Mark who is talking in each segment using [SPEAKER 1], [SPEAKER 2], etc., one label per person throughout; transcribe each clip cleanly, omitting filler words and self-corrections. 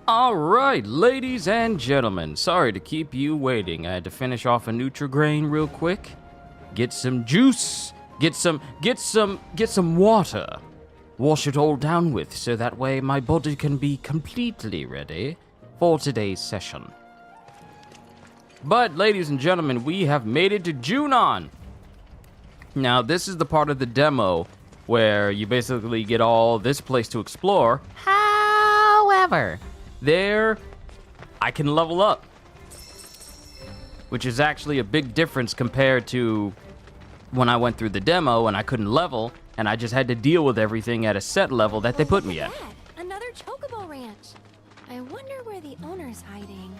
[SPEAKER 1] Alright, ladies and gentlemen, sorry to keep you waiting. I had to finish off a Nutrigrain real quick. Get some juice, get some water. Wash it all down with, so that way my body can be completely ready for today's session. But, ladies and gentlemen, we have made it to Junon. Now, this is the part of the demo where you basically get all this place to explore. However, there, I can level up, which is actually a big difference compared to when I went through the demo and I couldn't level, and I just had to deal with everything at a set level that they put me at.
[SPEAKER 2] Another chocobo ranch. I wonder where the owner's hiding.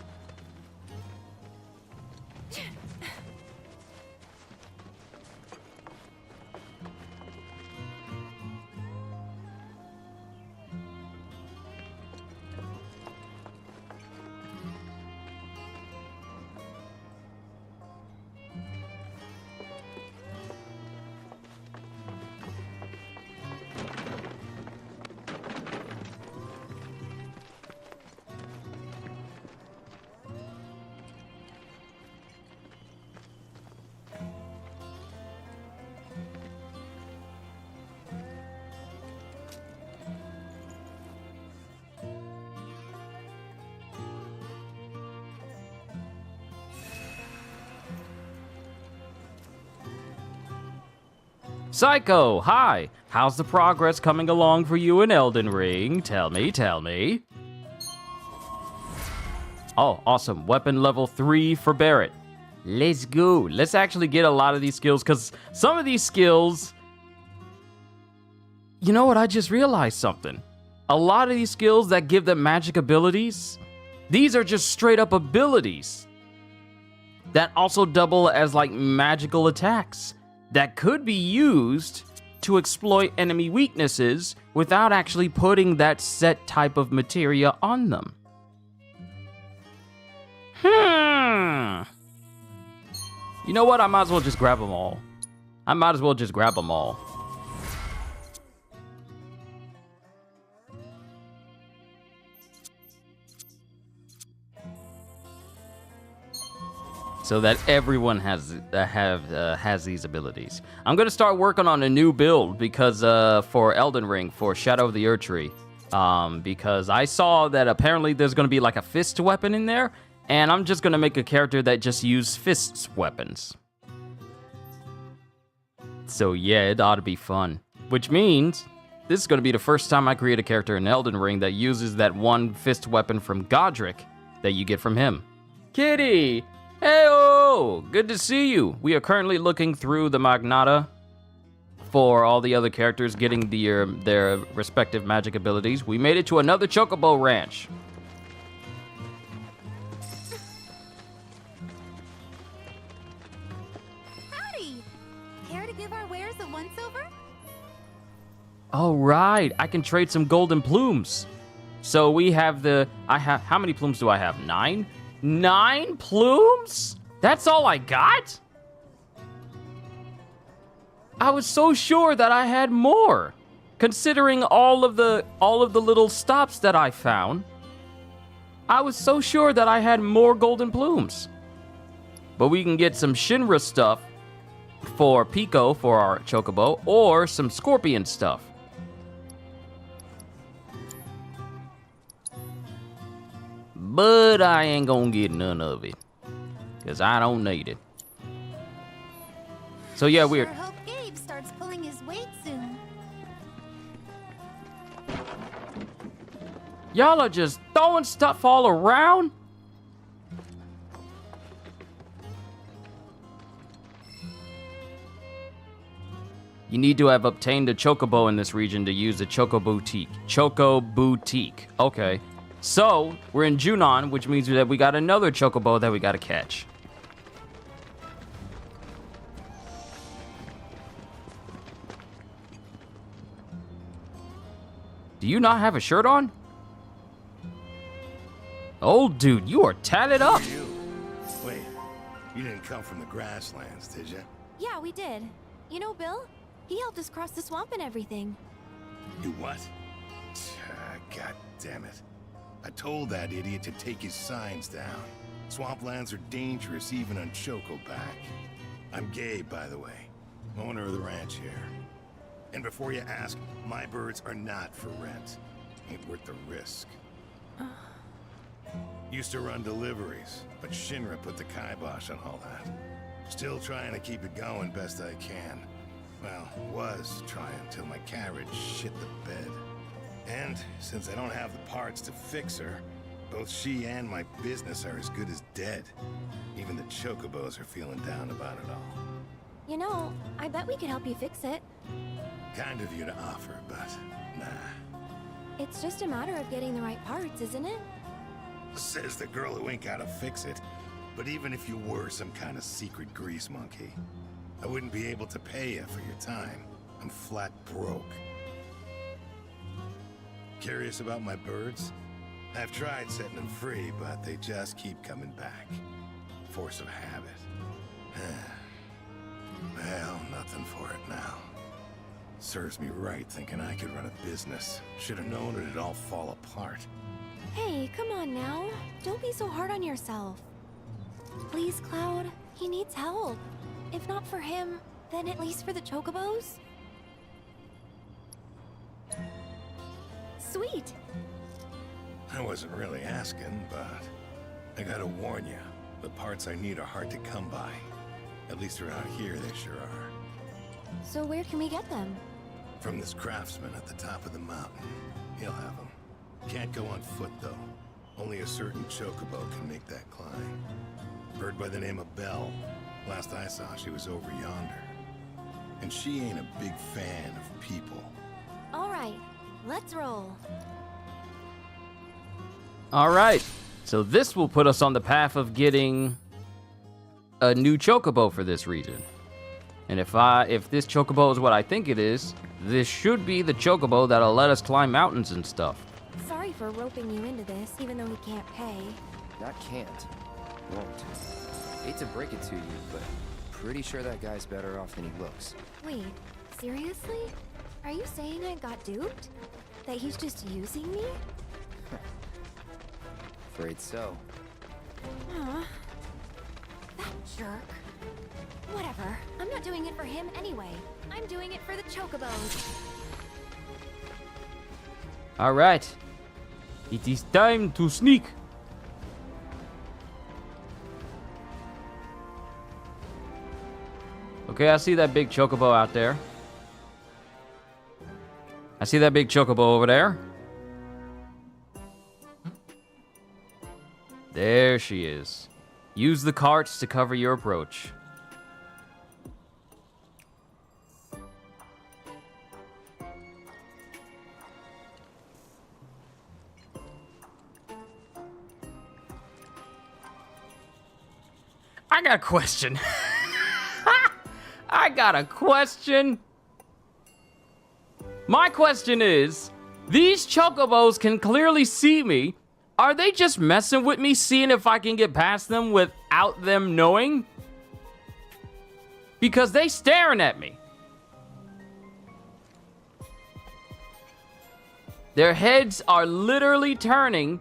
[SPEAKER 1] Psycho, hi! How's the progress coming along for you in Elden Ring? Tell me. Oh, awesome. Weapon level 3 for Barret. Let's go. Let's actually get a lot of these skills, because some of these skills... You know what? I just realized something. A lot of these skills that give them magic abilities, these are just straight up abilities that also double as, like, magical attacks that could be used to exploit enemy weaknesses without actually putting that set type of materia on them. You know what? I might as well just grab them all. So that everyone has these abilities. I'm gonna start working on a new build because for Elden Ring, for Shadow of the Erdtree, because I saw that apparently there's gonna be like a fist weapon in there, and I'm just gonna make a character that just uses fists weapons. So yeah, it ought to be fun. Which means this is gonna be the first time I create a character in Elden Ring that uses that one fist weapon from Godric that you get from him. Kitty! Heyo! Good to see you. We are currently looking through the Magnata for all the other characters getting their respective magic abilities. We made it to another Chocobo Ranch.
[SPEAKER 2] Howdy! Care to give our wares a once-over?
[SPEAKER 1] All right, I can trade some golden plumes. So we have how many plumes do I have? 9? 9 plumes? That's all I got? I was so sure that I had more, considering all of the little stops that I found. I was so sure that I had more golden plumes. But we can get some Shinra stuff for Pico for our Chocobo, or some Scorpion stuff. But I ain't gonna get none of it, because I don't need it. So yeah, we're...
[SPEAKER 2] Sure hope Gabe starts pulling his weight soon.
[SPEAKER 1] Y'all are just throwing stuff all around? You need to have obtained a Chocobo in this region to use the Choco Boutique. Choco Boutique. Okay. So, we're in Junon, which means that we got another Chocobo that we gotta catch. Do you not have a shirt on? Oh, dude, you are tatted up.
[SPEAKER 3] Wait, you didn't come from the grasslands, did you?
[SPEAKER 2] Yeah, we did. You know Bill? He helped us cross the swamp and everything.
[SPEAKER 3] You what? God damn it. I told that idiot to take his signs down. Swamplands are dangerous even on Chocoback. I'm Gabe, by the way, owner of the ranch here. And before you ask, my birds are not for rent. Ain't worth the risk. Used to run deliveries, but Shinra put the kibosh on all that. Still trying to keep it going best I can. Well, was trying till my carriage shit the bed. And since I don't have the parts to fix her, both she and my business are as good as dead. Even the chocobos are feeling down about it all.
[SPEAKER 2] You know, I bet we could help you fix it.
[SPEAKER 3] Kind of you to offer, but nah.
[SPEAKER 2] It's just a matter of getting the right parts, isn't it?
[SPEAKER 3] Says the girl who ain't gotta fix it. But even if you were some kind of secret grease monkey, I wouldn't be able to pay you for your time. I'm flat broke. Curious about my birds? I've tried setting them free, but they just keep coming back. Force of habit. Well, nothing for it now. Serves me right thinking I could run a business. Should have known it'd all fall apart.
[SPEAKER 2] Hey, come on now. Don't be so hard on yourself. Please, Cloud. He needs help. If not for him, then at least for the chocobos. Sweet.
[SPEAKER 3] I wasn't really asking, but I gotta warn you, the parts I need are hard to come by. At least around here, they sure are.
[SPEAKER 2] So where can we get them?
[SPEAKER 3] From this craftsman at the top of the mountain. He'll have them. Can't go on foot, though. Only a certain chocobo can make that climb. Bird by the name of Belle. Last I saw, she was over yonder. And she ain't a big fan of people.
[SPEAKER 2] All right, let's roll.
[SPEAKER 1] All right, so this will put us on the path of getting a new chocobo for this region. And if this chocobo is what I think it is, this should be the chocobo that'll let us climb mountains and stuff.
[SPEAKER 2] Sorry for roping you into this, even though we can't pay.
[SPEAKER 4] Not can't. Won't. Hate to break it to you, but pretty sure that guy's better off than he looks.
[SPEAKER 2] Wait, seriously? Are you saying I got duped? That he's just using me?
[SPEAKER 4] Afraid so.
[SPEAKER 2] Huh. That jerk. Whatever. I'm not doing it for him anyway. I'm doing it for the chocobos.
[SPEAKER 1] All right, it is time to sneak. Okay, I see that big chocobo out there. I see that big chocobo over there. There she is. Use the carts to cover your approach. I got a question. I got a question. My question is, these chocobos can clearly see me. Are they just messing with me, seeing if I can get past them without them knowing? Because they staring at me. Their heads are literally turning.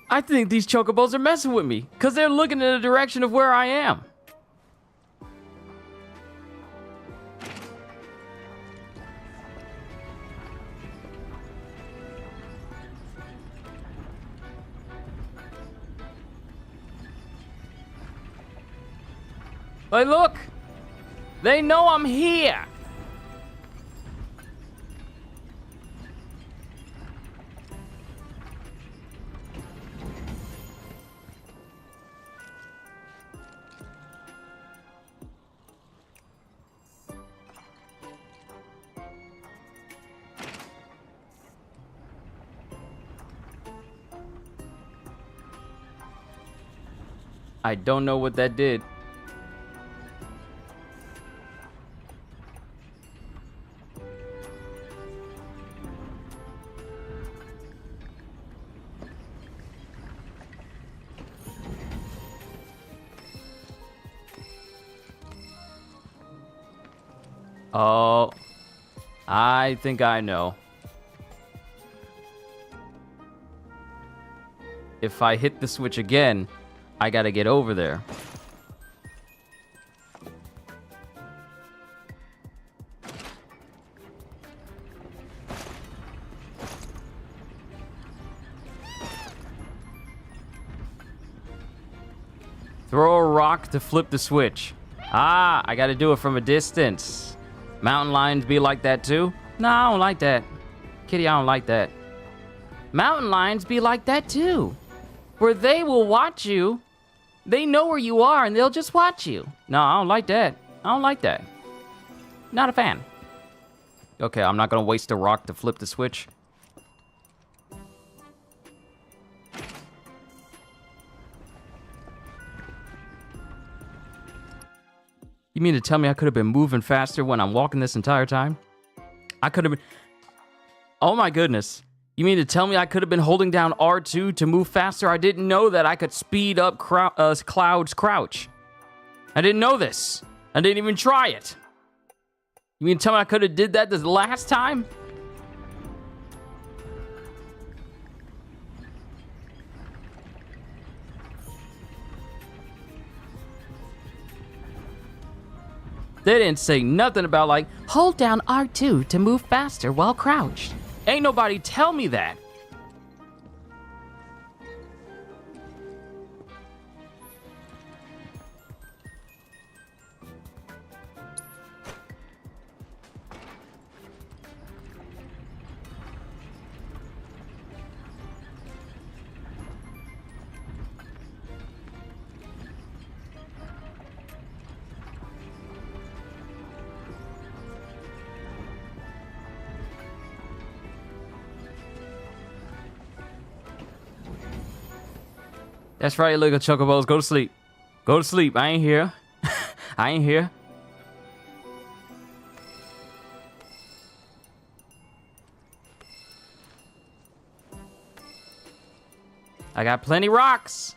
[SPEAKER 1] I think these chocobos are messing with me because they're looking in the direction of where I am. Like, look, they know I'm here. I don't know what that did. Oh, I think I know. If I hit the switch again, I gotta get over there. Throw a rock to flip the switch. Ah, I gotta do it from a distance. Mountain lions be like that too? No, I don't like that. Kitty, I don't like that. Mountain lions be like that too. Where they will watch you. They know where you are and they'll just watch you. No, I don't like that. I don't like that. Not a fan. Okay, I'm not gonna waste a rock to flip the switch. You mean to tell me I could have been moving faster when I'm walking this entire time? I could have been... Oh my goodness. You mean to tell me I could have been holding down R2 to move faster? I didn't know that I could speed up Cloud's crouch. I didn't know this. I didn't even try it. You mean to tell me I could have did that the last time? They didn't say nothing about, like, hold down R2 to move faster while crouched. Ain't nobody tell me that. That's right, little chocobos. Go to sleep. Go to sleep. I ain't here. I ain't here. I got plenty rocks.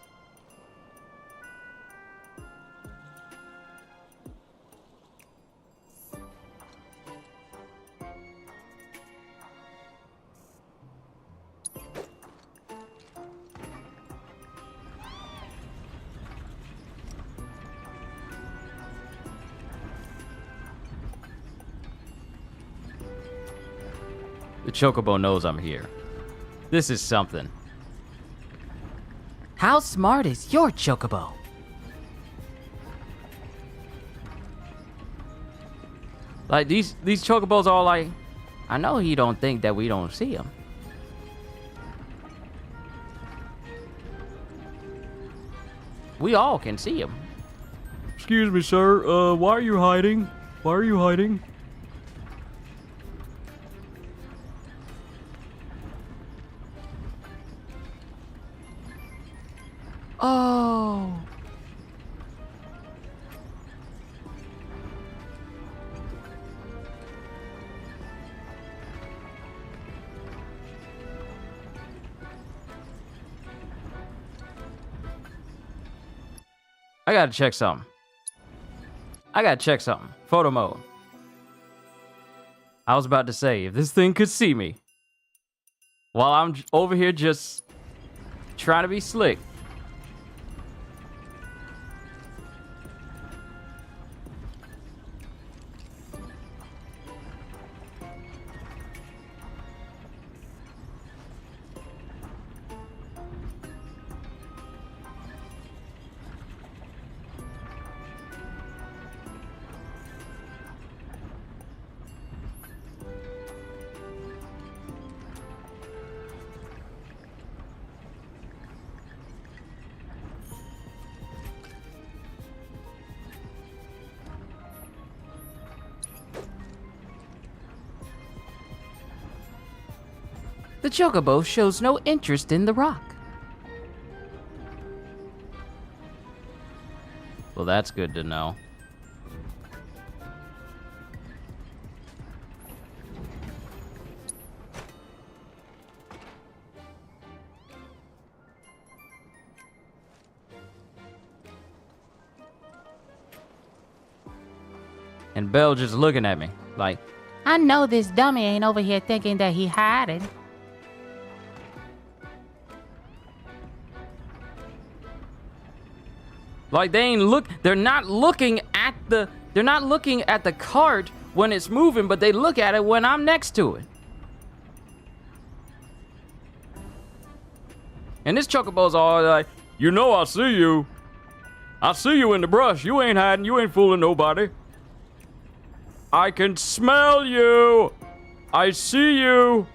[SPEAKER 1] The chocobo knows I'm here. This is something. How smart is your chocobo? Like, these chocobos are like, I know he don't think that we don't see him. We all can see him. Excuse me, sir. Why are you hiding? Why are you hiding? Oh. I gotta check something. Photo mode. I was about to say, if this thing could see me while I'm over here just trying to be slick. The chocobo shows no interest in the rock. Well, that's good to know. And Belle just looking at me. Like,
[SPEAKER 5] I know this dummy ain't over here thinking that he hiding.
[SPEAKER 1] Like they're not looking at the cart when it's moving, but they look at it when I'm next to it. And this chocobo's all like, you know I see you. I see you in the brush. You ain't hiding. You ain't fooling nobody. I can smell you. I see you.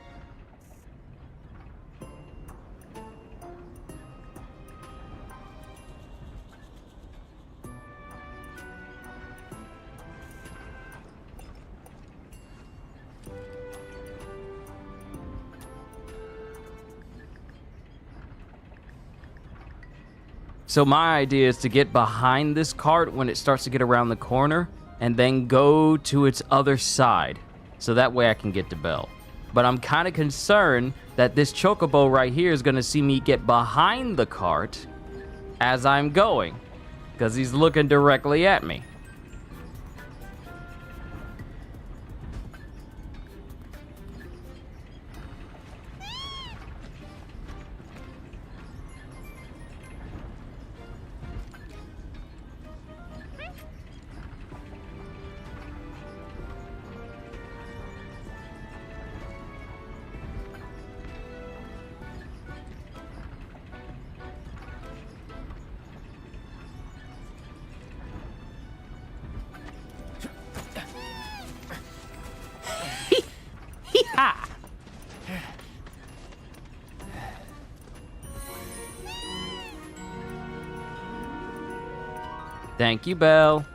[SPEAKER 1] So my idea is to get behind this cart when it starts to get around the corner and then go to its other side. So that way I can get to Belle. But I'm kind of concerned that this chocobo right here is going to see me get behind the cart as I'm going, because he's looking directly at me.
[SPEAKER 5] Hee-ha!
[SPEAKER 1] Thank you, Belle.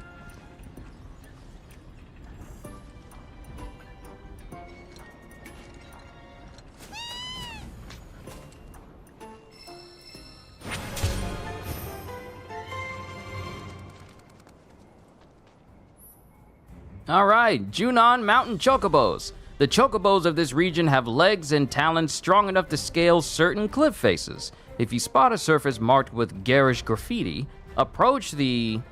[SPEAKER 1] Alright, Junon Mountain Chocobos. The chocobos of this region have legs and talons strong enough to scale certain cliff faces. If you spot a surface marked with garish graffiti, approach the,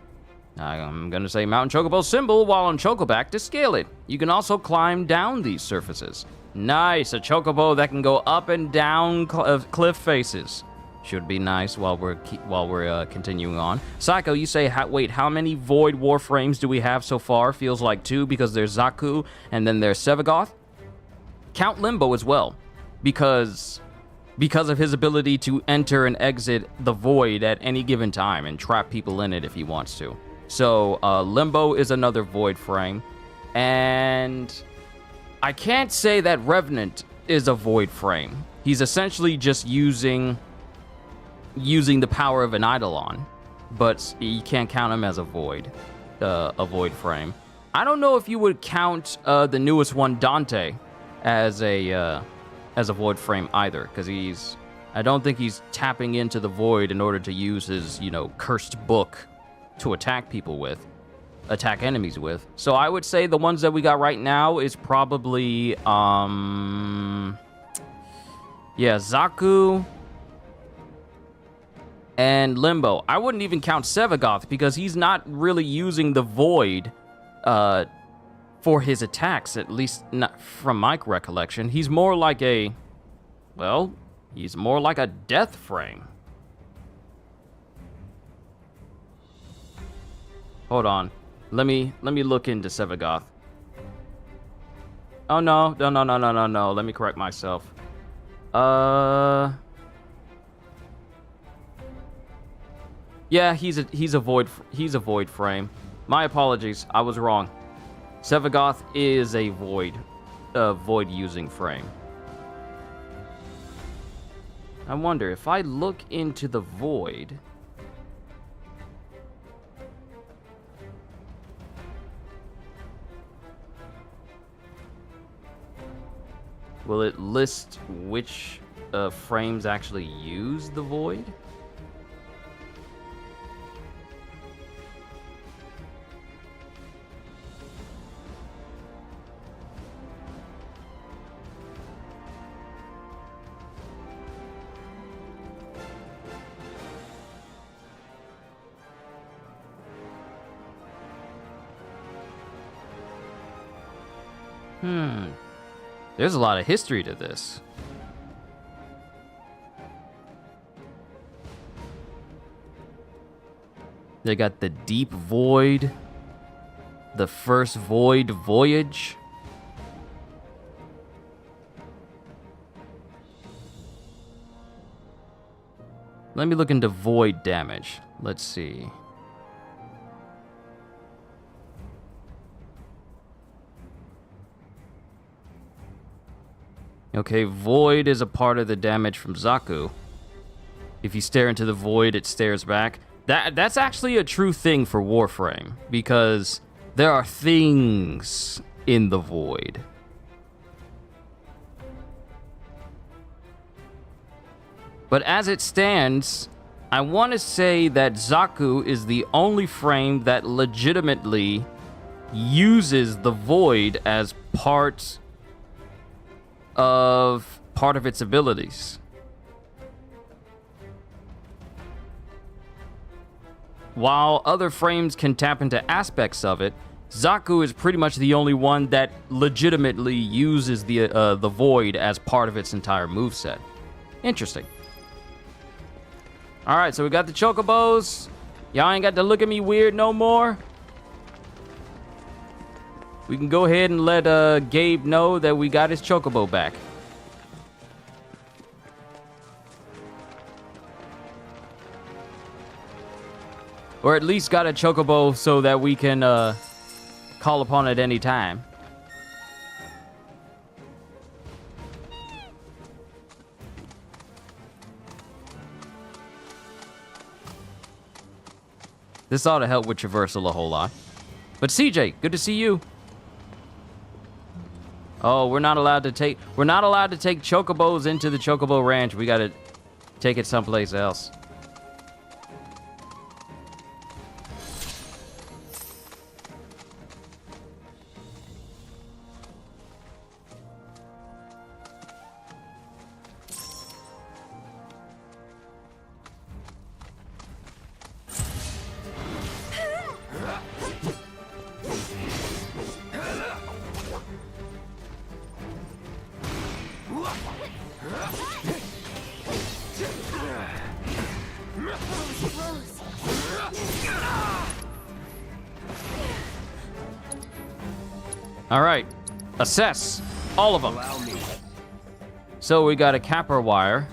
[SPEAKER 1] I'm gonna say Mountain Chocobo symbol while on Chocoback to scale it. You can also climb down these surfaces. Nice, a chocobo that can go up and down cliff faces. Should be nice while we're continuing on. Psycho, you say, wait, how many Void Warframes do we have so far? Feels like 2 because there's Zaku and then there's Sephiroth. Count Limbo as well, because of his ability to enter and exit the Void at any given time and trap people in it if he wants to. So Limbo is another Void frame, and I can't say that Revenant is a Void frame. He's essentially just using the power of an Eidolon, but you can't count him as a void frame. I don't know if you would count the newest one, Dante, as a void frame either, because I don't think he's tapping into the void in order to use his, cursed book to attack enemies with. So I would say the ones that we got right now is probably, Zaku and Limbo. I wouldn't even count Sephiroth because he's not really using the void for his attacks, at least not from my recollection. He's more like a death frame. Hold on. Let me look into Sephiroth. Oh no. Let me correct myself. Yeah, he's a void frame. My apologies, I was wrong. Sephiroth is a void using frame. I wonder if I look into the void. Will it list which frames actually use the void? There's a lot of history to this. They got the Deep Void, the First Void Voyage. Let me look into void damage. Let's see. Okay, void is a part of the damage from Zaku. If you stare into the void, it stares back. That's actually a true thing for Warframe, because there are things in the void. But as it stands, I want to say that Zaku is the only frame that legitimately uses the void as part of its abilities. While other frames can tap into aspects of it, Zaku is pretty much the only one that legitimately uses the void as part of its entire moveset. Interesting. All right, so we got the chocobos. Y'all ain't got to look at me weird no more. We can go ahead and let Gabe know that we got his chocobo back. Or at least got a chocobo so that we can call upon it any time. This ought to help with traversal a whole lot. But CJ, good to see you. Oh, we're not allowed to take chocobos into the chocobo ranch. We gotta take it someplace else. All right, assess all of them. So we got a capra wire,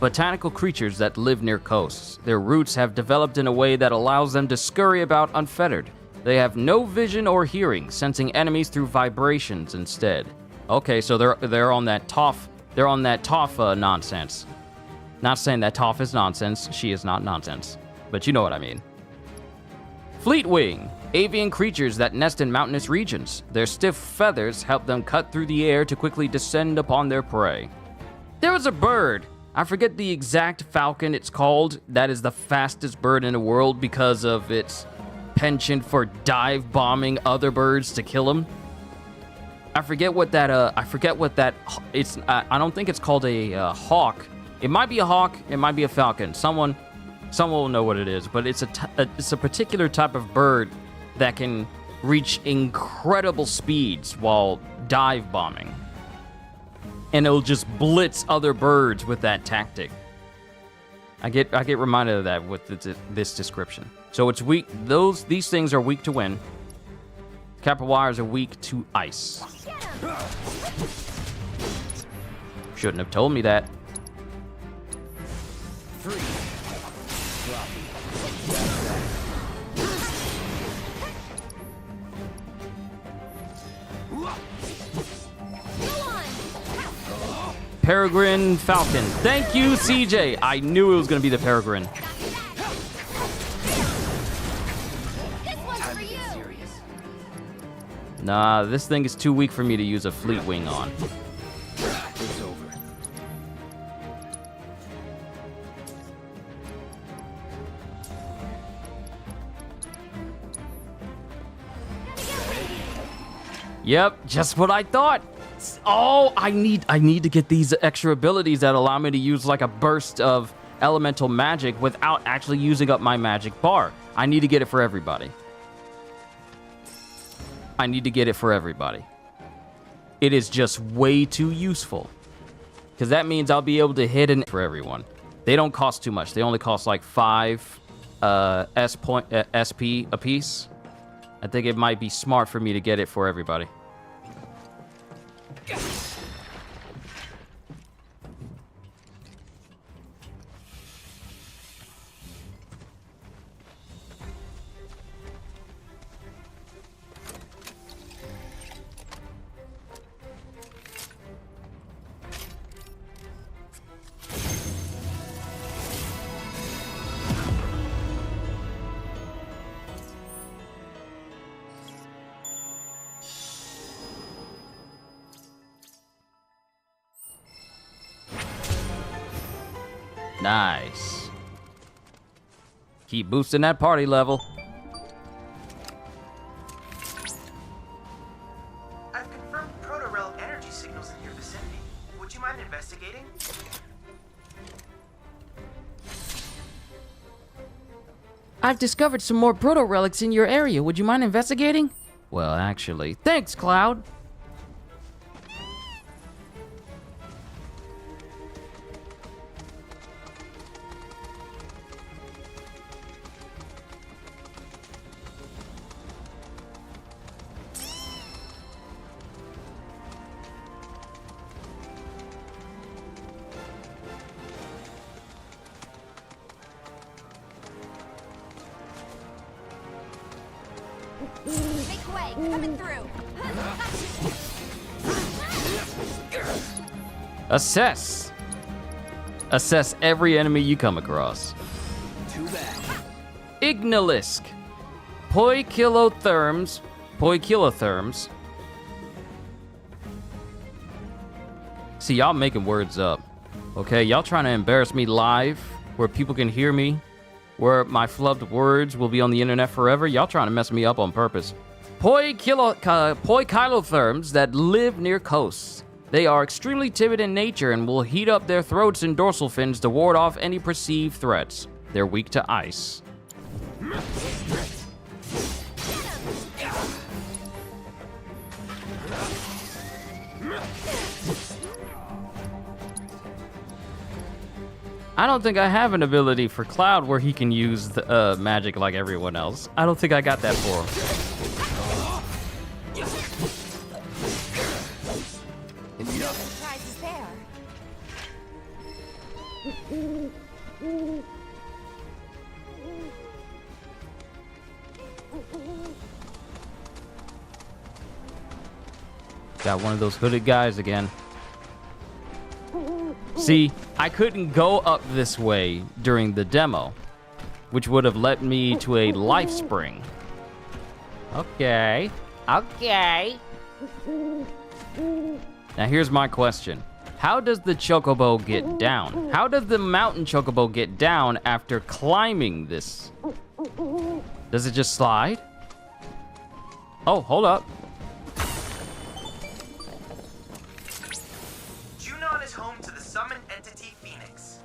[SPEAKER 1] botanical creatures that live near coasts. Their roots have developed in a way that allows them to scurry about unfettered. They have no vision or hearing, sensing enemies through vibrations instead. Okay, so they're on that Toph. They're on that Toph nonsense. Not saying that Toph is nonsense. She is not nonsense, but you know what I mean. Fleetwing. Avian creatures that nest in mountainous regions. Their stiff feathers help them cut through the air to quickly descend upon their prey. There was a bird. I forget the exact falcon it's called. That is the fastest bird in the world because of its penchant for dive bombing other birds to kill them. I forget what that. It's. I don't think it's called a hawk. It might be a hawk. It might be a falcon. Someone will know what it is. But it's a particular type of bird that can reach incredible speeds while dive bombing. And it'll just blitz other birds with that tactic. I get reminded of that with this description. So it's weak. These things are weak to wind. Capra wires are weak to ice. Shouldn't have told me that. Peregrine Falcon. Thank you, CJ. I knew it was going to be the Peregrine. Nah, this thing is too weak for me to use a Fleetwing on.
[SPEAKER 4] It's over.
[SPEAKER 1] Yep, just what I thought. Oh, I need to get these extra abilities that allow me to use like a burst of elemental magic without actually using up my magic bar. I need to get it for everybody. it is just way too useful. Because that means I'll be able to hit an for everyone. They don't cost too much. They only cost like 5 SP a piece. I think it might be smart for me to get it for everybody. Nice. Keep boosting that party level.
[SPEAKER 6] I've confirmed proto-rel energy signals in your vicinity. Would you mind investigating?
[SPEAKER 1] I've discovered some more proto-relics in your area. Would you mind investigating? Well, actually, thanks, Cloud.
[SPEAKER 2] Make way, coming through.
[SPEAKER 1] Assess. Assess every enemy you come across.
[SPEAKER 4] Too bad.
[SPEAKER 1] Ignalisk. Poikilotherms. Poikilotherms. See, y'all making words up. Okay, y'all trying to embarrass me live where people can hear me, where my flubbed words will be on the internet forever. Y'all trying to mess me up on purpose. Poikilotherms that live near coasts. They are extremely timid in nature and will heat up their throats and dorsal fins to ward off any perceived threats. They're weak to ice. I don't think I have an ability for Cloud where he can use the, magic like everyone else. I don't think I got that for him.
[SPEAKER 2] Surprise is there.
[SPEAKER 1] Got one of those hooded guys again. See, I couldn't go up this way during the demo, which would have led me to a life spring. Okay. Okay. Now here's my question. How does the chocobo get down? How does the mountain chocobo get down after climbing this? Does it just slide? Oh, hold up.
[SPEAKER 6] Junon is home to the summoned entity Phoenix.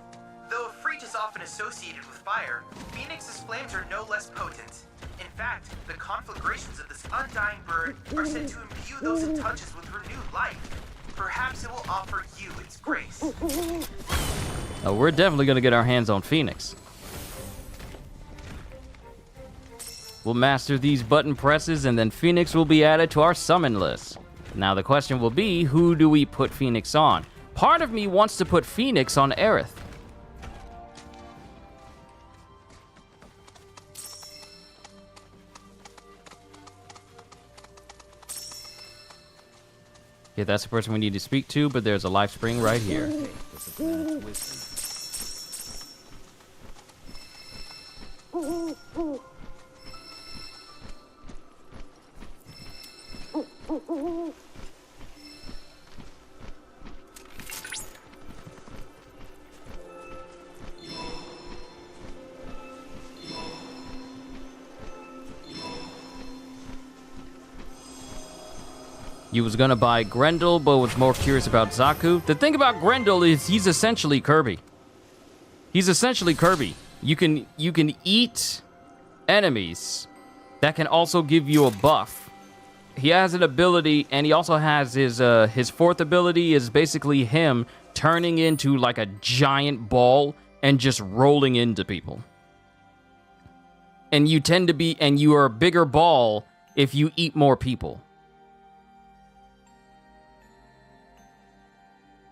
[SPEAKER 6] Though Efreet is often associated with fire, Phoenix's flames are no less potent. In fact, the conflagrations of this undying bird are said to imbue those it touches with renewed life. Perhaps it will offer you its grace.
[SPEAKER 1] Oh, we're definitely gonna get our hands on Phoenix. We'll master these button presses and then Phoenix will be added to our summon list. Now the question will be, who do we put Phoenix on? Part of me wants to put Phoenix on Aerith. Yeah, that's the person we need to speak to, but there's a life spring right here. You was gonna buy Grendel, but was more curious about Zaku. The thing about Grendel is he's essentially Kirby. He's essentially Kirby. You can eat enemies that can also give you a buff he has an ability, and he also has his fourth ability is basically him turning into like a giant ball and just rolling into people. And you tend to be, and you are a bigger ball if you eat more people.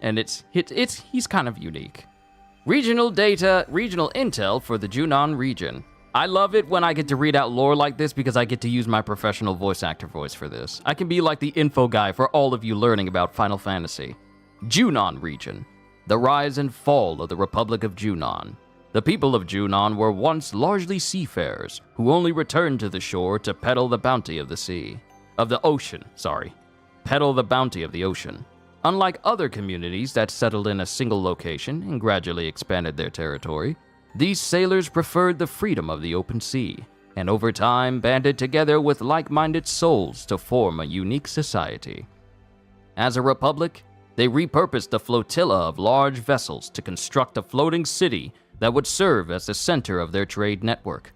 [SPEAKER 1] And he's kind of unique. Regional data, regional intel for the Junon region. I love it when I get to read out lore like this because I get to use my professional voice actor voice for this. I can be like the info guy for all of you learning about Final Fantasy. Junon region. The rise and fall of the Republic of Junon. The people of Junon were once largely seafarers who only returned to the shore to peddle the bounty of the sea. Of the ocean, sorry. Peddle the bounty of the ocean. Unlike other communities that settled in a single location and gradually expanded their territory, these sailors preferred the freedom of the open sea, and over time banded together with like-minded souls to form a unique society. As a republic, they repurposed the flotilla of large vessels to construct a floating city that would serve as the center of their trade network.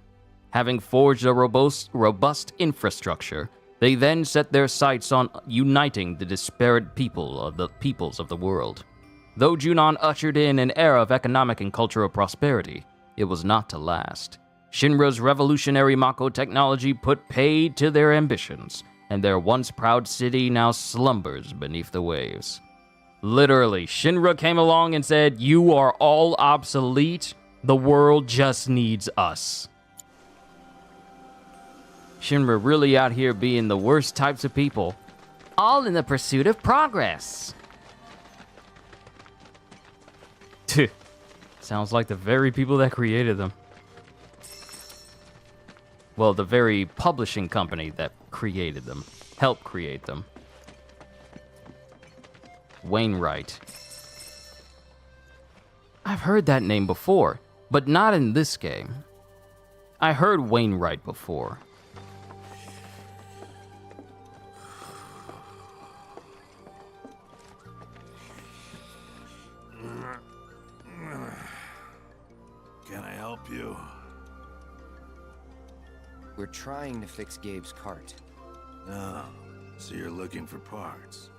[SPEAKER 1] Having forged a robust infrastructure, they then set their sights on uniting the disparate peoples of the world. Though Junon ushered in an era of economic and cultural prosperity, it was not to last. Shinra's revolutionary Mako technology put paid to their ambitions, and their once proud city now slumbers beneath the waves. Literally, Shinra came along and said, "You are all obsolete. The world just needs us." Shinra really out here being the worst types of people, all in the pursuit of progress. Sounds like the very people that created them. Well, the very publishing company that created them, helped create them. Wainwright. I've heard that name before, but not in this game. I heard Wainwright before.
[SPEAKER 3] Can I help you?
[SPEAKER 4] We're trying to fix Gabe's cart.
[SPEAKER 3] Oh, so you're looking for parts.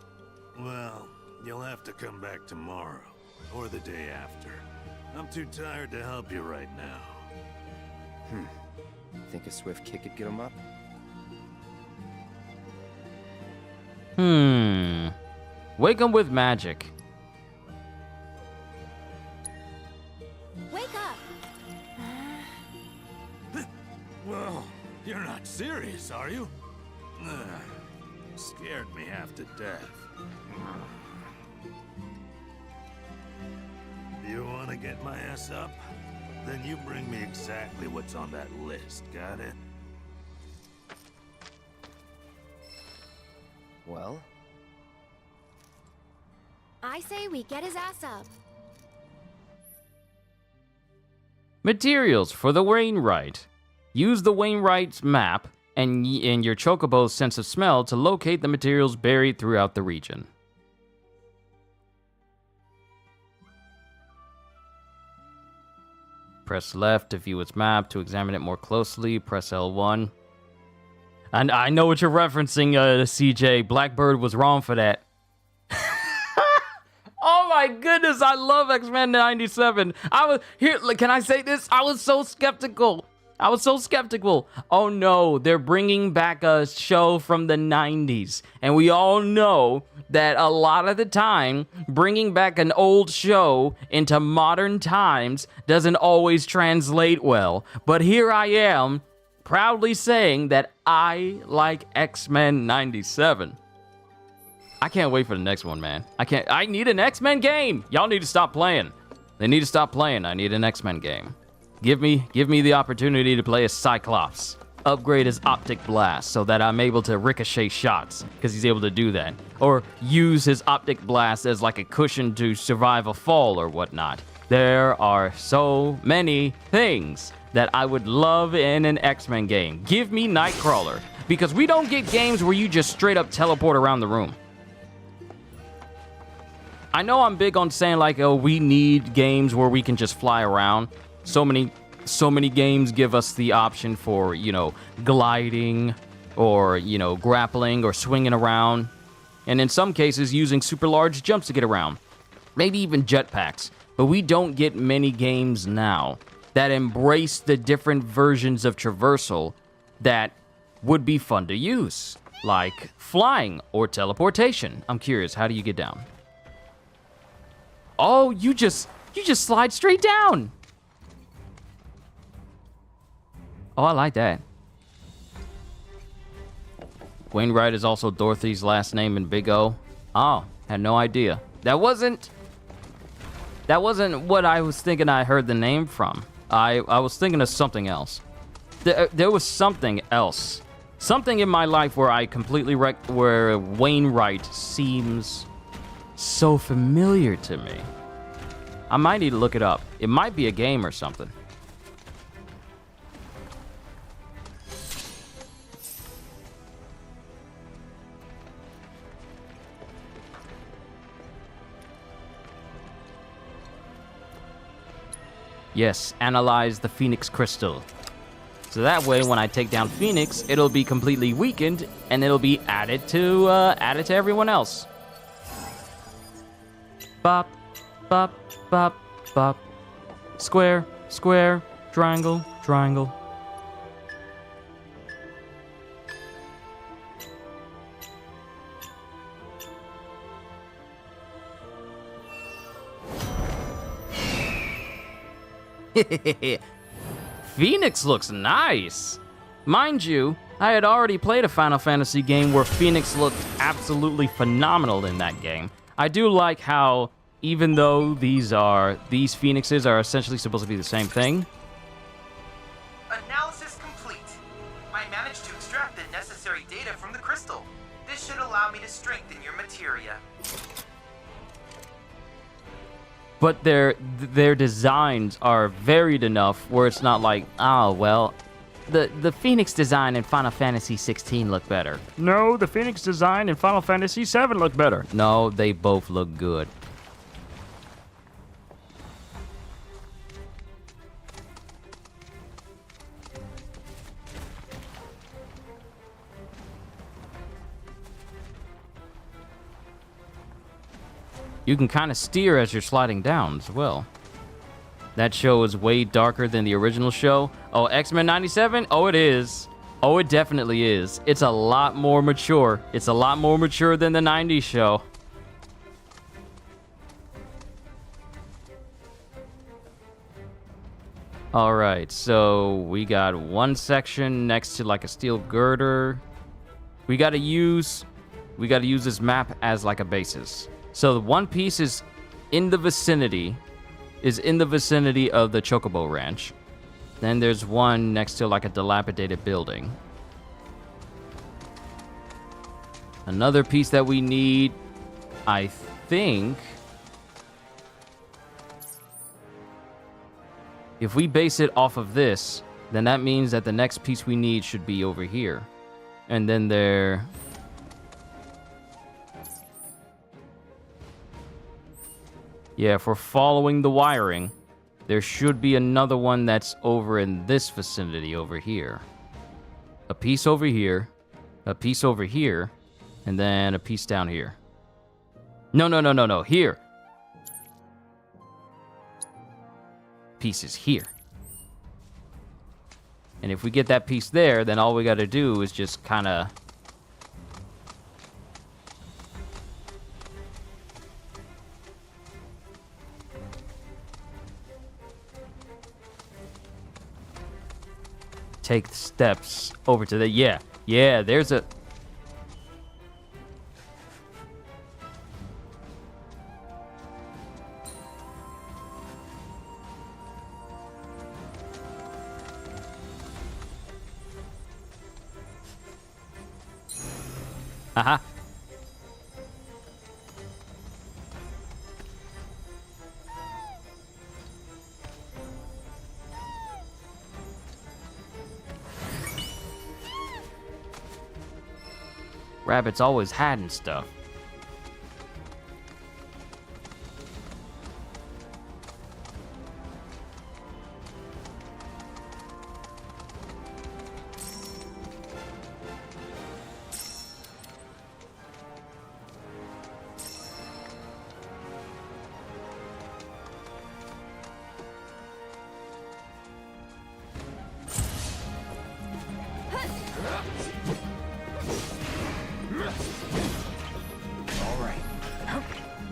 [SPEAKER 3] Well, you'll have to come back tomorrow, or the day after. I'm too tired to help you right now.
[SPEAKER 4] Think a swift kick could get him up?
[SPEAKER 1] Wake him with magic.
[SPEAKER 2] Wake up!
[SPEAKER 3] Well, you're not serious, are you? Scared me half to death. You want to get my ass up? Then you bring me exactly what's on that list, got it?
[SPEAKER 4] Well?
[SPEAKER 2] I say we get his ass up.
[SPEAKER 1] Materials for the Wainwright. Use the Wainwright's map and your Chocobo's sense of smell to locate the materials buried throughout the region. Press left to view its map. To examine it more closely, press L1. And I know what you're referencing, CJ. Blackbird was wrong for that. Oh my goodness, I love X-Men 97. Can I say this? I was so skeptical. Oh no, they're bringing back a show from the 90s. And we all know that a lot of the time, bringing back an old show into modern times doesn't always translate well. But here I am, proudly saying that I like X-Men 97. I can't wait for the next one, man. I need an X-Men game. Y'all need to stop playing. They need to stop playing. I need an X-Men game. Give me the opportunity to play as Cyclops. Upgrade his optic blast so that I'm able to ricochet shots, because he's able to do that. Or use his optic blast as like a cushion to survive a fall or whatnot. There are so many things that I would love in an X-Men game. Give me Nightcrawler, because we don't get games where you just straight up teleport around the room. I know I'm big on saying like, oh, we need games where we can just fly around. So many games give us the option for, gliding or, you know, grappling or swinging around, and in some cases using super large jumps to get around, maybe even jetpacks. But we don't get many games now that embrace the different versions of traversal that would be fun to use, like flying or teleportation. I'm curious, how do you get down? Oh, you just slide straight down. Oh, I like that. Wainwright is also Dorothy's last name in Big O. Oh, had no idea. That wasn't what I was thinking I heard the name from. I was thinking of something else. There was something else. Something in my life where I completely where Wainwright seems so familiar to me. I might need to look it up. It might be a game or something. Yes, analyze the Phoenix Crystal. So that way, when I take down Phoenix, it'll be completely weakened, and it'll be added to everyone else. Bop, bop, bop, bop. Square, square, triangle, triangle. Phoenix looks nice. Mind you, I had already played a Final Fantasy game where Phoenix looked absolutely phenomenal in that game. I do like how, even though these Phoenixes are essentially supposed to be the same thing.
[SPEAKER 6] Analysis complete. I managed to extract the necessary data from the crystal. This should allow me to strengthen your materia.
[SPEAKER 1] But their designs are varied enough where it's not like, oh, well, the Phoenix design in Final Fantasy 16 looked better. No, the Phoenix design in Final Fantasy 7 looked better. No, they both look good. You can kind of steer as you're sliding down as well. That show is way darker than the original show. Oh, X-Men 97? Oh, it is. Oh, it definitely is. It's a lot more mature. It's a lot more mature than the 90s show. All right, so we got one section next to like a steel girder. We gotta use this map as like a basis. So the one piece is in the vicinity of the Chocobo Ranch. Then there's one next to like a dilapidated building. Another piece that we need, I think, if we base it off of this, then that means that the next piece we need should be over here. And then there... Yeah, if we're following the wiring, there should be another one that's over in this vicinity over here. A piece over here, a piece over here, and then a piece down here. No, here. Piece is here. And if we get that piece there, then all we gotta do is just kinda... take steps over to the... Yeah, there's a... Uh-huh. Rabbit's always hiding stuff.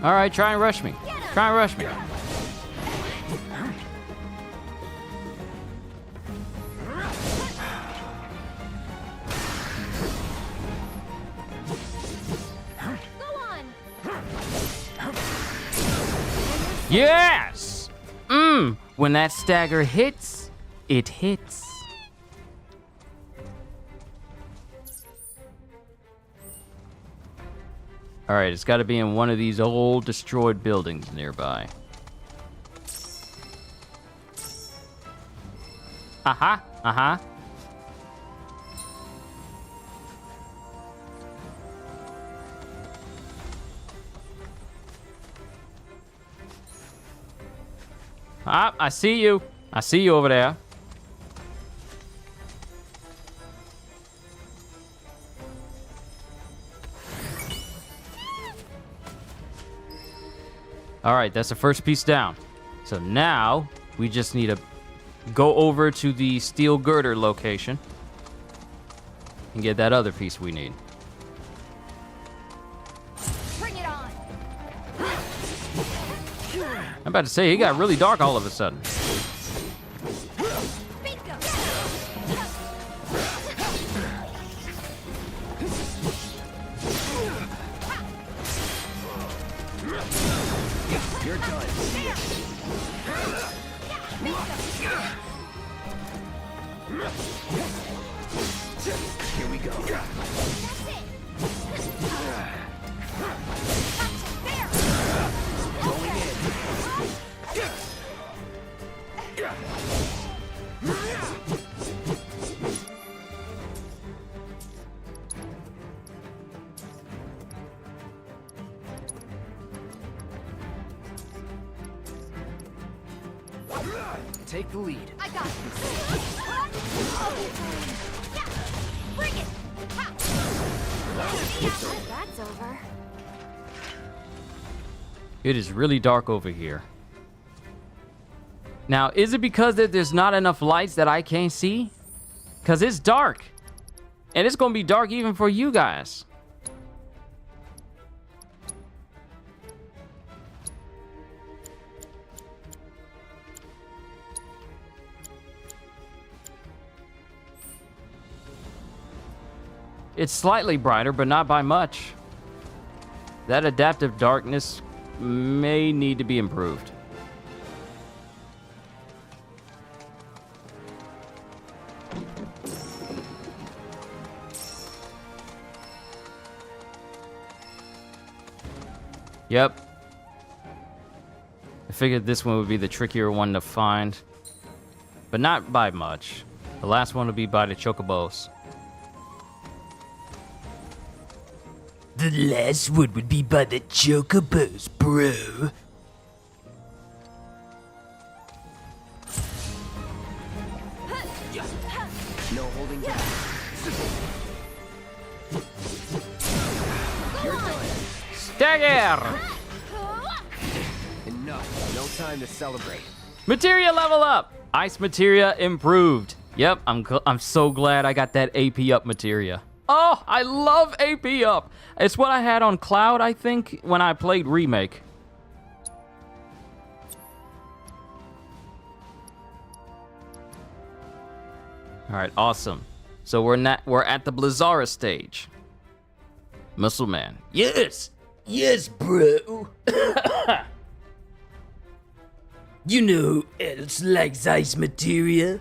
[SPEAKER 1] All right, try and rush me. Try and rush me. Yes! When that stagger hits, it hits. All right, it's got to be in one of these old destroyed buildings nearby. Aha, aha. Ah, I see you. I see you over there. All right, that's the first piece down. So now we just need to go over to the steel girder location and get that other piece we need.
[SPEAKER 2] Bring it on.
[SPEAKER 1] I'm about to say, he got really dark all of a sudden.
[SPEAKER 2] Bingo.
[SPEAKER 4] You're done. Here we go. Going in. Take the lead.
[SPEAKER 2] I got it. Bring it. Ha. That's over.
[SPEAKER 1] It is really dark over here. Now, is it because that there's not enough lights that I can't see? Because it's dark. And it's going to be dark even for you guys. It's slightly brighter, but not by much. That adaptive darkness may need to be improved. Yep. I figured this one would be the trickier one to find, but not by much. The last one would be by the chocobos.
[SPEAKER 7] The last one would be by the chocobos, bro.
[SPEAKER 4] No holding back. You're done.
[SPEAKER 1] Stagger!
[SPEAKER 4] Enough. No time to celebrate.
[SPEAKER 1] Materia level up! Ice materia improved. Yep, I'm so glad I got that AP up materia. Oh, I love AP up. It's what I had on Cloud, I think, when I played Remake. All right, awesome. So we're at the Blizzara stage. Muscle Man.
[SPEAKER 7] Yes, yes, bro. You know who else likes ice materia?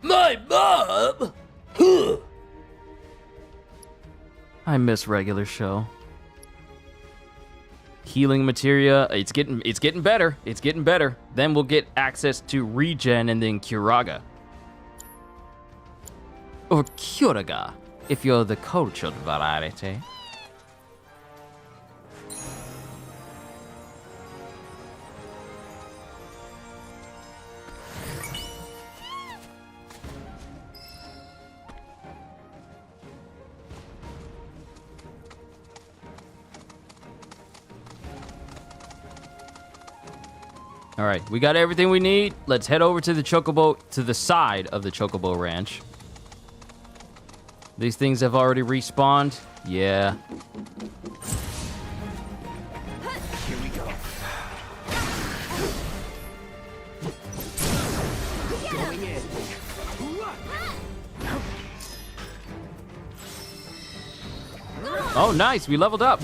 [SPEAKER 7] My mom! Huh.
[SPEAKER 1] I miss regular show. Healing materia, it's getting better. It's getting better. Then we'll get access to regen and then Curaga. Or Curaga, if you're the cultured variety. All right, we got everything we need. Let's head over to the Chocobo, to the side of the Chocobo Ranch. These things have already respawned. Yeah.
[SPEAKER 3] Here we go. Going in.
[SPEAKER 1] Oh, nice. We leveled up.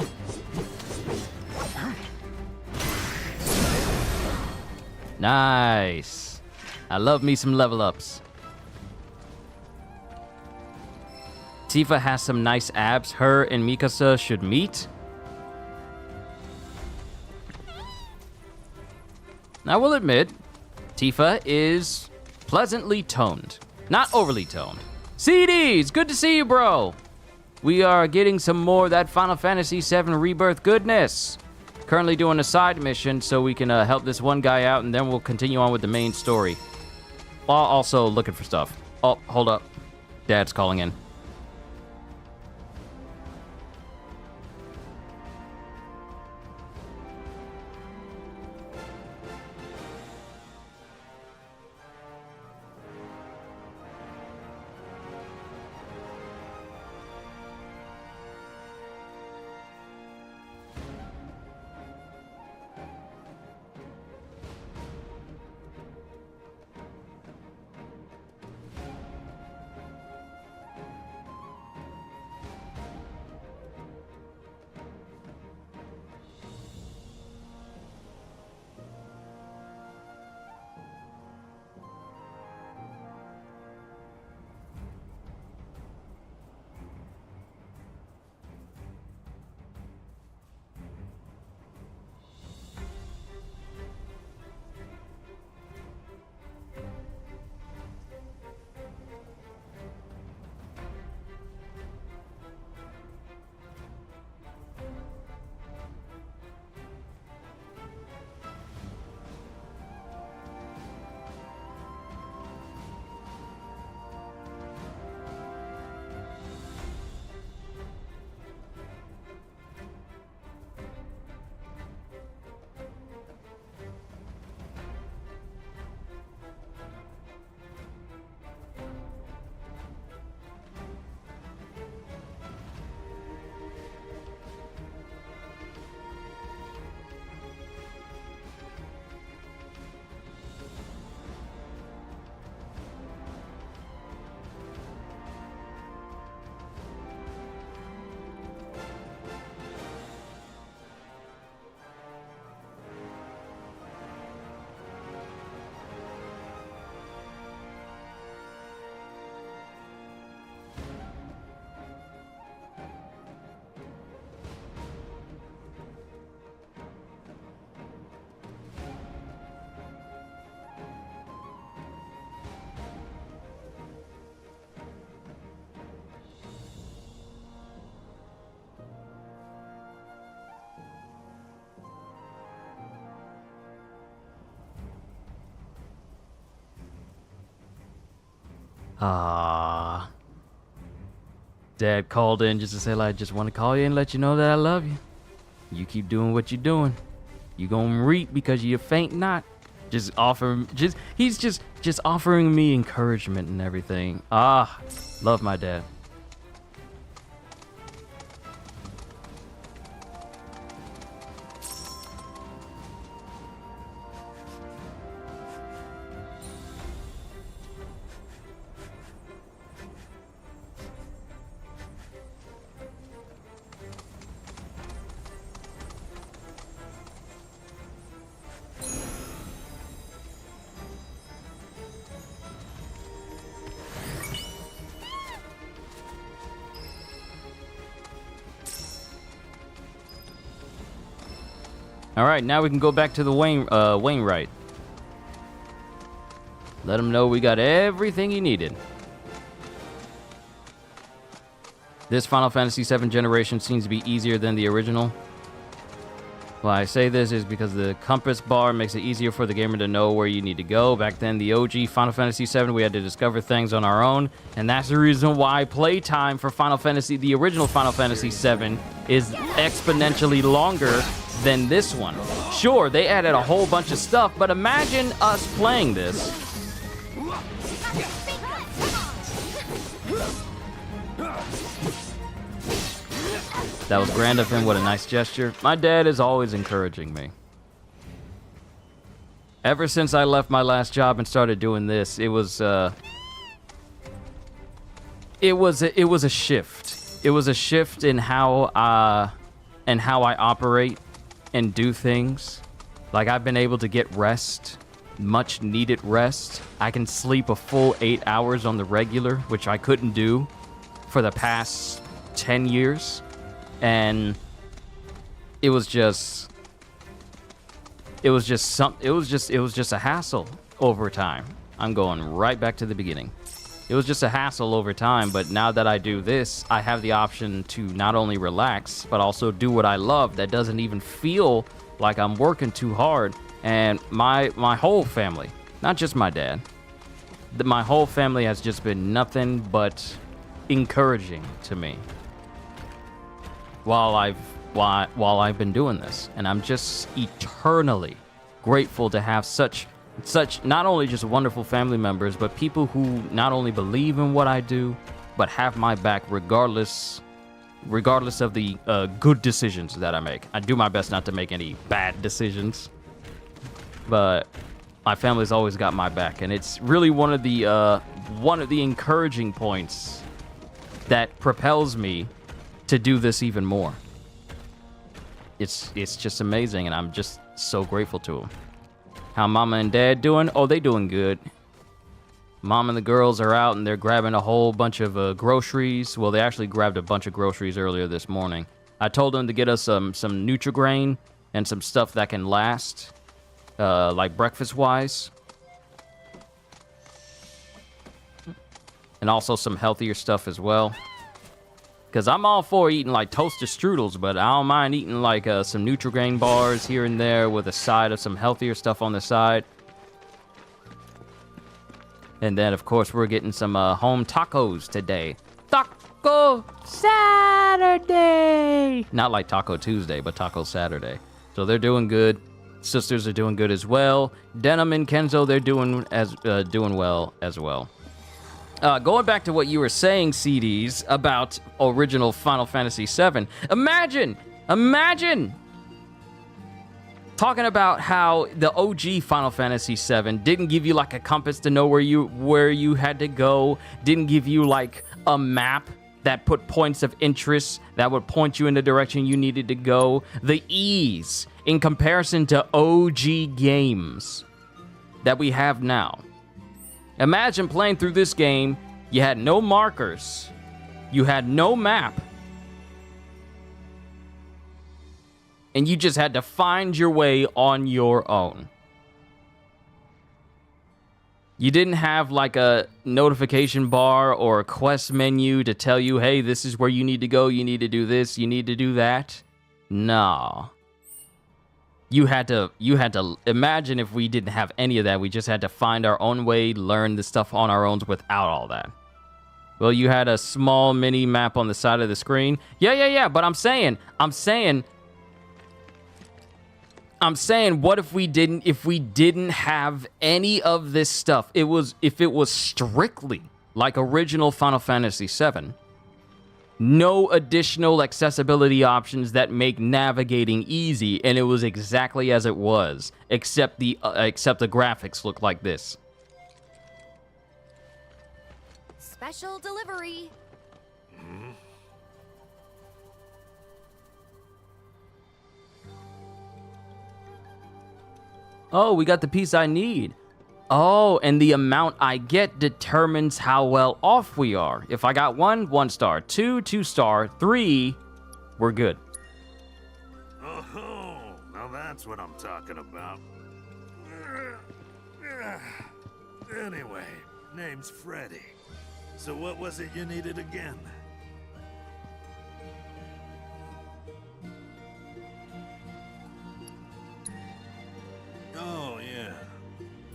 [SPEAKER 1] Nice. I love me some level ups. Tifa has some nice abs. Her and Mikasa should meet. I will admit, Tifa is pleasantly toned. Not overly toned. CDs, good to see you, bro. We are getting some more of that Final Fantasy VII Rebirth goodness. Currently doing a side mission so we can help this one guy out, and then we'll continue on with the main story. While also looking for stuff. Oh, hold up. Dad's calling in. Ah. Dad called in just to say, like, just want to call you and let you know that I love you. You keep doing what you're doing. You gonna reap because you faint not. He's just offering me encouragement and everything. Ah, love my dad. All right, now we can go back to the Wainwright. Let him know we got everything he needed. This Final Fantasy VII generation seems to be easier than the original. Why I say this is because the compass bar makes it easier for the gamer to know where you need to go. Back then, the OG Final Fantasy VII, we had to discover things on our own, and that's the reason why playtime for the original Final Fantasy VII, is exponentially longer than this one. Sure, they added a whole bunch of stuff, but imagine us playing this. That was grand of him. What a nice gesture. My dad is always encouraging me. Ever since I left my last job and started doing this, it was a shift. It was a shift in how I operate and do things. Like, I've been able to get rest, much needed rest. I can sleep a full 8 hours on the regular, which I couldn't do for the past 10 years. And it was just a hassle over time. I'm going right back to the beginning. It was just a hassle over time, but now that I do this, I have the option to not only relax, but also do what I love that doesn't even feel like I'm working too hard. And my whole family, not just my dad, my whole family has just been nothing but encouraging to me while I've been doing this. And I'm just eternally grateful to have such not only just wonderful family members, but people who not only believe in what I do, but have my back regardless of the good decisions that I make. I do my best not to make any bad decisions, but my family's always got my back, and it's really one of the encouraging points that propels me to do this even more. It's just amazing, and I'm just so grateful to them. How Mama and Dad doing? Oh, they doing good. Mom and the girls are out and they're grabbing a whole bunch of groceries. Well, they actually grabbed a bunch of groceries earlier this morning. I told them to get us some Nutri-Grain and some stuff that can last, like breakfast-wise. And also some healthier stuff as well. Because I'm all for eating like toasted strudels, but I don't mind eating like some Nutri-Grain bars here and there with a side of some healthier stuff on the side. And then, of course, we're getting some home tacos today. Taco Saturday! Not like Taco Tuesday, but Taco Saturday. So they're doing good. Sisters are doing good as well. Denim and Kenzo, they're doing well as well. Going back to what you were saying, CDs, about original Final Fantasy VII. Imagine talking about how the OG Final Fantasy VII didn't give you like a compass to know where you had to go, didn't give you like a map that put points of interest that would point you in the direction you needed to go. The ease in comparison to OG games that we have now. Imagine playing through this game, you had no markers, you had no map, and you just had to find your way on your own. You didn't have like a notification bar or a quest menu to tell you, hey, this is where you need to go, you need to do this, you need to do that. No. You had to imagine if we didn't have any of that. We just had to find our own way, learn the stuff on our own without all that. Well, you had a small mini map on the side of the screen. Yeah, but I'm saying, what if we didn't have any of this stuff? If it was strictly like original Final Fantasy VII. No additional accessibility options that make navigating easy, and it was exactly as it was, except the graphics look like this.
[SPEAKER 2] Special delivery.
[SPEAKER 1] Oh, we got the piece I need. Oh, and the amount I get determines how well off we are. If I got 1 star, 2 star, 3, we're good.
[SPEAKER 3] Oh, now that's what I'm talking about. Anyway, name's Freddy. So what was it you needed again? Oh, yeah.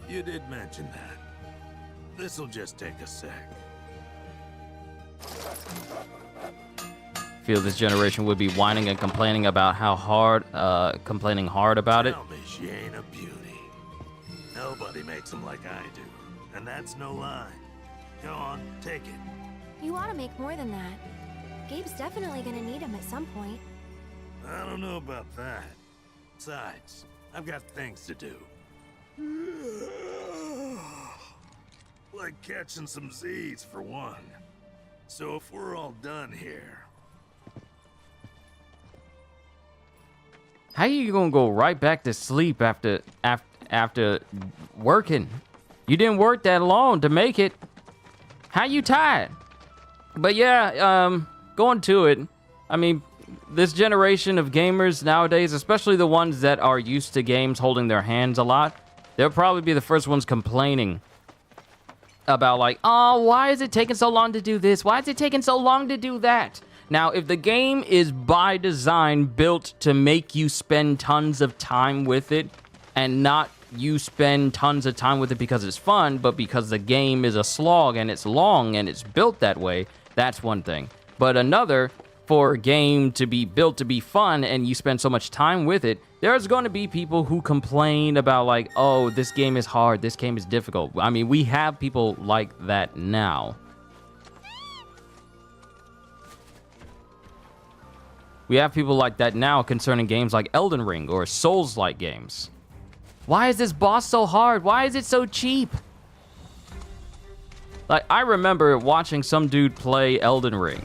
[SPEAKER 3] You did mention that. This'll just take a sec.
[SPEAKER 1] Feel this generation would be whining and complaining about how hard, complaining hard about it.
[SPEAKER 3] Tell me she ain't a beauty. Nobody makes them like I do. And that's no lie. Go on, take it.
[SPEAKER 2] You ought to make more than that. Gabe's definitely gonna need him at some point.
[SPEAKER 3] I don't know about that. Besides, I've got things to do. Like catching some Z's for one. So if we're all done here...
[SPEAKER 1] How you gonna go right back to sleep after working? You didn't work that long to make it. How you tired? But yeah, going to it. I mean, this generation of gamers nowadays, especially the ones that are used to games holding their hands a lot, they'll probably be the first ones complaining about like, oh, why is it taking so long to do this? Why is it taking so long to do that? Now, if the game is by design built to make you spend tons of time with it, and not you spend tons of time with it because it's fun, but because the game is a slog and it's long and it's built that way, that's one thing. But another, for a game to be built to be fun and you spend so much time with it, there's going to be people who complain about like, oh, this game is hard, this game is difficult. I mean, we have people like that now. We have people like that now concerning games like Elden Ring or Souls-like games. Why is this boss so hard? Why is it so cheap? Like, I remember watching some dude play Elden Ring,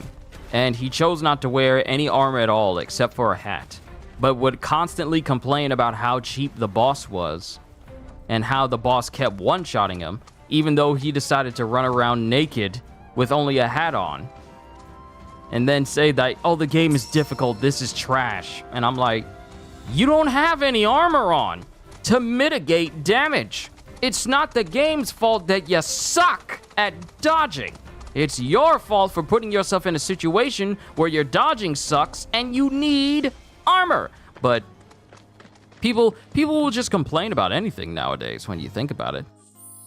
[SPEAKER 1] and he chose not to wear any armor at all except for a hat, but would constantly complain about how cheap the boss was and how the boss kept one-shotting him, even though he decided to run around naked with only a hat on. And then say that, oh, the game is difficult, this is trash. And I'm like, you don't have any armor on to mitigate damage. It's not the game's fault that you suck at dodging. It's your fault for putting yourself in a situation where your dodging sucks and you need armor. But people will just complain about anything nowadays when you think about it.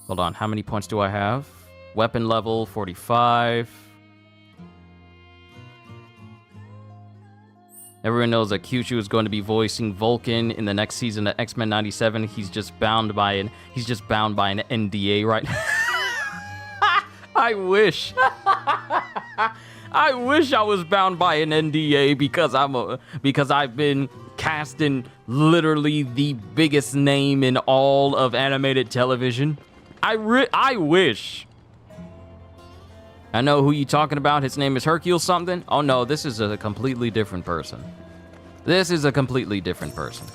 [SPEAKER 1] Hold on, how many points do I have? Weapon level 45. Everyone knows that Kyushu is going to be voicing Vulcan in the next season of X-Men 97. He's just bound by an NDA right now. I wish. I wish I was bound by an NDA because I've been cast in literally the biggest name in all of animated television. I wish. I know who you talking about. His name is Hercule something. Oh no, this is a completely different person. This is a completely different person.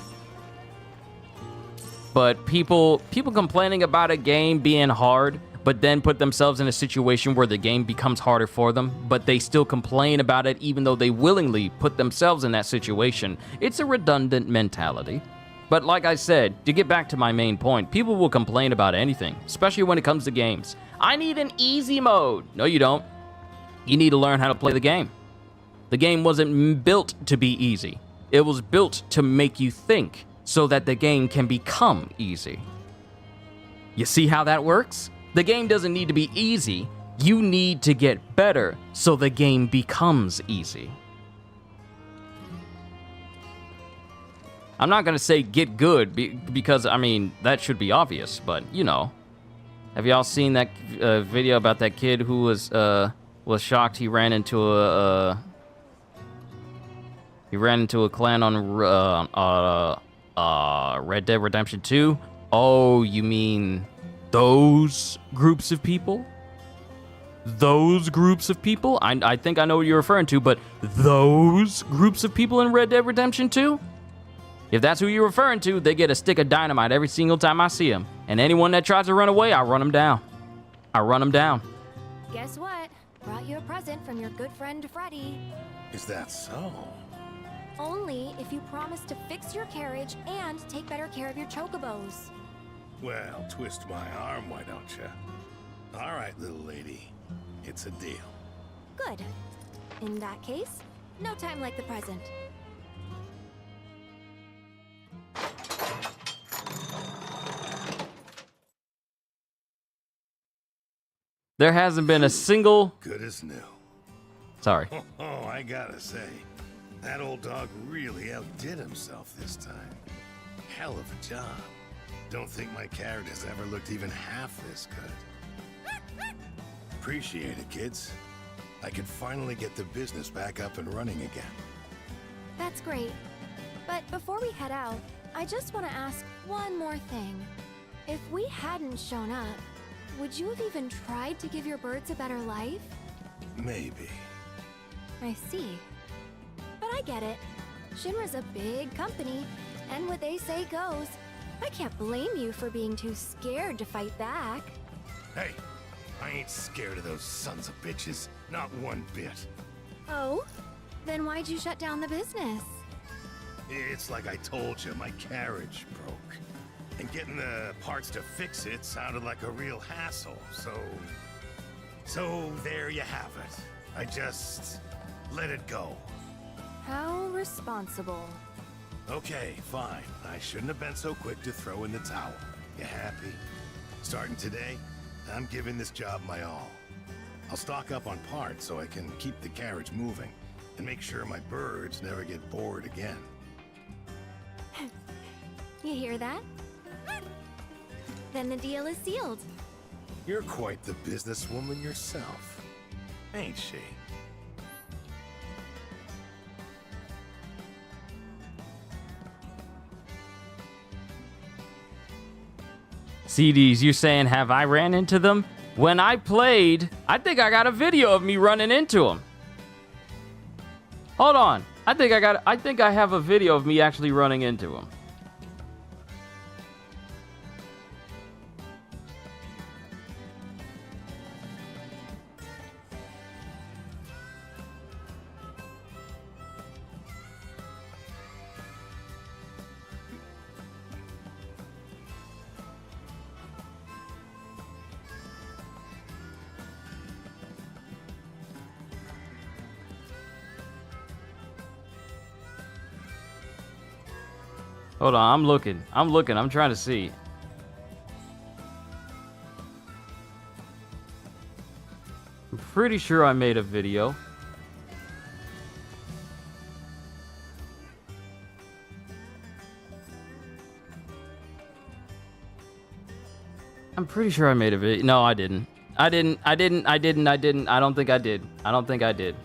[SPEAKER 1] But people complaining about a game being hard, but then put themselves in a situation where the game becomes harder for them, but they still complain about it even though they willingly put themselves in that situation. It's a redundant mentality. But like I said, to get back to my main point, people will complain about anything, especially when it comes to games. I need an easy mode. No, you don't. You need to learn how to play the game. The game wasn't built to be easy. It was built to make you think so that the game can become easy. You see how that works? The game doesn't need to be easy. You need to get better so the game becomes easy. I'm not gonna say get good because, I mean, that should be obvious, but you know. Have y'all seen that video about that kid who was shocked he ran into a clan on Red Dead Redemption 2? Oh, you mean those groups of people? Those groups of people? I think I know what you're referring to, but those groups of people in Red Dead Redemption 2? If that's who you're referring to, they get a stick of dynamite every single time I see them. And anyone that tries to run away, I run them down. I run them down.
[SPEAKER 2] Guess what? Brought you a present from your good friend Freddy.
[SPEAKER 3] Is that so?
[SPEAKER 2] Only if you promise to fix your carriage and take better care of your chocobos.
[SPEAKER 3] Well, twist my arm, why don't you? All right, little lady. It's a deal.
[SPEAKER 2] Good. In that case, no time like the present.
[SPEAKER 1] There hasn't been a single...
[SPEAKER 3] Good as new.
[SPEAKER 1] Sorry.
[SPEAKER 3] Oh, I gotta say, that old dog really outdid himself this time. Hell of a job. Don't think my carrot has ever looked even half this good. Appreciate it, kids. I could finally get the business back up and running again.
[SPEAKER 2] That's great. But before we head out, I just want to ask one more thing. If we hadn't shown up, would you have even tried to give your birds a better life?
[SPEAKER 3] Maybe.
[SPEAKER 2] I see. But I get it. Shinra's a big company, and what they say goes. I can't blame you for being too scared to fight back.
[SPEAKER 3] Hey, I ain't scared of those sons of bitches. Not one bit.
[SPEAKER 2] Oh? Then why'd you shut down the business?
[SPEAKER 3] It's like I told you, my carriage broke. And getting the parts to fix it sounded like a real hassle, So there you have it. I just let it go.
[SPEAKER 2] How responsible.
[SPEAKER 3] Okay, fine. I shouldn't have been so quick to throw in the towel. You happy? Starting today, I'm giving this job my all. I'll stock up on parts so I can keep the carriage moving and make sure my birds never get bored again.
[SPEAKER 2] You hear that? Then the deal is sealed.
[SPEAKER 3] You're quite the businesswoman yourself, ain't she?
[SPEAKER 1] CDs, you're saying, have I ran into them? When I played, I think I got a video of me running into them. Hold on. I think I have a video of me actually running into them. Hold on, I'm looking, I'm trying to see. I'm pretty sure I made a video. I'm pretty sure I made a video. No, I didn't. I don't think I did. I don't think I did.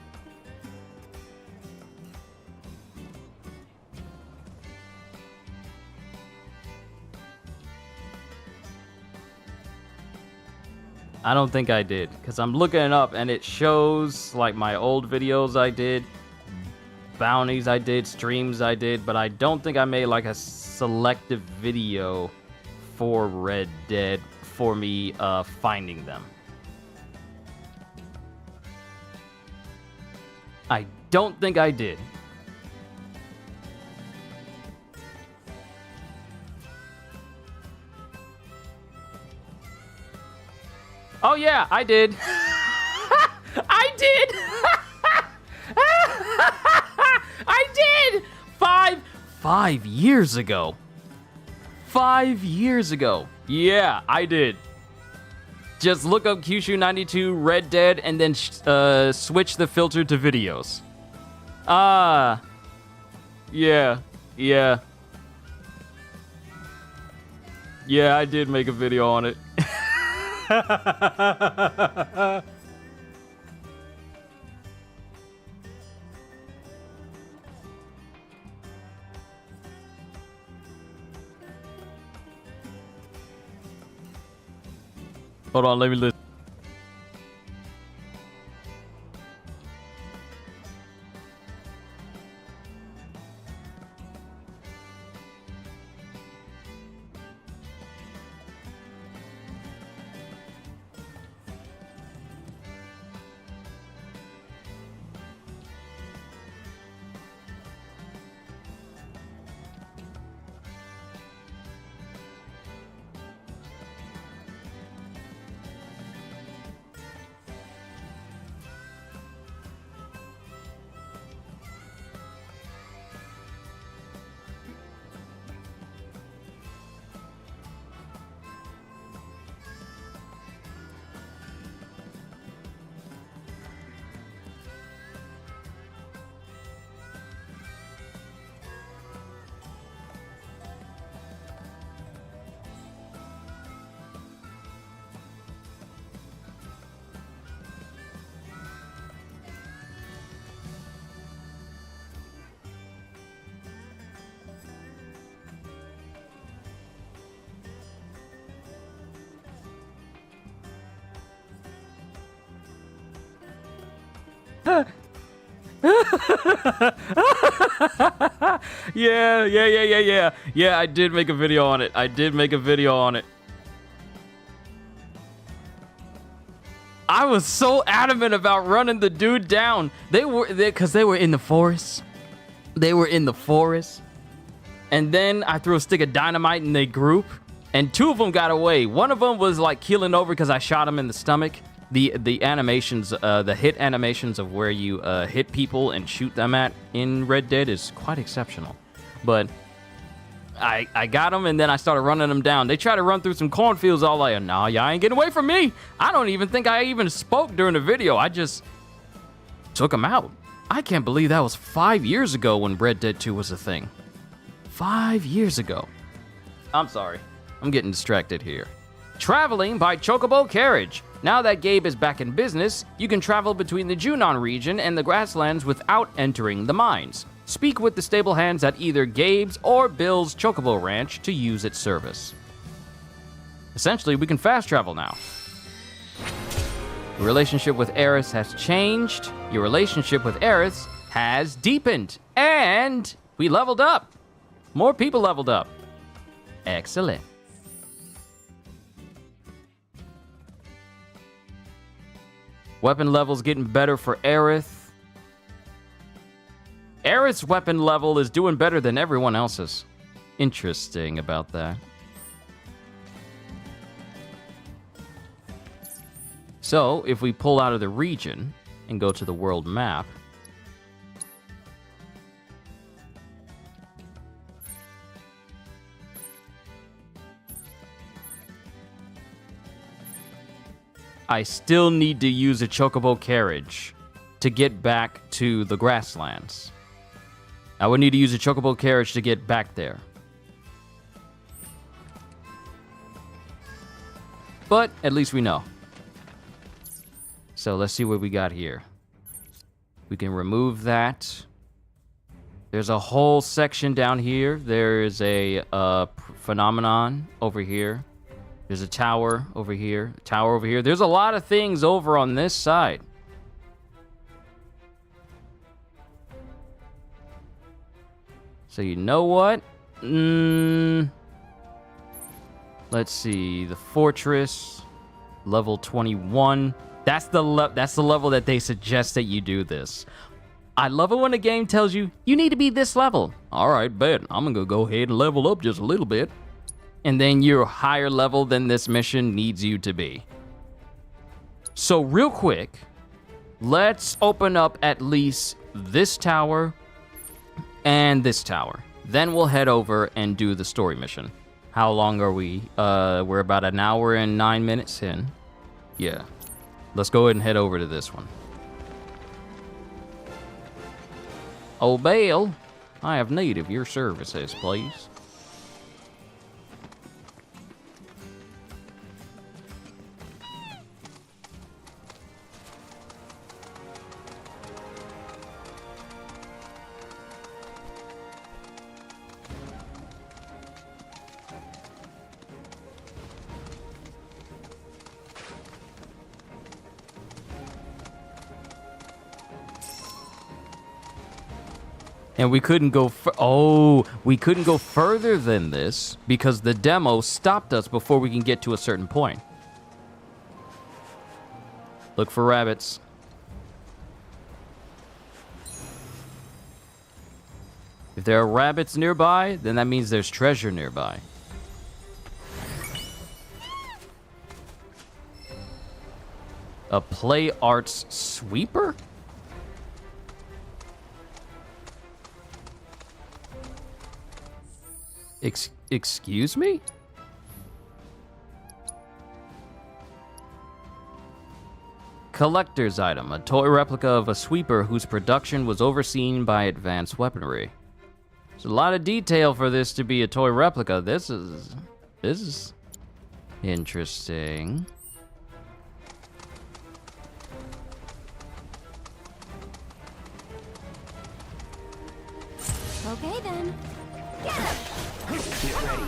[SPEAKER 1] I don't think I did, because I'm looking it up and it shows like my old videos I did, bounties I did, streams I did, but I don't think I made like a selective video for Red Dead for me finding them. I don't think I did. Oh yeah, I did. I did. I did. 5 years ago. 5 years ago. Yeah, I did. Just look up Kyushu92 Red Dead and then switch the filter to videos. Yeah. Yeah, I did make a video on it. Hold on, let me listen. Yeah, I did make a video on it. I was so adamant about running the dude down. Because they were in the forest. And then I threw a stick of dynamite in their group. And 2 of them got away. One of them was like keeling over because I shot him in the stomach. The animations, the hit animations of where you hit people and shoot them at in Red Dead is quite exceptional. But I got them, and then I started running them down. They tried to run through some cornfields, all like, nah, y'all ain't getting away from me. I don't even think I even spoke during the video. I just took them out. I can't believe that was 5 years ago when Red Dead 2 was a thing. 5 years ago. I'm sorry. I'm getting distracted here. Traveling by chocobo carriage. Now that Gabe is back in business, you can travel between the Junon region and the grasslands without entering the mines. Speak with the stable hands at either Gabe's or Bill's Chocobo Ranch to use its service. Essentially, we can fast travel now. Your relationship with Aerith has changed. Your relationship with Aerith has deepened. And we leveled up. More people leveled up. Excellent. Weapon level's getting better for Aerith. Aerith's weapon level is doing better than everyone else's. Interesting about that. So, if we pull out of the region and go to the world map, I still need to use a chocobo carriage to get back to the grasslands. I would need to use a chocobo carriage to get back there. But at least we know. So let's see what we got here. We can remove that. There's a whole section down here. There is a phenomenon over here. There's a tower over here. A tower over here. There's a lot of things over on this side. So you know what? Let's see. The fortress, level 21. That's the level that they suggest that you do this. I love it when a game tells you, you need to be this level. All right, bet. I'm gonna go ahead and level up just a little bit. And then you're higher level than this mission needs you to be. So real quick, let's open up at least this tower and this tower. Then we'll head over and do the story mission. How long are we? We're about an hour and 9 minutes in. Yeah. Let's go ahead and head over to this one. Oh, Bale, I have need of your services, please. And we couldn't go further than this because the demo stopped us before we can get to a certain point. Look for rabbits. If there are rabbits nearby, then that means there's treasure nearby. A play arts sweeper? Excuse me? Collector's item, a toy replica of a sweeper whose production was overseen by advanced weaponry. There's a lot of detail for this to be a toy replica. This is interesting.
[SPEAKER 2] Okay then. Get him!
[SPEAKER 4] Get ready.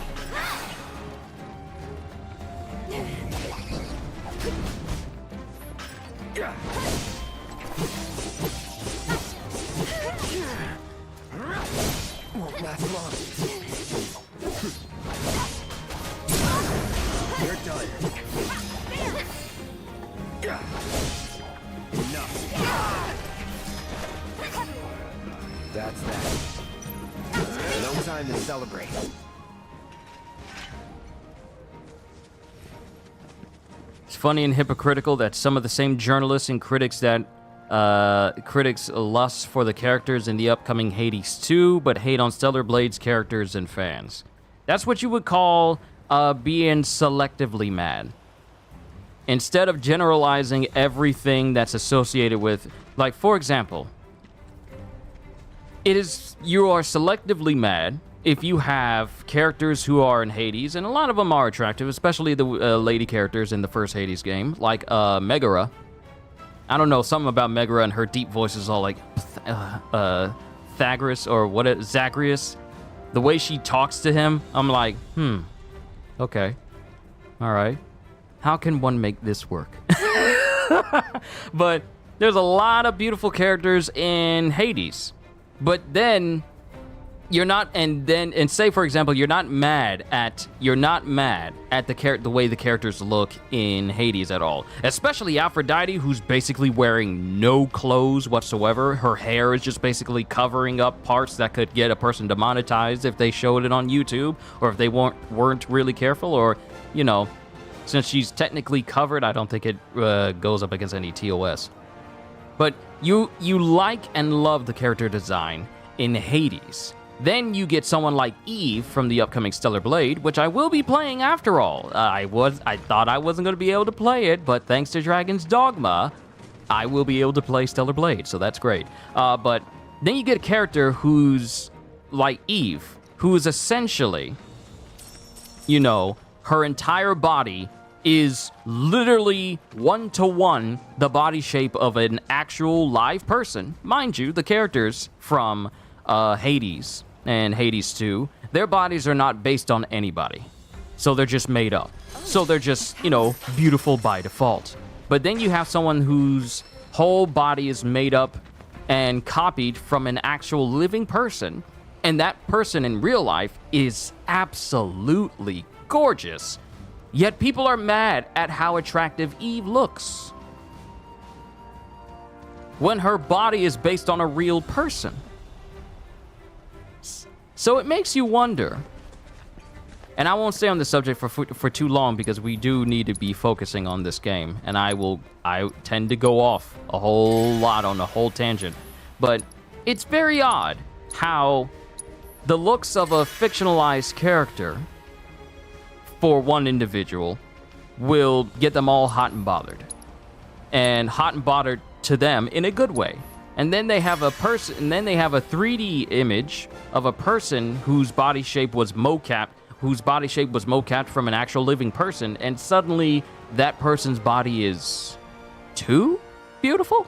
[SPEAKER 4] Won't last long. You're done. Enough. That's that. No time to celebrate.
[SPEAKER 1] It's funny and hypocritical that some of the same journalists and critics that critics lust for the characters in the upcoming Hades 2, but hate on Stellar Blade's characters and fans. That's what you would call being selectively mad. Instead of generalizing everything that's associated with, like, for example, you are selectively mad if you have characters who are in Hades, and a lot of them are attractive, especially the lady characters in the first Hades game, like Megara. I don't know, something about Megara and her deep voice is all like Thagris or Zagreus. The way she talks to him, I'm like, okay, all right. How can one make this work? But there's a lot of beautiful characters in Hades. But then you're not, and say for example, you're not mad at the way the characters look in Hades at all. Especially Aphrodite, who's basically wearing no clothes whatsoever. Her hair is just basically covering up parts that could get a person demonetized if they showed it on YouTube, or if they weren't really careful, or, you know, since she's technically covered, I don't think it goes up against any TOS. But you like and love the character design in Hades. Then you get someone like Eve from the upcoming Stellar Blade, which I will be playing after all. I thought I wasn't going to be able to play it, but thanks to Dragon's Dogma, I will be able to play Stellar Blade, so that's great. But then you get a character who's like Eve, who is essentially, you know, her entire body is literally one-to-one the body shape of an actual live person. Mind you, the characters from Hades and Hades 2, their bodies are not based on anybody. So they're just made up. So they're just, you know, beautiful by default. But then you have someone whose whole body is made up and copied from an actual living person, and that person in real life is absolutely gorgeous. Yet people are mad at how attractive Eve looks when her body is based on a real person. So it makes you wonder, and I won't stay on this subject for too long because we do need to be focusing on this game, and I tend to go off a whole lot on a whole tangent, but it's very odd how the looks of a fictionalized character for one individual will get them all hot and bothered to them in a good way. And then they have a 3D image of a person whose body shape was mocapped from an actual living person, and suddenly that person's body is too beautiful.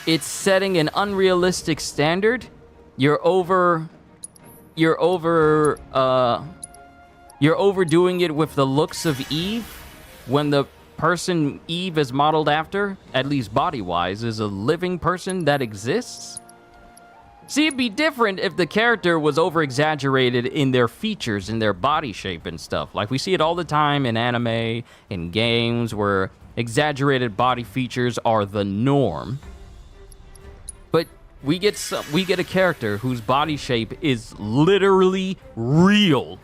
[SPEAKER 1] It's setting an unrealistic standard. You're overdoing it with the looks of Eve when the person Eve is modeled after, at least body-wise, is a living person that exists. See, it'd be different if the character was over-exaggerated in their features, in their body shape and stuff. Like we see it all the time in anime, in games, where exaggerated body features are the norm. But we get a character whose body shape is literally real,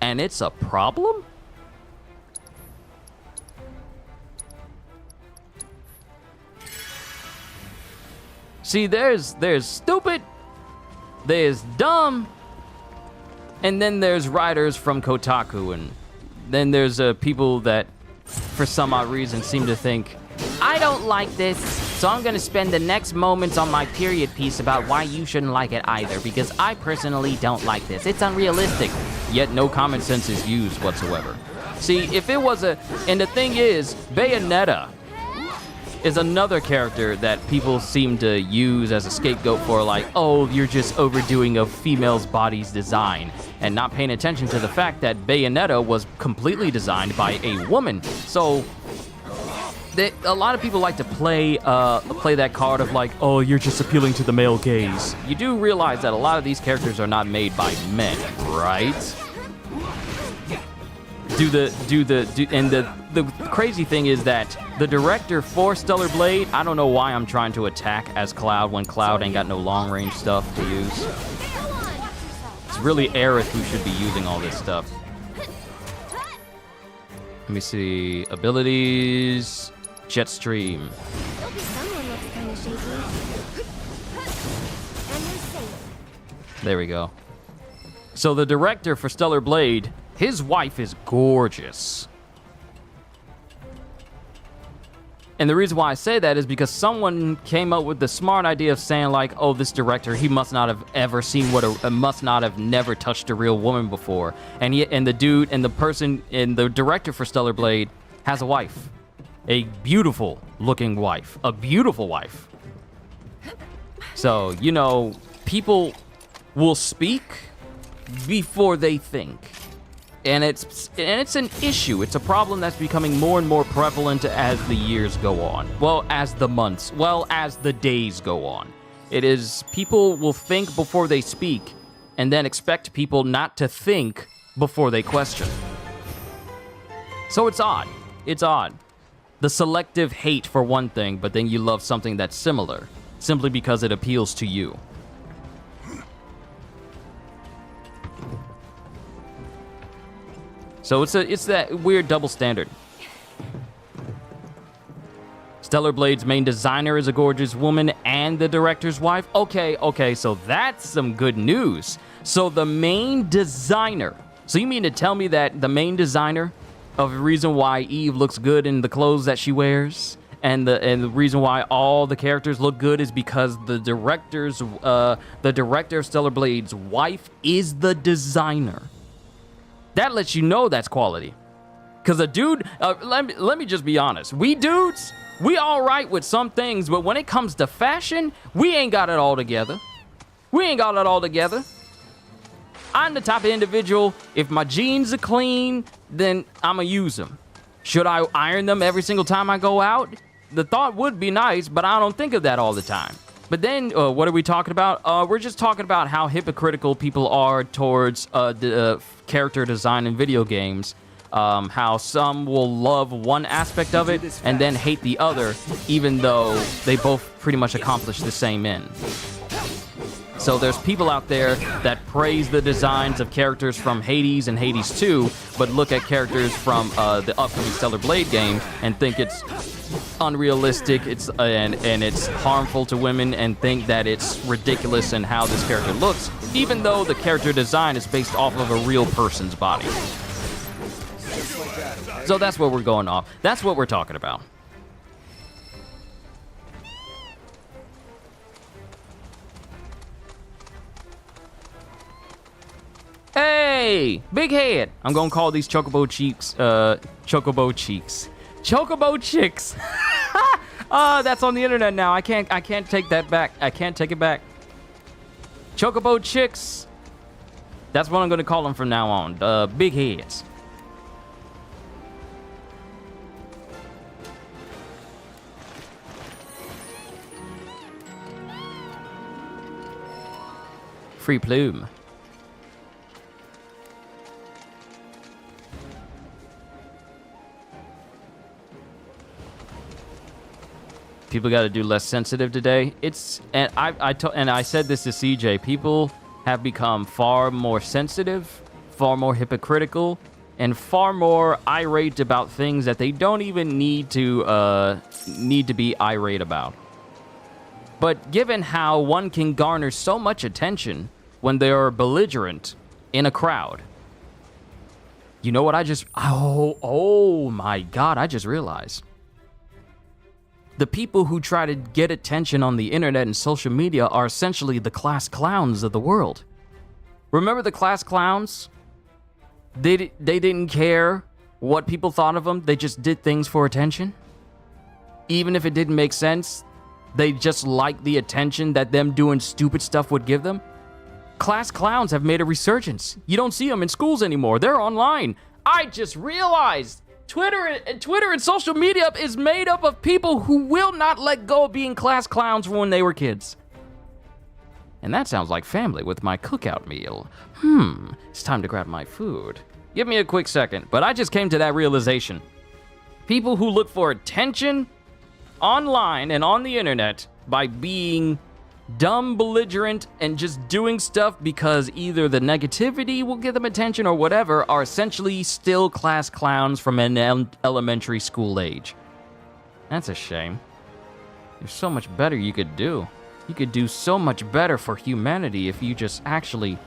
[SPEAKER 1] and it's a problem? See, there's stupid, there's dumb, and then there's writers from Kotaku, and then there's people that, for some odd reason, seem to think, I don't like this, so I'm gonna spend the next moments on my period piece about why you shouldn't like it either, because I personally don't like this. It's unrealistic, yet no common sense is used whatsoever. See, if it was and the thing is, Bayonetta is another character that people seem to use as a scapegoat for, like, oh, you're just overdoing a female's body's design, and not paying attention to the fact that Bayonetta was completely designed by a woman. So a lot of people like to play that card of like, oh, you're just appealing to the male gaze. You do realize that a lot of these characters are not made by men, right? And the crazy thing is that the director for Stellar Blade, I don't know why I'm trying to attack as Cloud when Cloud ain't got no long range stuff to use. It's really Aerith who should be using all this stuff. Let me see. Abilities. Jetstream.
[SPEAKER 2] Someone looks kind of shaky. And they're safe.
[SPEAKER 1] There we go. So the director for Stellar Blade, his wife is gorgeous. And the reason why I say that is because someone came up with the smart idea of saying like, oh, this director, he must not have ever seen must not have never touched a real woman before. And the dude and the person and the director for Stellar Blade has a wife. A beautiful looking wife. A beautiful wife. So, you know, people will speak before they think. And it's an issue. It's a problem that's becoming more and more prevalent as the years go on. Well, as the months, as the days go on. It is, people will think before they speak and then expect people not to think before they question. So it's odd. It's odd. The selective hate for one thing, but then you love something that's similar, simply because it appeals to you. So it's that weird double standard. Stellar Blade's main designer is a gorgeous woman and the director's wife. Okay, so that's some good news. So the main designer. So you mean to tell me that the main designer of the reason why Eve looks good in the clothes that she wears and the reason why all the characters look good is because the director of Stellar Blade's wife is the designer. That lets you know that's quality. Because a dude, let me just be honest. We dudes, we all right with some things, but when it comes to fashion, we ain't got it all together. I'm the type of individual, if my jeans are clean, then I'ma use them. Should I iron them every single time I go out? The thought would be nice, but I don't think of that all the time. But then, what are we talking about? We're just talking about how hypocritical people are towards the character design in video games. How some will love one aspect of it and then hate the other, even though they both pretty much accomplish the same end. So there's people out there that praise the designs of characters from Hades and Hades 2, but look at characters from the upcoming Stellar Blade game and think it's unrealistic, and it's harmful to women, and think that it's ridiculous in how this character looks, even though the character design is based off of a real person's body. So that's what we're going off. That's what we're talking about. Hey, big head. I'm gonna call these chocobo chicks. That's on the internet now. I can't take that back. I can't take it back. Chocobo chicks. That's what I'm gonna call them from now on. Big heads. Free plume. People got to do less sensitive today. I said this to CJ. People have become far more sensitive, far more hypocritical, and far more irate about things that they don't even need to be irate about. But given how one can garner so much attention when they are belligerent in a crowd, you know what I just... Oh my God, I just realized. The people who try to get attention on the internet and social media are essentially the class clowns of the world. Remember the class clowns? They didn't care what people thought of them. They just did things for attention. Even if it didn't make sense, they just liked the attention that them doing stupid stuff would give them. Class clowns have made a resurgence. You don't see them in schools anymore. They're online. I just realized Twitter and social media is made up of people who will not let go of being class clowns from when they were kids. And that sounds like family with my cookout meal. It's time to grab my food. Give me a quick second, but I just came to that realization. People who look for attention online and on the internet by being dumb, belligerent, and just doing stuff because either the negativity will get them attention or whatever are essentially still class clowns from an elementary school age. That's a shame. There's so much better you could do. You could do so much better for humanity if you just actually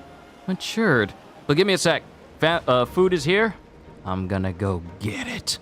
[SPEAKER 1] matured. But give me a sec. Food is here. I'm gonna go get it.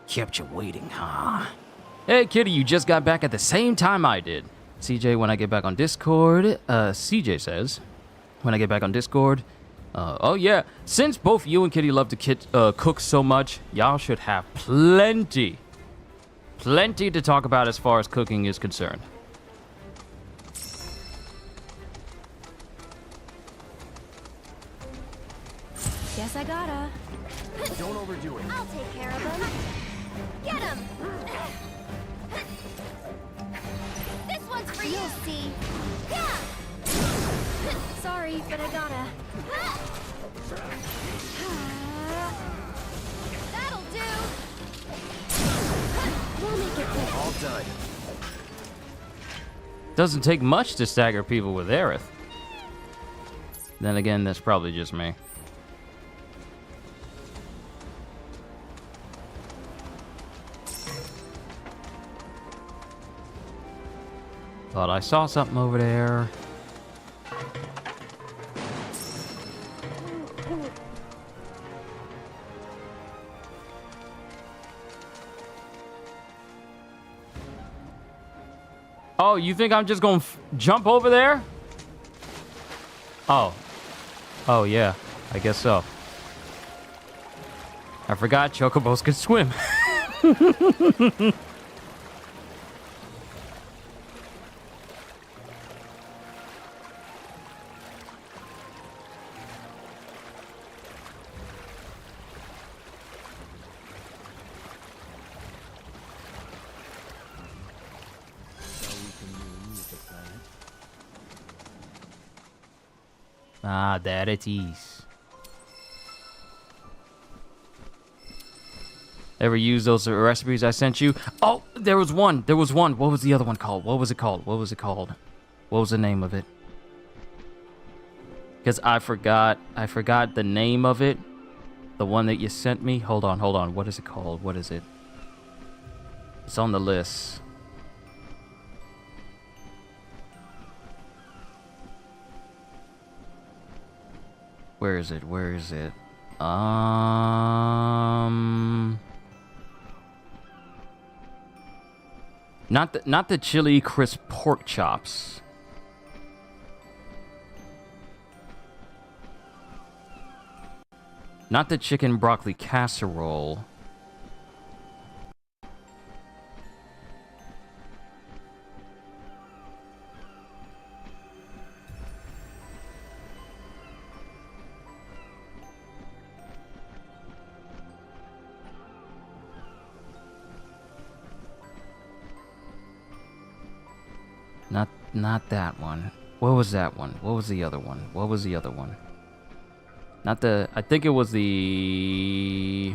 [SPEAKER 1] Kept you waiting, huh? Hey, Kitty, you just got back at the same time I did. CJ, when I get back on Discord, CJ says, when I get back on Discord, oh yeah, since both you and Kitty love to cook so much, y'all should have plenty to talk about as far as cooking is concerned.
[SPEAKER 2] Guess I gotta.
[SPEAKER 8] Don't overdo it.
[SPEAKER 2] I'll take care of him. Get him! This one's for you. You'll see. Yeah! Sorry, but I gotta. That'll do. We'll make it quick.
[SPEAKER 8] All done.
[SPEAKER 1] Doesn't take much to stagger people with aerith. Then again, that's probably just me. Thought I saw something over there. Oh, you think I'm just gonna jump over there? Oh. Oh, yeah. I guess so. I forgot chocobos could swim. Ah, there it is. Ever use those recipes I sent you? Oh, there was one. There was one. What was the other one called? What was it called? What was it called? What was the name of it? Because I forgot the name of it. The one that you sent me. Hold on. What is it called? What is it? It's on the list. Where is it? Where is it? Not the chili crisp pork chops. Not the chicken broccoli casserole. Not that one. What was that one? What was the other one? What was the other one? Not the... I think it was the...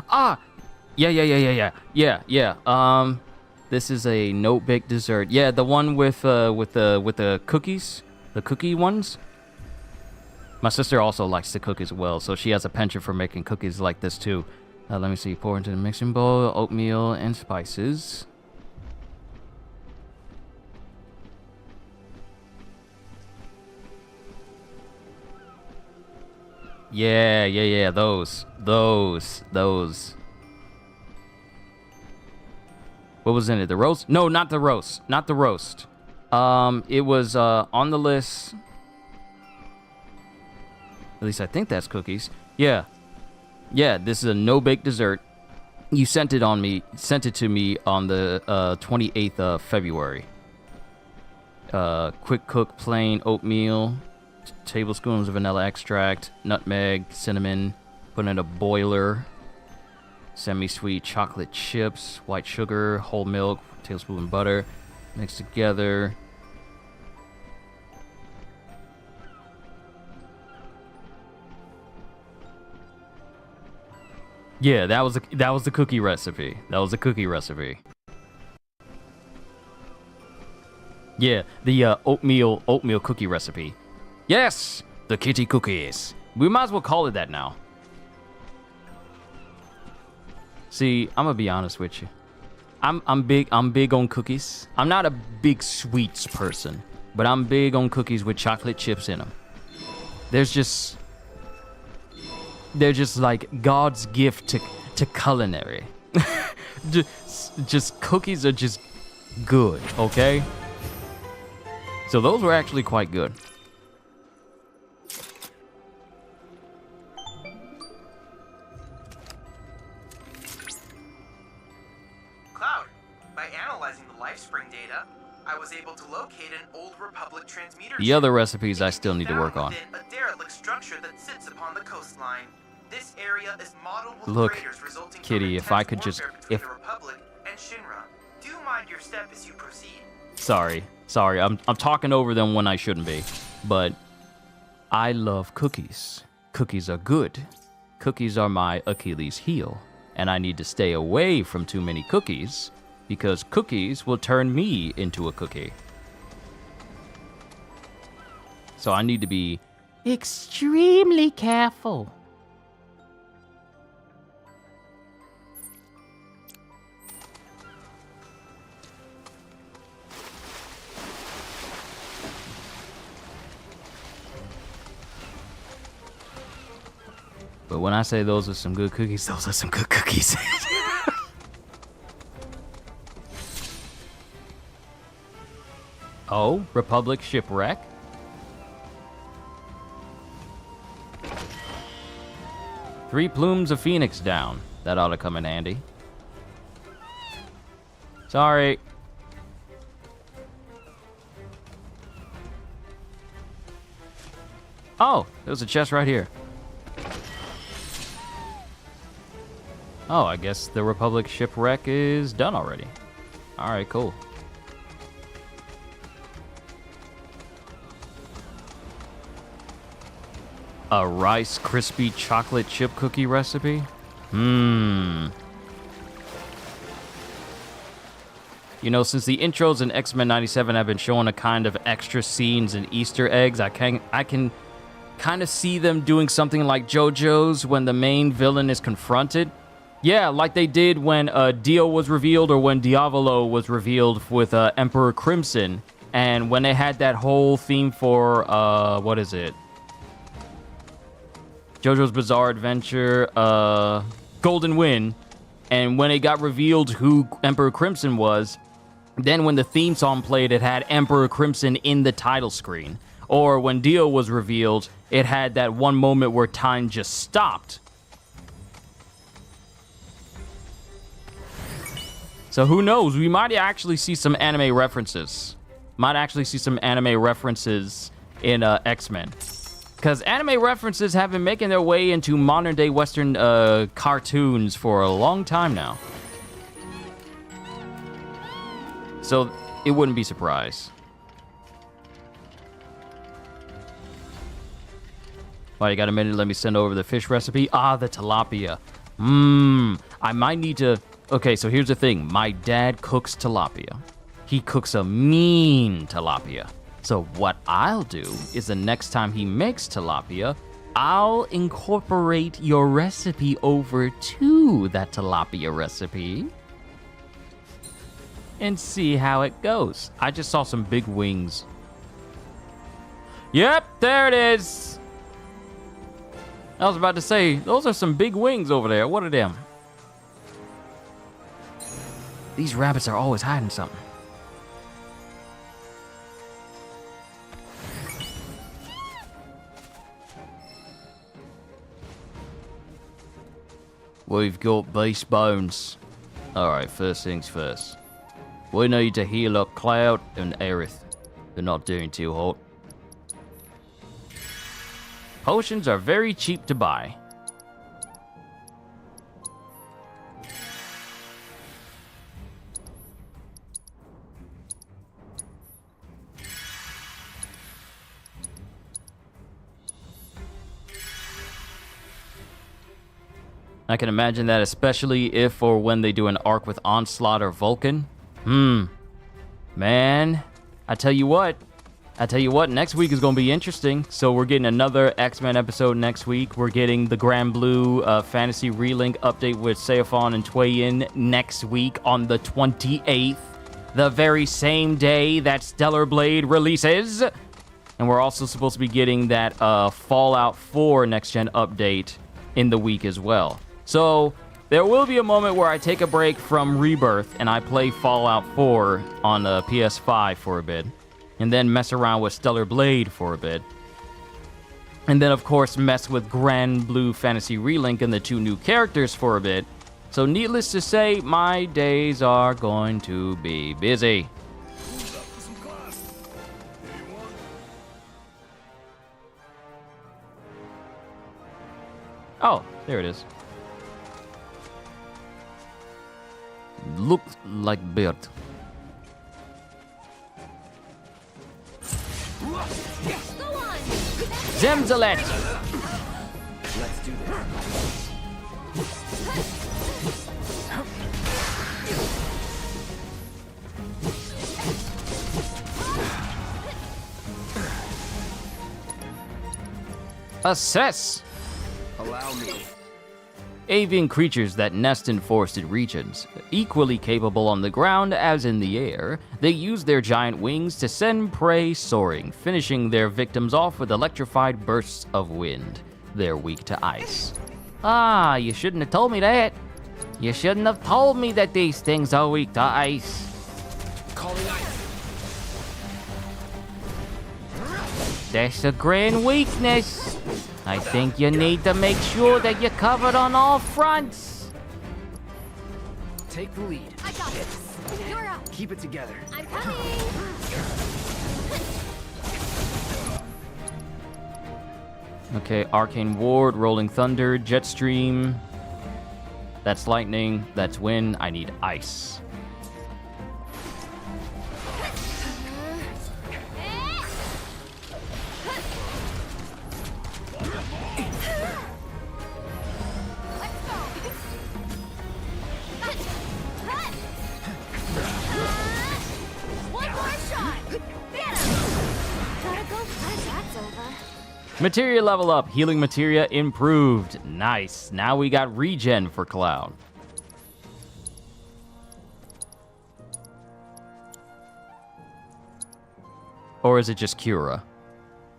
[SPEAKER 1] Ah! Yeah. This is a no-bake dessert. Yeah, the one with the cookies. The cookie ones. My sister also likes to cook as well, so she has a penchant for making cookies like this too. Let me see. Pour into the mixing bowl, oatmeal, and spices. Yeah. Those. What was in it? The roast? No, not the roast. Not the roast. It was on the list. At least I think that's cookies. Yeah, this is a no-bake dessert. You sent it to me on the 28th of February. Quick cook plain oatmeal, tablespoons of vanilla extract, nutmeg, cinnamon, put in a boiler, semi-sweet chocolate chips, white sugar, whole milk, tablespoon of butter, mix together. Yeah, that was the cookie recipe. Yeah, the oatmeal cookie recipe. Yes, the kitty cookies. We might as well call it that now. See, I'm gonna be honest with you. I'm big on cookies. I'm not a big sweets person, but I'm big on cookies with chocolate chips in them. There's just they're just like God's gift to culinary. just cookies are just good, okay? So those were actually quite good.
[SPEAKER 6] Cloud, by analyzing the LifeSpring data, I was able to locate an old Republic transmitter.
[SPEAKER 1] The other recipes I still need to work on.
[SPEAKER 6] A derelict structure that sits upon the coastline. This area is modeled with
[SPEAKER 1] Look,
[SPEAKER 6] craters resulting
[SPEAKER 1] Kitty,
[SPEAKER 6] from
[SPEAKER 1] if I
[SPEAKER 6] intense
[SPEAKER 1] could just...
[SPEAKER 6] warfare between the Republic and Shinra. Do mind your step as you proceed.
[SPEAKER 1] Sorry. I'm talking over them when I shouldn't be. But I love cookies. Cookies are good. Cookies are my Achilles heel. And I need to stay away from too many cookies because cookies will turn me into a cookie. So I need to be
[SPEAKER 5] extremely careful.
[SPEAKER 1] But when I say those are some good cookies, those are some good cookies. Oh, Republic shipwreck. Three plumes of phoenix down. That ought to come in handy. Sorry. Oh, there's a chest right here. Oh, I guess the Republic shipwreck is done already. Alright, cool. A Rice Krispie chocolate chip cookie recipe? You know, since the intros in X-Men 97 have been showing a kind of extra scenes and Easter eggs, I can kind of see them doing something like JoJo's when the main villain is confronted. Yeah, like they did when Dio was revealed or when Diavolo was revealed with Emperor Crimson. And when they had that whole theme for, what is it? JoJo's Bizarre Adventure, Golden Wind. And when it got revealed who Emperor Crimson was, then when the theme song played, it had Emperor Crimson in the title screen. Or when Dio was revealed, it had that one moment where time just stopped. So who knows? We might actually see some anime references. Might actually see some anime references in X-Men. Because anime references have been making their way into modern-day Western cartoons for a long time now. So it wouldn't be a surprise. Well, you got a minute? Let me send over the fish recipe. Ah, the tilapia. I might need to... Okay, so here's the thing. My dad cooks tilapia. He cooks a mean tilapia. So what I'll do is the next time he makes tilapia, I'll incorporate your recipe over to that tilapia recipe and see how it goes. I just saw some big wings. Yep, there it is. I was about to say, those are some big wings over there. What are them? These rabbits are always hiding something. We've got beast bones. Alright, first things first. We need to heal up Cloud and Aerith. They're not doing too hot. Potions are very cheap to buy. I can imagine that, especially if or when they do an arc with Onslaught or Vulcan. Man, I tell you what, next week is going to be interesting. So we're getting another X-Men episode next week. We're getting the Grand Blue Fantasy Relink update with Seophon and Twei-In next week on the 28th, the very same day that Stellar Blade releases. And we're also supposed to be getting that Fallout 4 next-gen update in the week as well. So there will be a moment where I take a break from Rebirth and I play Fallout 4 on the PS5 for a bit, and then mess around with Stellar Blade for a bit. And then, of course, mess with Grand Blue Fantasy Relink and the 2 new characters for a bit. So needless to say, my days are going to be busy. Oh, there it is. Looks like bird. Zemzalet!
[SPEAKER 4] Let's do this.
[SPEAKER 1] Assess!
[SPEAKER 4] Allow me.
[SPEAKER 1] Avian creatures that nest in forested regions, equally capable on the ground as in the air, they use their giant wings to send prey soaring, finishing their victims off with electrified bursts of wind. They're weak to ice. Ah, you shouldn't have told me that. You shouldn't have told me that these things are weak to ice.
[SPEAKER 4] Calling ice.
[SPEAKER 1] That's a grand weakness. I think you need to make sure that you're covered on all fronts.
[SPEAKER 4] Take the lead.
[SPEAKER 2] I got this. You're up.
[SPEAKER 4] Keep it together.
[SPEAKER 2] I'm coming.
[SPEAKER 1] Okay, Arcane Ward, Rolling Thunder, Jetstream. That's lightning, that's wind. I need ice.
[SPEAKER 2] One more shot. Get him. Gotta go glad that's over.
[SPEAKER 1] Materia level up, healing materia improved. Nice. Now we got regen for Cloud. Or is it just Cura?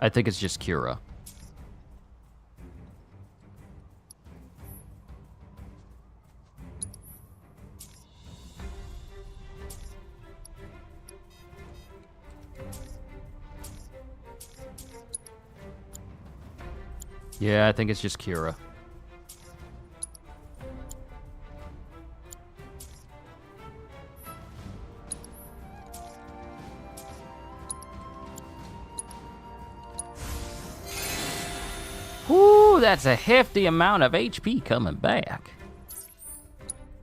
[SPEAKER 1] I think it's just Cura. Yeah, I think it's just Cura. Whoo, that's a hefty amount of HP coming back.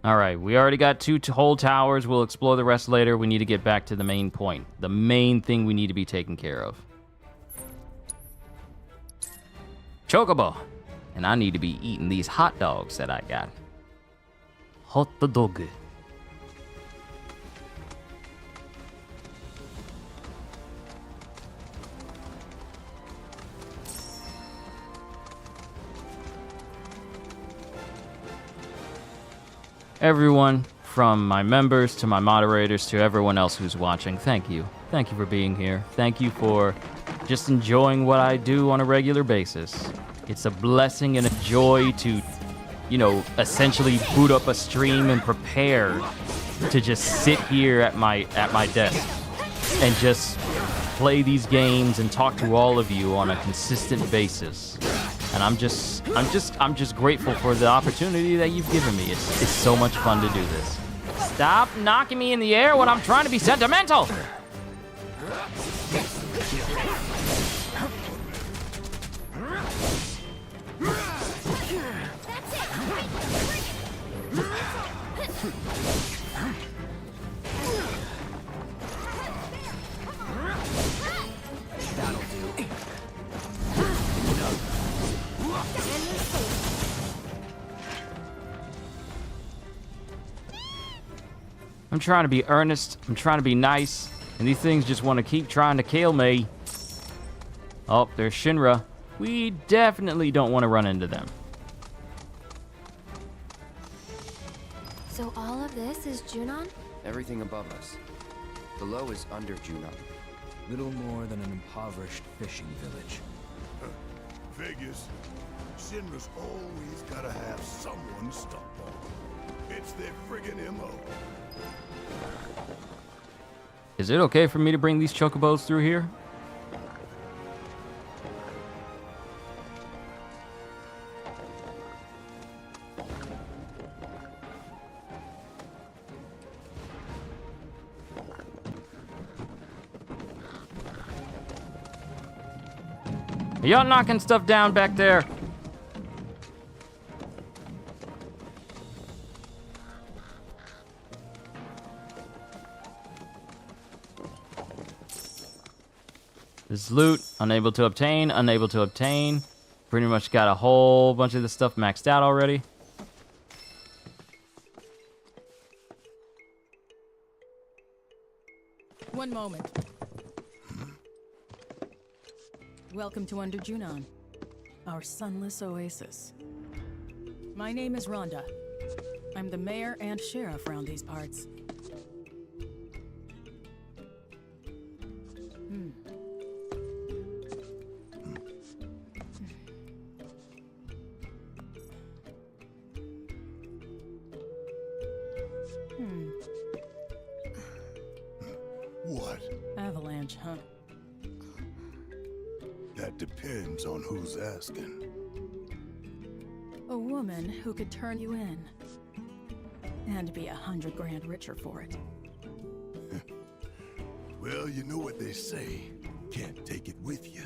[SPEAKER 1] All right, we already got 2 whole towers. We'll explore the rest later. We need to get back to the main point. The main thing we need to be taken care of. Chocobo. And I need to be eating these hot dogs that I got. Hot dog. Everyone, from my members to my moderators to everyone else who's watching, thank you. Thank you for being here. Thank you for just enjoying what I do on a regular basis. It's a blessing and a joy to, you know, essentially boot up a stream and prepare to just sit here at my desk and just play these games and talk to all of you on a consistent basis. And I'm just grateful for the opportunity that you've given me. It's so much fun to do this. Stop knocking me in the air when I'm trying to be sentimental. I'm trying to be earnest, I'm trying to be nice, and these things just want to keep trying to kill me. Oh, there's Shinra. We definitely don't want to run into them.
[SPEAKER 2] So all of this is Junon?
[SPEAKER 4] Everything above us. Below is under Junon.
[SPEAKER 8] Little more than an impoverished fishing village.
[SPEAKER 3] Figures. Shinra's always gotta have someone to stomp on. It's their friggin' MO.
[SPEAKER 1] Is it okay for me to bring these chocobos through here? Are y'all knocking stuff down back there? This loot, unable to obtain, unable to obtain. Pretty much got a whole bunch of this stuff maxed out already.
[SPEAKER 9] One moment. Welcome to Under Junon, our sunless oasis. My name is Rhonda. I'm the mayor and sheriff around these parts.
[SPEAKER 3] What?
[SPEAKER 9] Avalanche, huh?
[SPEAKER 3] That depends on who's asking.
[SPEAKER 9] A woman who could turn you in. And be 100 grand richer for it.
[SPEAKER 3] Well, you know what they say. Can't take it with you.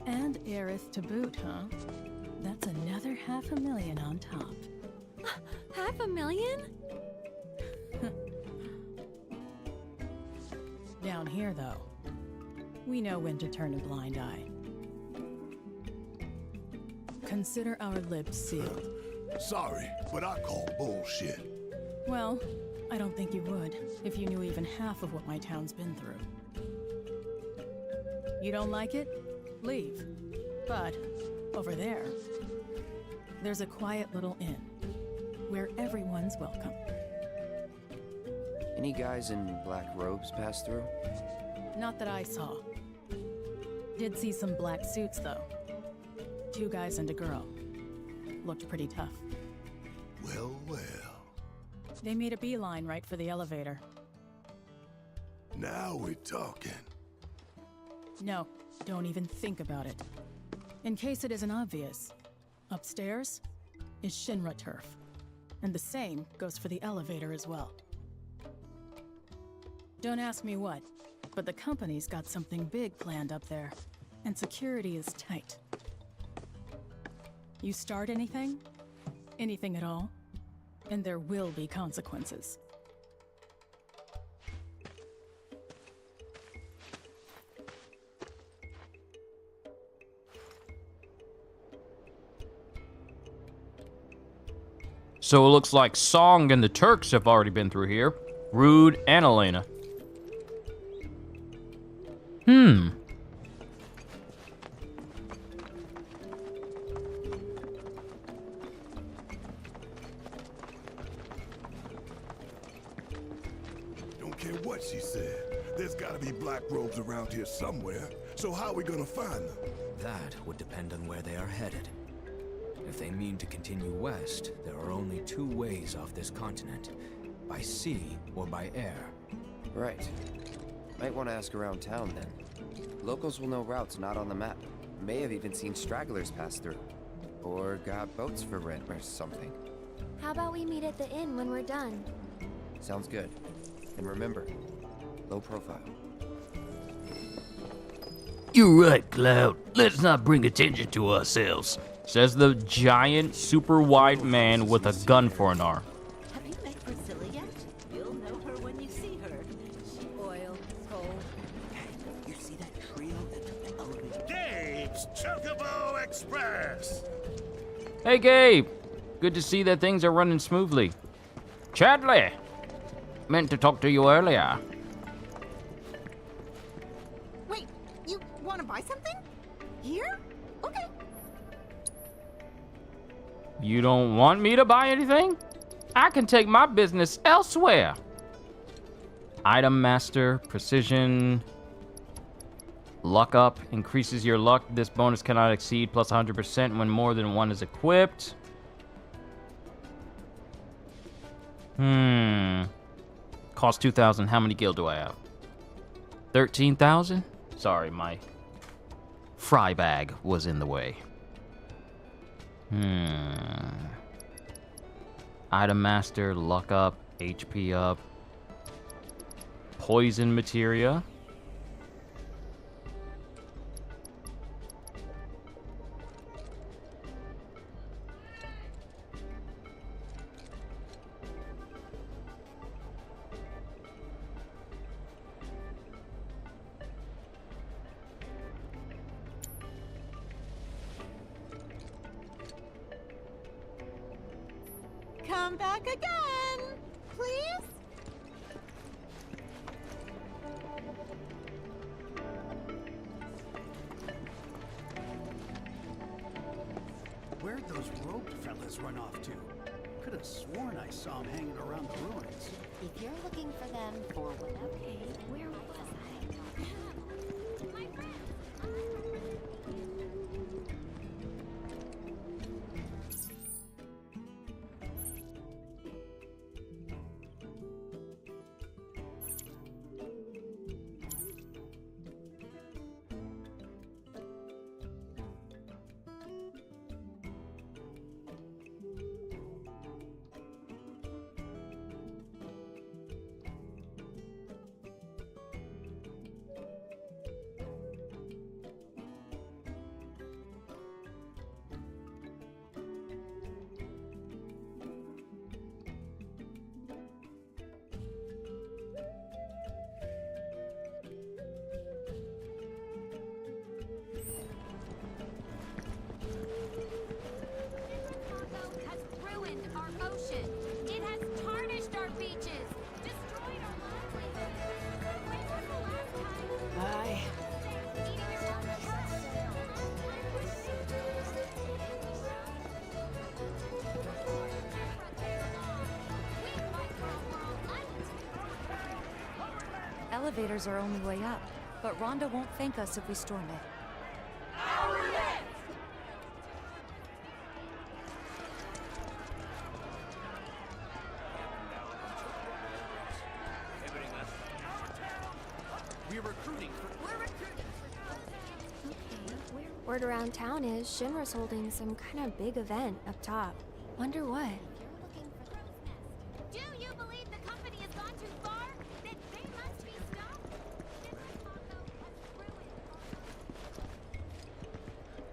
[SPEAKER 9] And aerith to boot, huh? That's another $500,000 on top.
[SPEAKER 2] $500,000?
[SPEAKER 9] Down here, though, we know when to turn a blind eye. Consider our lips sealed.
[SPEAKER 3] Sorry, but I call bullshit.
[SPEAKER 9] Well, I don't think you would if you knew even half of what my town's been through. You don't like it? Leave. But over there, there's a quiet little inn where everyone's welcome.
[SPEAKER 4] Any guys in black robes pass through?
[SPEAKER 9] Not that I saw. Did see some black suits, though. 2 guys and a girl. Looked pretty tough.
[SPEAKER 3] Well, well.
[SPEAKER 9] They made a beeline right for the elevator.
[SPEAKER 3] Now we're talking.
[SPEAKER 9] No, don't even think about it. In case it isn't obvious, upstairs is Shinra turf. And the same goes for the elevator as well. Don't ask me what, but the company's got something big planned up there, and security is tight. You start anything at all, and there will be consequences.
[SPEAKER 1] So it looks like Song and the Turks have already been through here. Rude and Elena.
[SPEAKER 3] Don't care what she said. There's gotta be black robes around here somewhere. So how are we gonna find them?
[SPEAKER 10] That would depend on where they are headed. If they mean to continue west, there are only 2 ways off this continent. By sea or by air.
[SPEAKER 4] Right. Might want to ask around town then. Locals will know routes not on the map. May have even seen stragglers pass through. Or got boats for rent or something.
[SPEAKER 2] How about we meet at the inn when we're done?
[SPEAKER 4] Sounds good. And remember, low profile.
[SPEAKER 7] You're right, Cloud. Let's not bring attention to ourselves.
[SPEAKER 1] Says the giant, super wide man with a gun for an arm.
[SPEAKER 11] Have you met Priscilla yet? You'll know her when you see her. She oil, gold.
[SPEAKER 10] You see that trio that took the elevator?
[SPEAKER 3] Gabe's Chocobo Express!
[SPEAKER 1] Hey, Gabe. Good to see that things are running smoothly. Chadley. Meant to talk to you earlier.
[SPEAKER 11] Wait, you want to buy something? Here? Okay.
[SPEAKER 1] You don't want me to buy anything? I can take my business elsewhere. Item Master, Precision. Luck Up increases your luck. This bonus cannot exceed plus 100% when more than one is equipped. Cost 2,000. How many gil do I have? 13,000? Sorry, my fry bag was in the way. Item Master, Luck Up, HP up. Poison Materia.
[SPEAKER 11] Come back again, please?
[SPEAKER 8] Where'd those robed fellas run off to? Could have sworn I saw them hanging around the ruins.
[SPEAKER 11] If you're looking for them for what? Okay, where was I? My friend!
[SPEAKER 12] Elevators are only way up, but Rhonda won't thank us if we storm it.
[SPEAKER 2] Word around town is Shinra's holding some kind of big event up top. Wonder what?
[SPEAKER 11] Do you believe the company has gone too far? Then they must be stopped?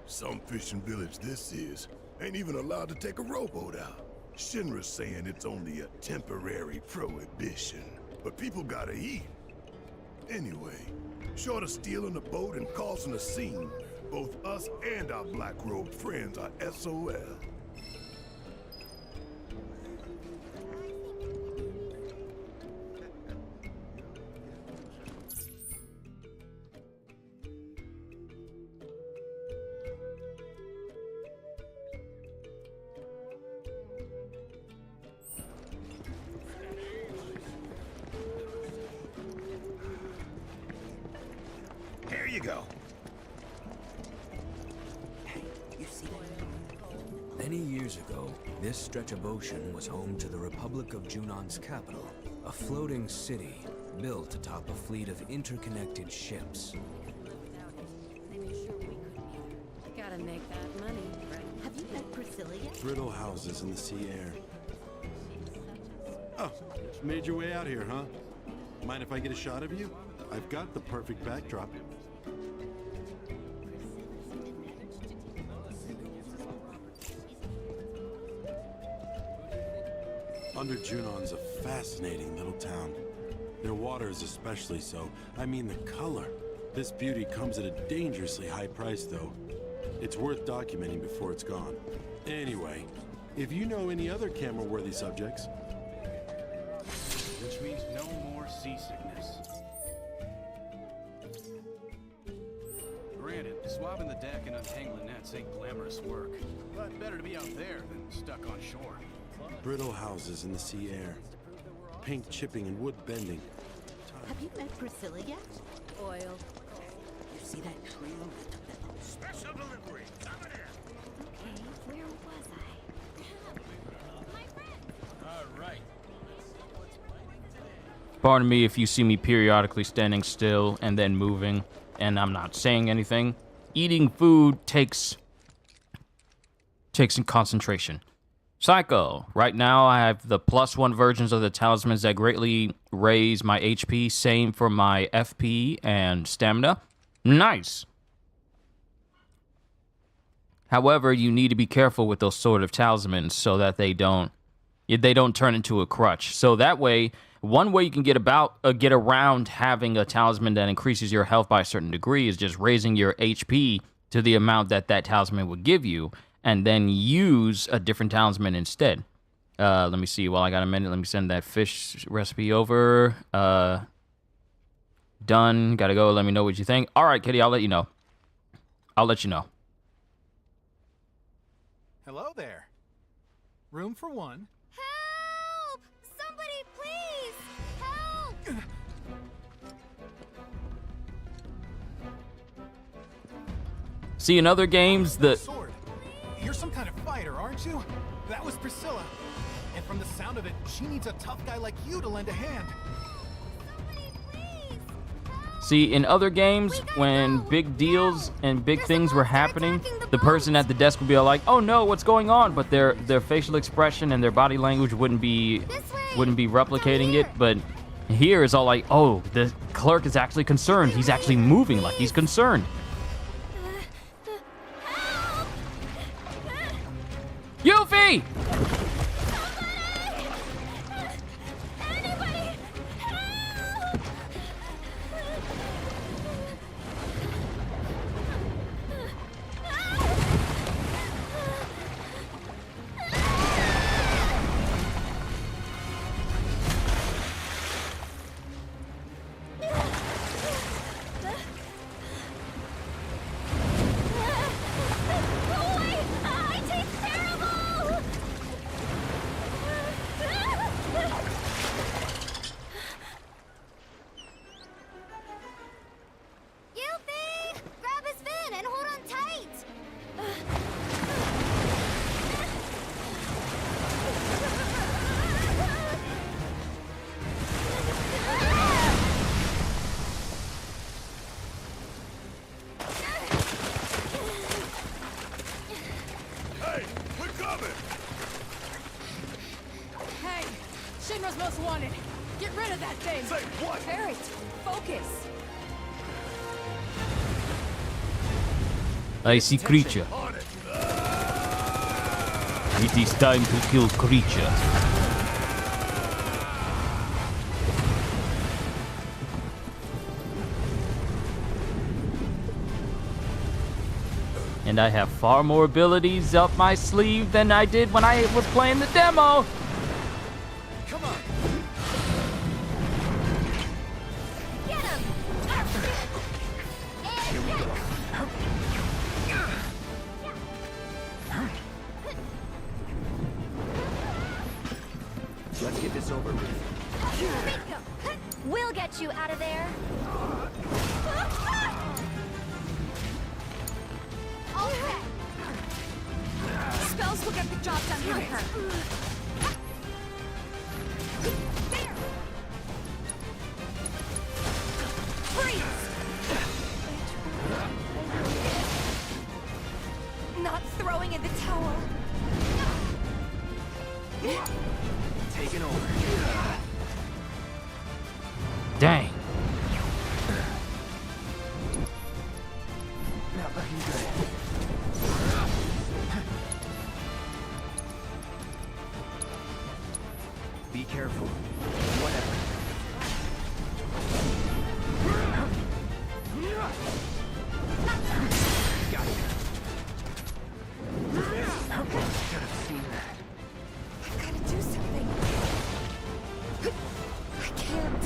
[SPEAKER 3] Some fishing village this is. Ain't even allowed to take a rowboat out. Shinra's saying it's only a temporary prohibition. But people gotta eat. Anyway, short of stealing a boat and causing a scene, both us and our black-robed friends are SOL. Here you go.
[SPEAKER 10] Many years ago, this stretch of ocean was home to the Republic of Junon's capital, a floating city built atop a fleet of interconnected ships.
[SPEAKER 11] Gotta make that money, right? Have you met Priscilla yet?
[SPEAKER 13] Brittle houses in the sea air. Oh, made your way out here, huh? Mind if I get a shot of you? I've got the perfect backdrop. Under Junon's a fascinating little town. Their water is especially so. I mean the color. This beauty comes at a dangerously high price, though. It's worth documenting before it's gone. Anyway, if you know any other camera-worthy subjects...
[SPEAKER 8] Which means no more seasickness. Granted, swabbing the deck and untangling nets ain't glamorous work. But better to be out there than stuck on shore.
[SPEAKER 13] Brittle houses in the sea air. Paint chipping and wood bending.
[SPEAKER 11] Have you met Priscilla yet? Oil. You see that trio that took that long special delivery? Coming in.
[SPEAKER 2] Okay, where was I? My friend!
[SPEAKER 8] All right.
[SPEAKER 1] Pardon me if you see me periodically standing still and then moving, and I'm not saying anything. Eating food takes some concentration. Psycho. Right now, I have the +1 versions of the talismans that greatly raise my HP. Same for my FP and stamina. Nice. However, you need to be careful with those sort of talismans so that they don't turn into a crutch. So that way, one way you can get around having a talisman that increases your health by a certain degree is just raising your HP to the amount that talisman would give you, and then use a different talisman instead. Let me see. While I got a minute, let me send that fish recipe over. Done. Gotta go. Let me know what you think. All right, Kitty, I'll let you know.
[SPEAKER 8] Hello there. Room for one.
[SPEAKER 2] Help! Somebody, please! Help!
[SPEAKER 1] See, in other games,
[SPEAKER 8] Sword. You're some kind of fighter, aren't you? That was Priscilla. And from the sound of it, she needs a tough guy like you to lend a hand.
[SPEAKER 1] See, in other games, when big deals and big things were happening, the person at the desk would be all like, "Oh no, what's going on?" But their facial expression and their body language wouldn't be replicating it. But here it's all like, "Oh, the clerk is actually concerned. He's actually moving like he's concerned." Yuffie!
[SPEAKER 9] Shinra's most wanted. Get rid of that thing.
[SPEAKER 3] Say what?
[SPEAKER 12] Barret, focus.
[SPEAKER 1] I see creature. It is time to kill creature. And I have far more abilities up my sleeve than I did when I was playing the demo.
[SPEAKER 8] Come on.
[SPEAKER 2] Get him!
[SPEAKER 4] Let's get this over with.
[SPEAKER 2] We'll get you out of there. All set.
[SPEAKER 12] Spells will get the job done quicker.
[SPEAKER 2] There. Freeze!
[SPEAKER 12] Not throwing in the towel.
[SPEAKER 4] Taking over.
[SPEAKER 1] Dang.
[SPEAKER 4] Not looking good. Be careful. Whatever. Got it. Should have seen that.
[SPEAKER 12] I gotta do something. I can't.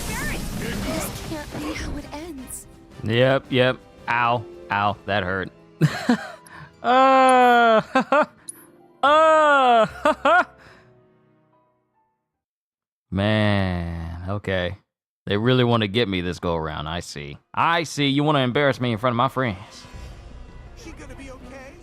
[SPEAKER 2] Barret! I just can't read how it ends.
[SPEAKER 1] Yep. Ow. That hurt. Man, okay. They really want to get me this go around, I see. I see, you want to embarrass me in front of my friends.
[SPEAKER 8] She gonna be okay?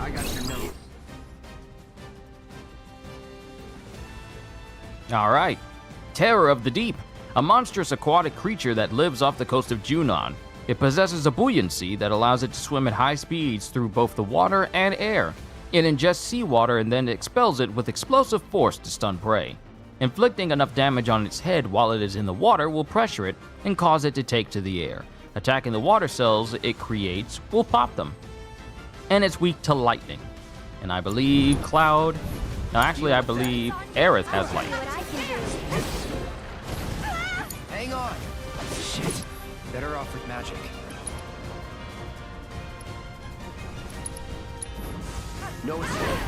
[SPEAKER 4] I got your note.
[SPEAKER 1] All right. Terror of the Deep, a monstrous aquatic creature that lives off the coast of Junon. It possesses a buoyancy that allows it to swim at high speeds through both the water and air. It ingests seawater and then expels it with explosive force to stun prey. Inflicting enough damage on its head while it is in the water will pressure it and cause it to take to the air. Attacking the water cells it creates will pop them. And it's weak to lightning. And I believe Cloud... No, actually I believe Aerith has lightning.
[SPEAKER 4] Hang on! Shit. Better off with magic. No escape.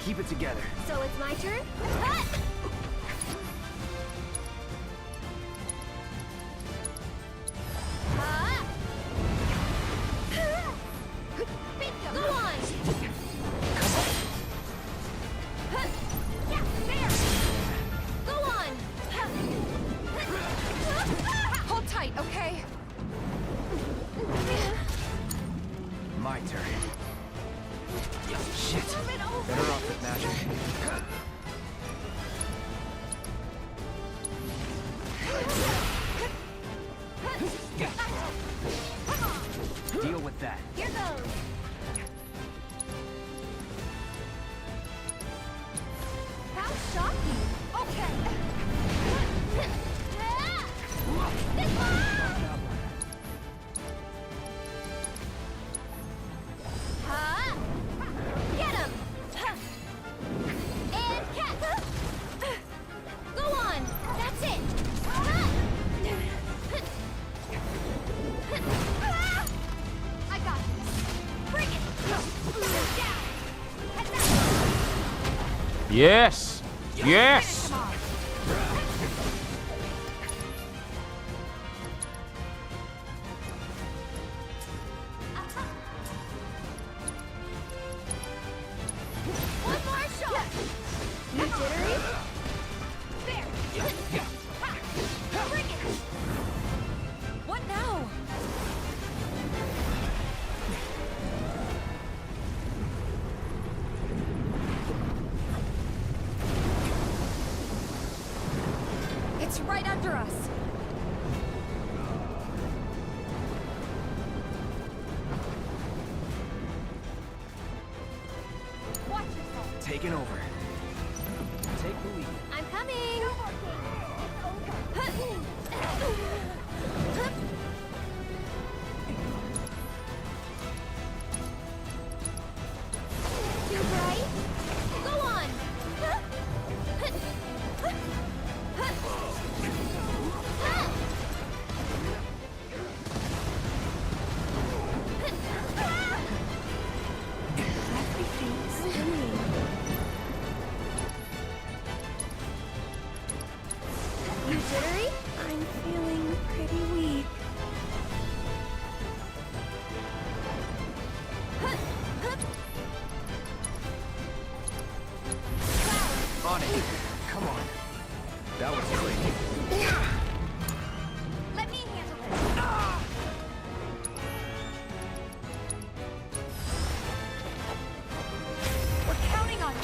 [SPEAKER 4] Keep it together.
[SPEAKER 2] So it's my turn? Go on! Yeah, there! Go on! Hold tight, okay?
[SPEAKER 4] My turn. Shit. Better off with magic.
[SPEAKER 7] that.
[SPEAKER 2] Here goes. How shocking. Okay. This one! Huh? Get him! And catch! Go on! That's it! I got this! Bring it! Down! Head back!
[SPEAKER 1] Yes! Yes!
[SPEAKER 2] Come on! One more shot! You jittery? There! Ha! Bring it!
[SPEAKER 12] What now? It's right under us.
[SPEAKER 2] Watch yourself!
[SPEAKER 7] Taking over. Take the lead.
[SPEAKER 2] I'm coming! No more games. It's over. Too bright? Go on! Everything's swimming. You jittery? I'm feeling pretty weak.
[SPEAKER 7] On it. Come on. That was great.
[SPEAKER 2] Let me handle it.
[SPEAKER 12] We're counting on you.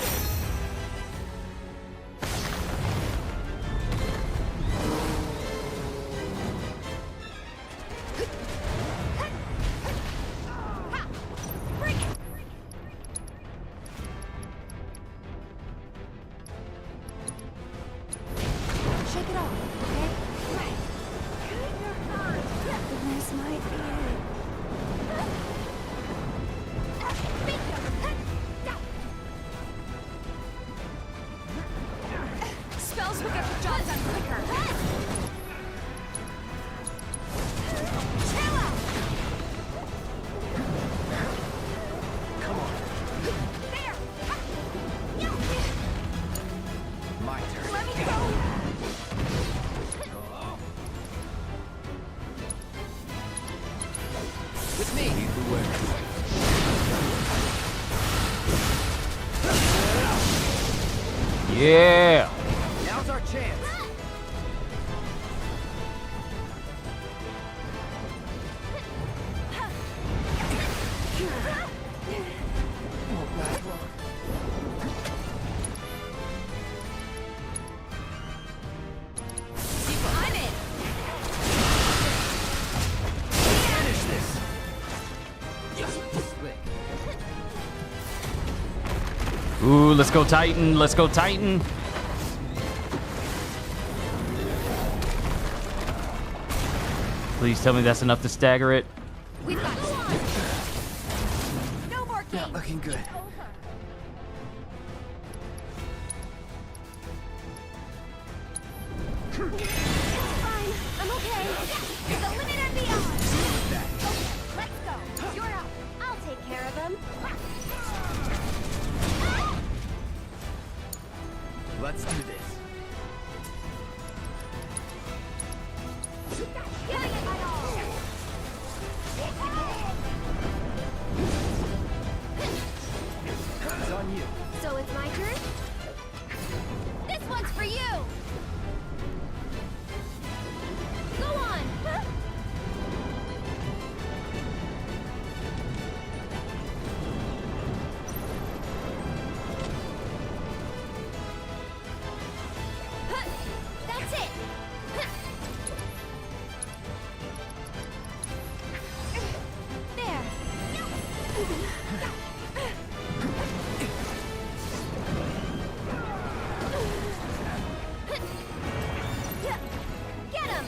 [SPEAKER 2] Shake it off, okay? Right. You're hurt. This might be it.
[SPEAKER 12] Spells will get the job done quicker.
[SPEAKER 2] Chill out.
[SPEAKER 7] Come on.
[SPEAKER 2] There.
[SPEAKER 7] My turn.
[SPEAKER 2] Let me go.
[SPEAKER 7] With me. Lead the way.
[SPEAKER 1] Yeah!
[SPEAKER 7] Now's our chance.
[SPEAKER 2] Won't last long.
[SPEAKER 12] I'm in.
[SPEAKER 7] Finish this. Slick.
[SPEAKER 1] Ooh, let's go Titan, let's go Titan. Please tell me that's enough to stagger it.
[SPEAKER 2] We've got go on. No more games.
[SPEAKER 7] Not looking good.
[SPEAKER 2] Fine. I'm okay. To the limit and beyond. Okay, let's go. You're up. I'll take care of him.
[SPEAKER 7] Let's do this.
[SPEAKER 2] Giving it my all.
[SPEAKER 7] It's on you.
[SPEAKER 2] So it's my turn? This one's for you! Go on! That's it! There! Get him!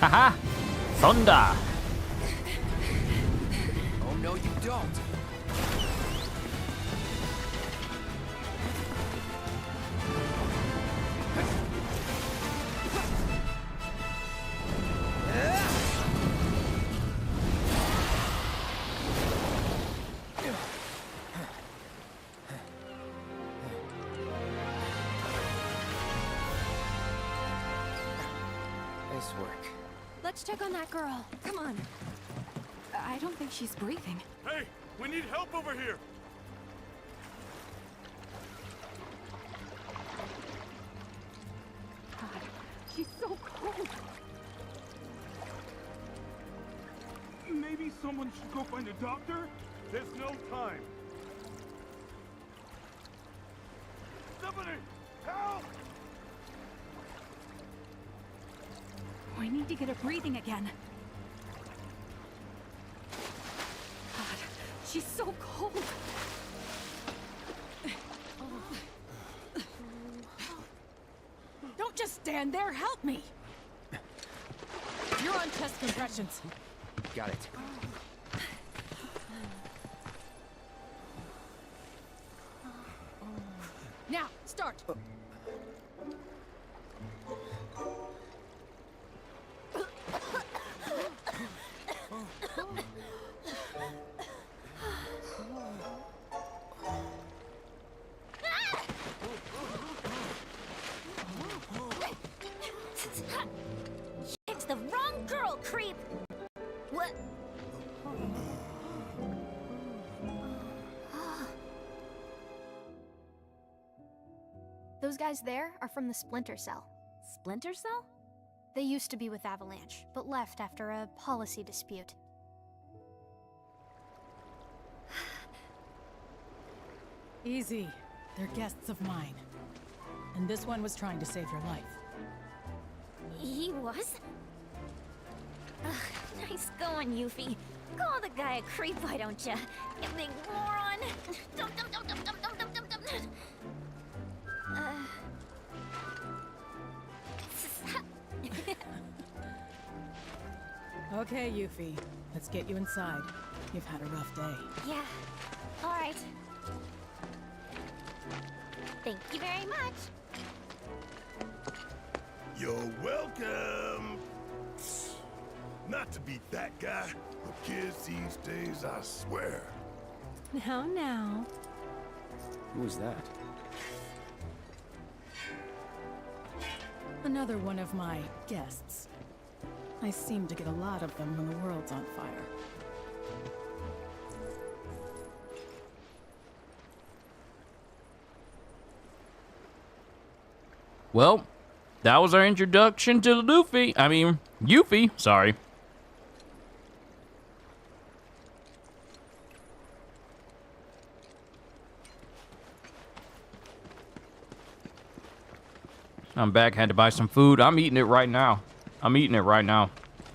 [SPEAKER 1] Haha! Thunder!
[SPEAKER 4] Oh no, you don't. Nice work.
[SPEAKER 2] Let's check on that girl. Come on. I don't think she's breathing.
[SPEAKER 13] Hey, we need help over here.
[SPEAKER 2] God, she's so cold.
[SPEAKER 13] Maybe someone should go find a doctor? There's no time. Somebody, help!
[SPEAKER 2] We need to get her breathing again. God, she's so cold.
[SPEAKER 9] Don't just stand there, help me! You're on chest compressions.
[SPEAKER 4] Got it.
[SPEAKER 9] Now, start!
[SPEAKER 2] It's the wrong girl, creep! What? Those guys there are from the Splinter Cell.
[SPEAKER 12] Splinter Cell?
[SPEAKER 2] They used to be with Avalanche, but left after a policy dispute.
[SPEAKER 9] Easy. They're guests of mine. And this one was trying to save your life.
[SPEAKER 12] He was? Ugh, nice going, Yuffie. Call the guy a creep, why don't ya? You big moron! Dum dum dum dum dum dum dum dum dum.
[SPEAKER 9] Okay, Yuffie. Let's get you inside. You've had a rough day.
[SPEAKER 12] Yeah. All right. Thank you very much.
[SPEAKER 3] You're welcome. Not to be that guy, but kids these days, I swear.
[SPEAKER 2] Now.
[SPEAKER 4] Who's that?
[SPEAKER 9] Another one of my guests. I seem to get a lot of them when the world's on fire.
[SPEAKER 1] Well, that was our introduction to Yuffie, sorry. I'm back, had to buy some food. I'm eating it right now.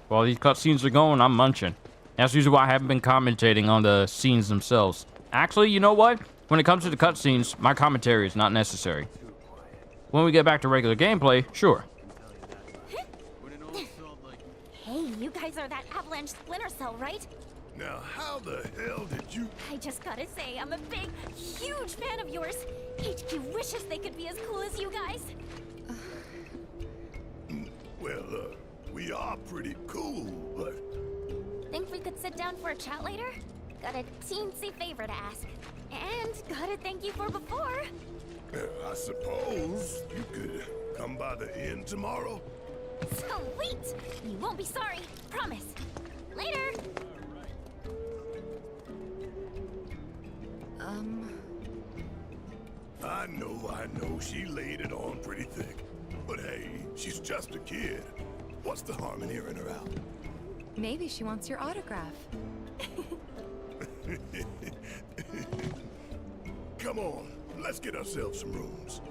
[SPEAKER 1] While these cutscenes are going, I'm munching. That's usually why I haven't been commentating on the scenes themselves. Actually, you know what? When it comes to the cutscenes, my commentary is not necessary. When we get back to regular gameplay, sure.
[SPEAKER 12] Hey, you guys are that Avalanche Splinter Cell, right?
[SPEAKER 3] Now, how the hell did you...
[SPEAKER 12] I just gotta say, I'm a big, huge fan of yours. HQ wishes they could be as cool as you guys.
[SPEAKER 3] Well, we are pretty cool, but...
[SPEAKER 12] Think we could sit down for a chat later? Got a teensy favor to ask. And gotta thank you for before.
[SPEAKER 3] I suppose you could come by the inn tomorrow?
[SPEAKER 12] Sweet! You won't be sorry, promise. Later!
[SPEAKER 3] I know, she laid it on pretty thick. But hey, she's just a kid. What's the harm in hearing her out?
[SPEAKER 2] Maybe she wants your autograph.
[SPEAKER 3] Come on, Let's get ourselves some rooms.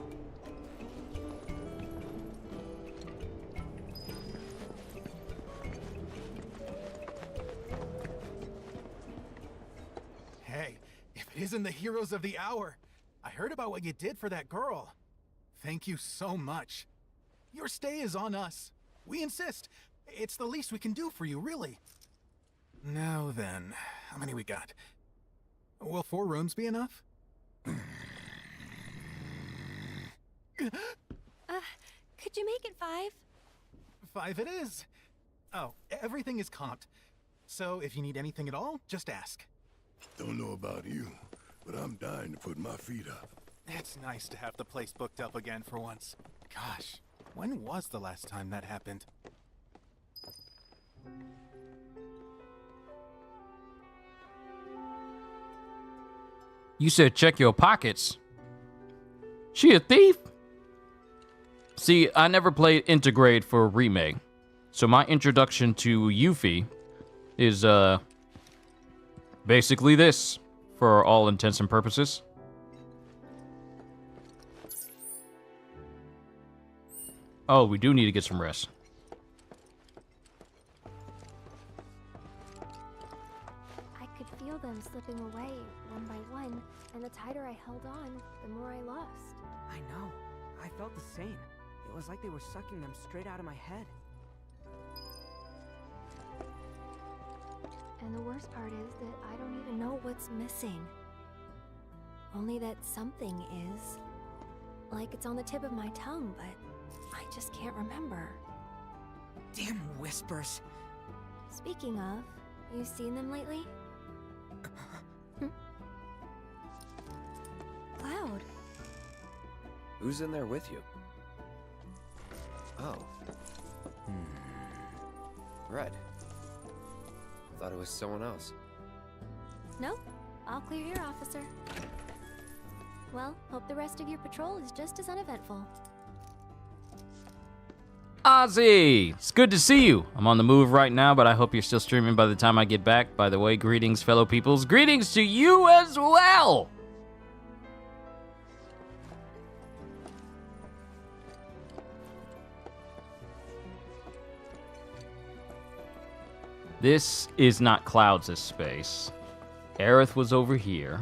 [SPEAKER 8] Hey, if it isn't the heroes of the hour, I heard about what you did for that girl. Thank you so much. Your stay is on us. We insist. It's the least we can do for you, really. Now then, how many we got? Will 4 rooms be enough?
[SPEAKER 2] Could you make it 5?
[SPEAKER 8] 5 it is. Oh, everything is comped. So if you need anything at all, just ask.
[SPEAKER 3] Don't know about you, but I'm dying to put my feet up.
[SPEAKER 8] It's nice to have the place booked up again for once. Gosh, when was the last time that happened?
[SPEAKER 1] You said check your pockets. She a thief? See, I never played Intergrade for a remake, so my introduction to Yuffie is, basically this, for all intents and purposes. Oh, we do need to get some rest.
[SPEAKER 2] I could feel them slipping away, one by one, and the tighter I held on, the more I lost.
[SPEAKER 14] I know. I felt the same. It was like they were sucking them straight out of my head.
[SPEAKER 2] And the worst part is that I don't even know what's missing. Only that something is. Like it's on the tip of my tongue, but I just can't remember.
[SPEAKER 14] Damn whispers.
[SPEAKER 2] Speaking of, you seen them lately? Cloud.
[SPEAKER 4] Who's in there with you? Oh. Red. Thought it was someone else.
[SPEAKER 2] Nope. All clear here, officer. Well, hope the rest of your patrol is just as uneventful.
[SPEAKER 1] Ozzy! It's good to see you. I'm on the move right now, but I hope you're still streaming by the time I get back. By the way, greetings, fellow peoples. Greetings to you as well! This is not Clouds' space. Aerith was over here.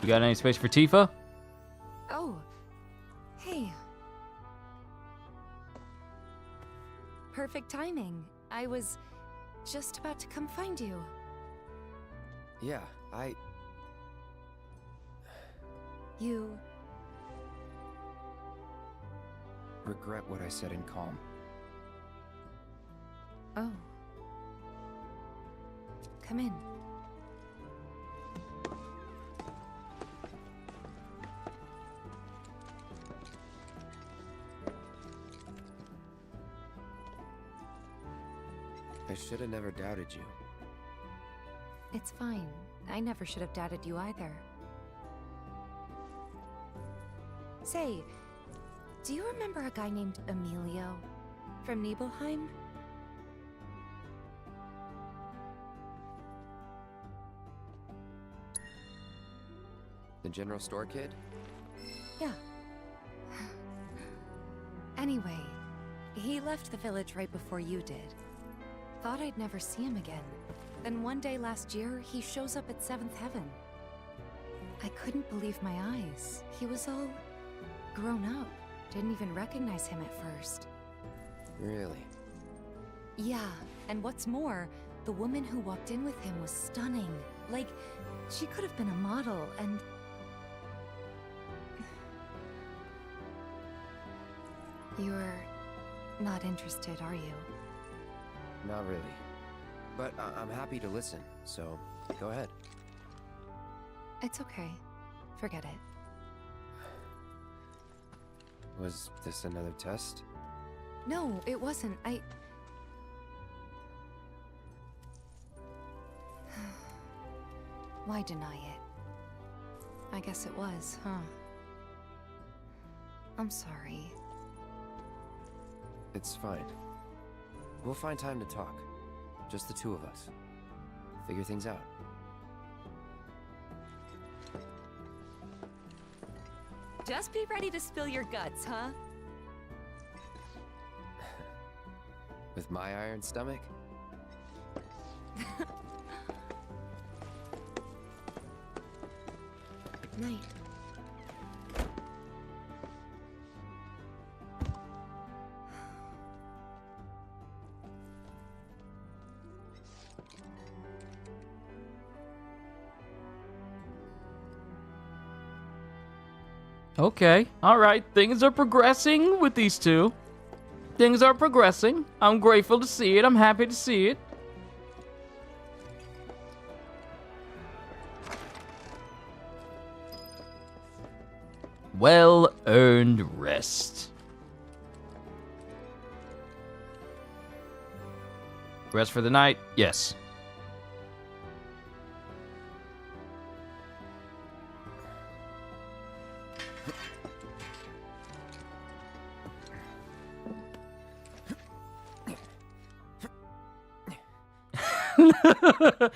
[SPEAKER 1] You got any space for Tifa?
[SPEAKER 15] Oh. Hey. Perfect timing. I was just about to come find you.
[SPEAKER 4] Yeah,
[SPEAKER 15] You...
[SPEAKER 4] regret what I said in calm.
[SPEAKER 15] Oh. Come in.
[SPEAKER 4] I should have never doubted you.
[SPEAKER 15] It's fine. I never should have doubted you either. Say, do you remember a guy named Emilio from Nibelheim?
[SPEAKER 4] The general store kid?
[SPEAKER 15] Yeah. Anyway, he left the village right before you did. Thought I'd never see him again. Then one day last year, he shows up at 7th Heaven. I couldn't believe my eyes. He was all grown up. Didn't even recognize him at first.
[SPEAKER 4] Really?
[SPEAKER 15] Yeah, and what's more, the woman who walked in with him was stunning. Like, she could have been a model, and... You're not interested, are you?
[SPEAKER 4] Not really. But I'm happy to listen, so go ahead.
[SPEAKER 15] It's okay. Forget it.
[SPEAKER 4] Was this another test?
[SPEAKER 15] No, it wasn't. Why deny it? I guess it was, huh? I'm sorry.
[SPEAKER 4] It's fine. We'll find time to talk. Just the two of us. Figure things out.
[SPEAKER 15] Just be ready to spill your guts, huh?
[SPEAKER 4] With my iron stomach?
[SPEAKER 15] Night.
[SPEAKER 1] Okay, alright, things are progressing with these two. Things are progressing. I'm grateful to see it. I'm happy to see it. Well-earned rest. Rest for the night? Yes. You're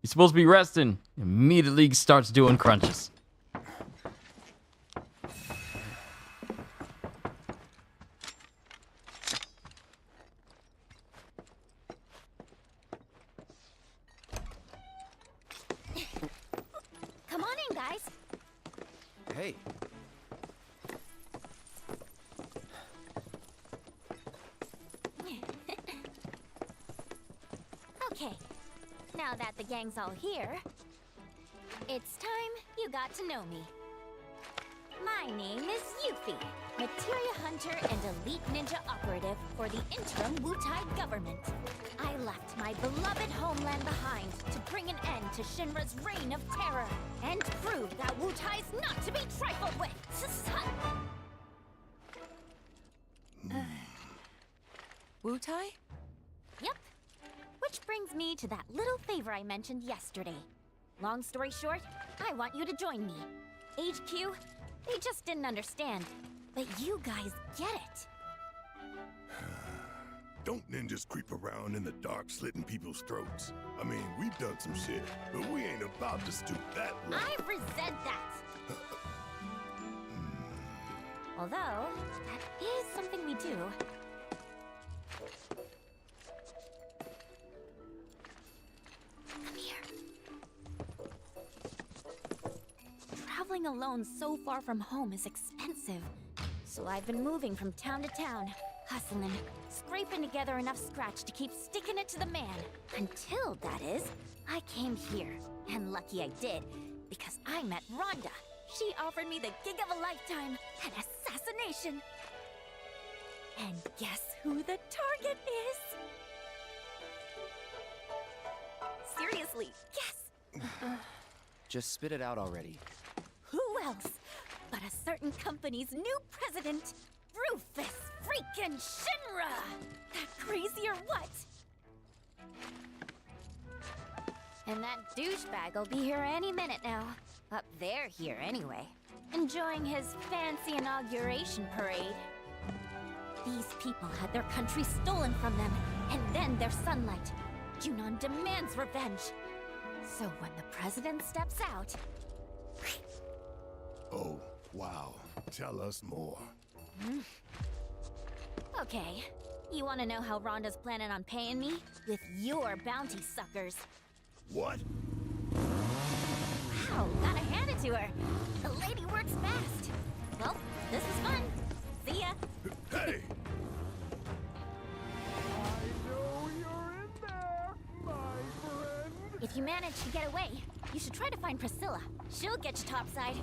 [SPEAKER 1] supposed to be resting. Immediately starts doing crunches.
[SPEAKER 12] Come on in, guys.
[SPEAKER 4] Hey.
[SPEAKER 12] Okay, now that the gang's all here, it's time you got to know me. My name is Yuffie, materia hunter and elite ninja operative for the interim Wu-Tai government. I left my beloved homeland behind to bring an end to Shinra's reign of terror and prove that Wu-Tai's not to be trifled with.
[SPEAKER 15] Wu-Tai?
[SPEAKER 12] Yep. Which brings me to that little favor I mentioned yesterday. Long story short, I want you to join me. HQ, they just didn't understand. But you guys get it.
[SPEAKER 3] Don't ninjas creep around in the dark slitting people's throats. I mean, we've done some shit, but we ain't about to stoop that low.
[SPEAKER 12] I resent that. Although, that is something we do. Come here. Traveling alone so far from home is expensive. So I've been moving from town to town, hustling, scraping together enough scratch to keep sticking it to the man. Until, that is, I came here. And lucky I did, because I met Rhonda. She offered me the gig of a lifetime, an assassination. And guess who the target is? Seriously, guess.
[SPEAKER 4] Just spit it out already.
[SPEAKER 12] Who else but a certain company's new president, Rufus freaking Shinra? That crazy or what? And that douchebag will be here any minute now. Up there here anyway. Enjoying his fancy inauguration parade. These people had their country stolen from them, and then their sunlight. Junon demands revenge. So when the president steps out...
[SPEAKER 3] Oh, wow. Tell us more.
[SPEAKER 12] Okay. You want to know how Rhonda's planning on paying me? With your bounty suckers.
[SPEAKER 3] What?
[SPEAKER 12] Wow, gotta hand it to her. The lady works fast. Well, this was fun. See ya.
[SPEAKER 3] Hey!
[SPEAKER 12] If you manage to get away, you should try to find Priscilla. She'll get you topside.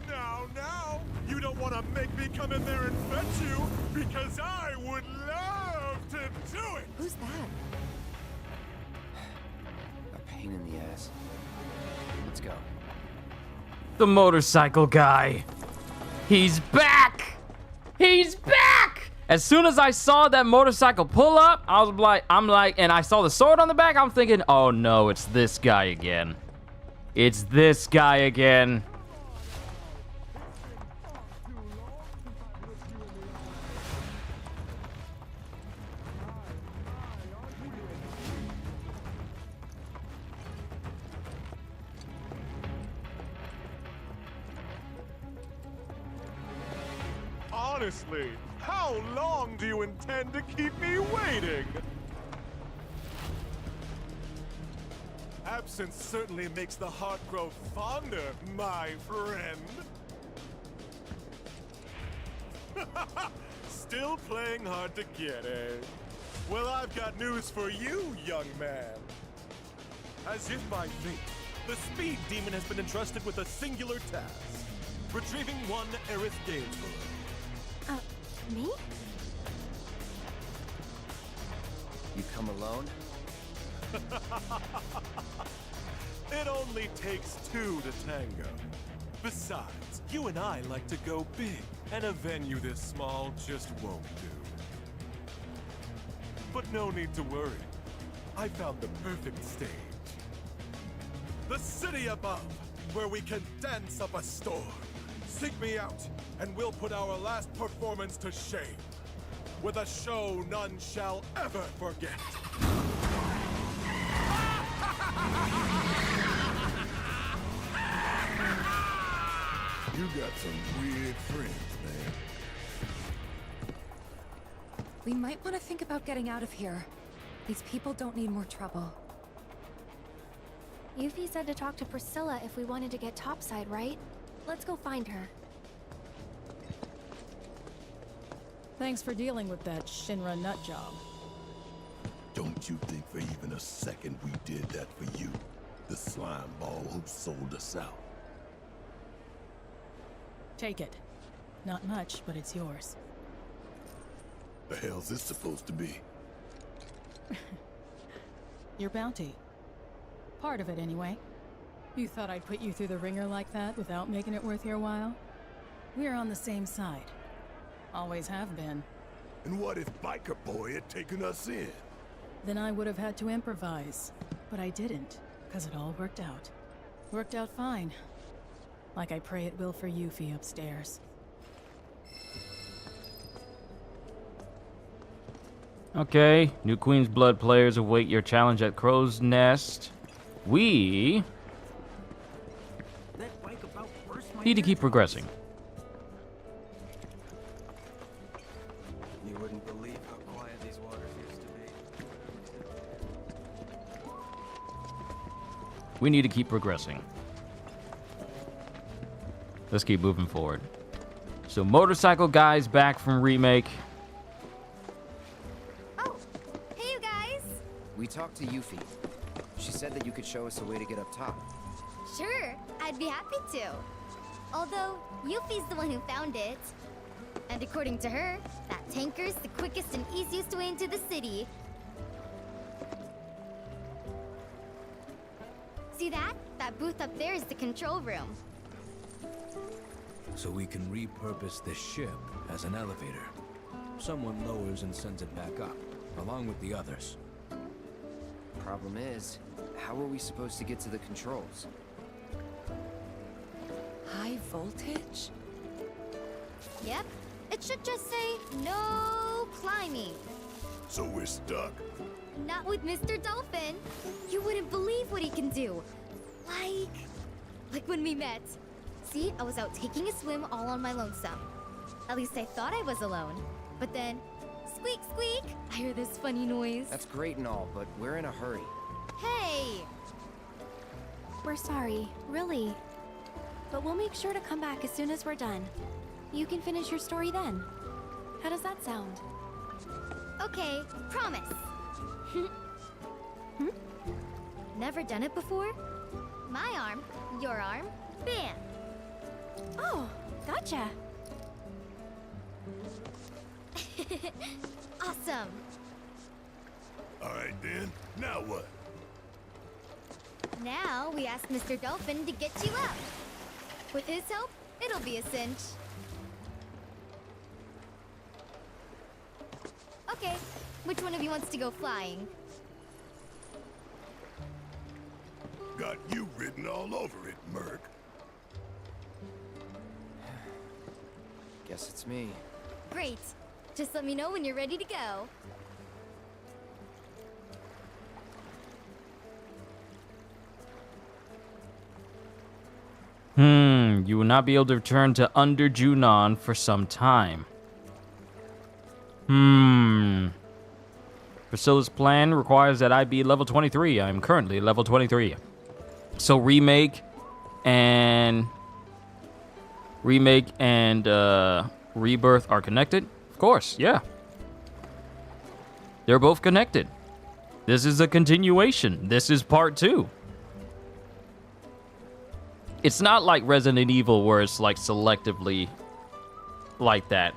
[SPEAKER 16] Now, you don't want to make me come in there and fetch you, because I would love to do it!
[SPEAKER 15] Who's that?
[SPEAKER 4] A pain in the ass. Let's go.
[SPEAKER 1] The motorcycle guy. He's back! He's back! As soon as I saw that motorcycle pull up, I'm like, and I saw the sword on the back, I'm thinking, oh no, it's this guy again. It's this guy again.
[SPEAKER 16] Honestly, how long do you intend to keep me waiting? Absence certainly makes the heart grow fonder, my friend. Still playing hard to get, eh? Well, I've got news for you, young man. As if by fate, the Speed Demon has been entrusted with a singular task. Retrieving one Aerith Gainsborough.
[SPEAKER 2] Me?
[SPEAKER 4] You come alone?
[SPEAKER 16] It only takes two to tango. Besides, you and I like to go big, and a venue this small just won't do. But no need to worry. I found the perfect stage. The city above, where we can dance up a storm. Seek me out, and we'll put our last performance to shame. With a show none shall ever forget.
[SPEAKER 3] You got some weird friends, man.
[SPEAKER 15] We might want to think about getting out of here. These people don't need more trouble.
[SPEAKER 2] Yuffie said to talk to Priscilla if we wanted to get topside, right? Let's go find her.
[SPEAKER 9] Thanks for dealing with that Shinra nut job.
[SPEAKER 3] Don't you think for even a second we did that for you? The slime ball who sold us out.
[SPEAKER 9] Take it. Not much, but it's yours.
[SPEAKER 3] The hell's this supposed to be?
[SPEAKER 9] Your bounty. Part of it, anyway. You thought I'd put you through the ringer like that without making it worth your while? We're on the same side. Always have been.
[SPEAKER 3] And what if Biker Boy had taken us in?
[SPEAKER 9] Then I would have had to improvise. But I didn't, because it all worked out. Worked out fine. Like I pray it will for Yuffie upstairs.
[SPEAKER 1] Okay, new Queen's Blood players await your challenge at Crow's Nest. We need to keep progressing.
[SPEAKER 4] You wouldn't believe how quiet these waters used to be.
[SPEAKER 1] We need to keep progressing. Let's keep moving forward. So, Motorcycle Guy's back from Remake.
[SPEAKER 12] Oh, hey you guys!
[SPEAKER 4] We talked to Yuffie. She said that you could show us a way to get up top.
[SPEAKER 12] Sure, I'd be happy to. Although, Yuffie's the one who found it. And according to her, that tanker's the quickest and easiest way into the city. See that? That booth up there is the control room.
[SPEAKER 10] So we can repurpose the ship as an elevator. Someone lowers and sends it back up, along with the others.
[SPEAKER 4] Problem is, how are we supposed to get to the controls?
[SPEAKER 15] High voltage?
[SPEAKER 12] Yep, it should just say, no climbing.
[SPEAKER 3] So we're stuck.
[SPEAKER 12] Not with Mr. Dolphin. You wouldn't believe what he can do. Like when we met. See, I was out taking a swim all on my lonesome. At least I thought I was alone. But then, squeak, squeak, I hear this funny noise.
[SPEAKER 4] That's great and all, but we're in a hurry.
[SPEAKER 12] Hey!
[SPEAKER 2] We're sorry, really. But we'll make sure to come back as soon as we're done. You can finish your story then. How does that sound?
[SPEAKER 12] Okay, promise. Never done it before? My arm, your arm, bam!
[SPEAKER 2] Oh, gotcha.
[SPEAKER 12] Awesome.
[SPEAKER 3] All right then, now what?
[SPEAKER 12] Now we ask Mr. Dolphin to get you up. With his help, it'll be a cinch. Okay, which one of you wants to go flying?
[SPEAKER 3] got you written all over it, Merc.
[SPEAKER 4] Guess it's me.
[SPEAKER 12] Great. Just let me know when you're ready to go.
[SPEAKER 1] You will not be able to return to Under Junon for some time. Priscilla's plan requires that I be level 23. I'm currently level 23. So Remake and Rebirth are connected? Of course, yeah. They're both connected. This is a continuation. This is part 2. It's not like Resident Evil where it's like selectively like that.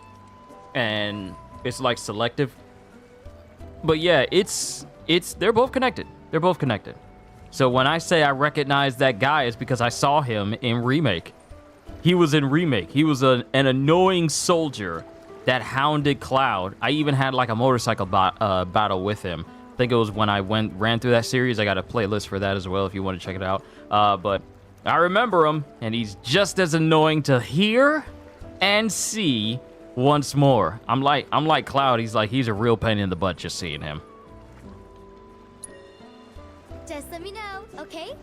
[SPEAKER 1] And it's like selective. But yeah, they're both connected. They're both connected. So when I say I recognize that guy, it's because I saw him in Remake. He was in Remake. He was an annoying soldier that hounded Cloud. I even had like a motorcycle battle with him. I think it was when I ran through that series. I got a playlist for that as well if you want to check it out. But I remember him, and he's just as annoying to hear and see once more. I'm like Cloud. He's a real pain in the butt just seeing him.
[SPEAKER 12] Just let me know, okay?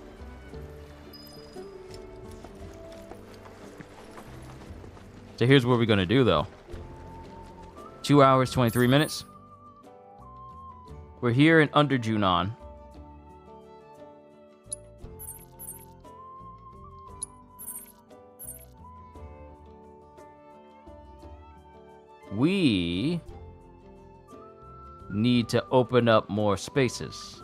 [SPEAKER 1] So here's what we're gonna do though. 2 hours, 23 minutes. We're here in Under Junon. We need to open up more spaces.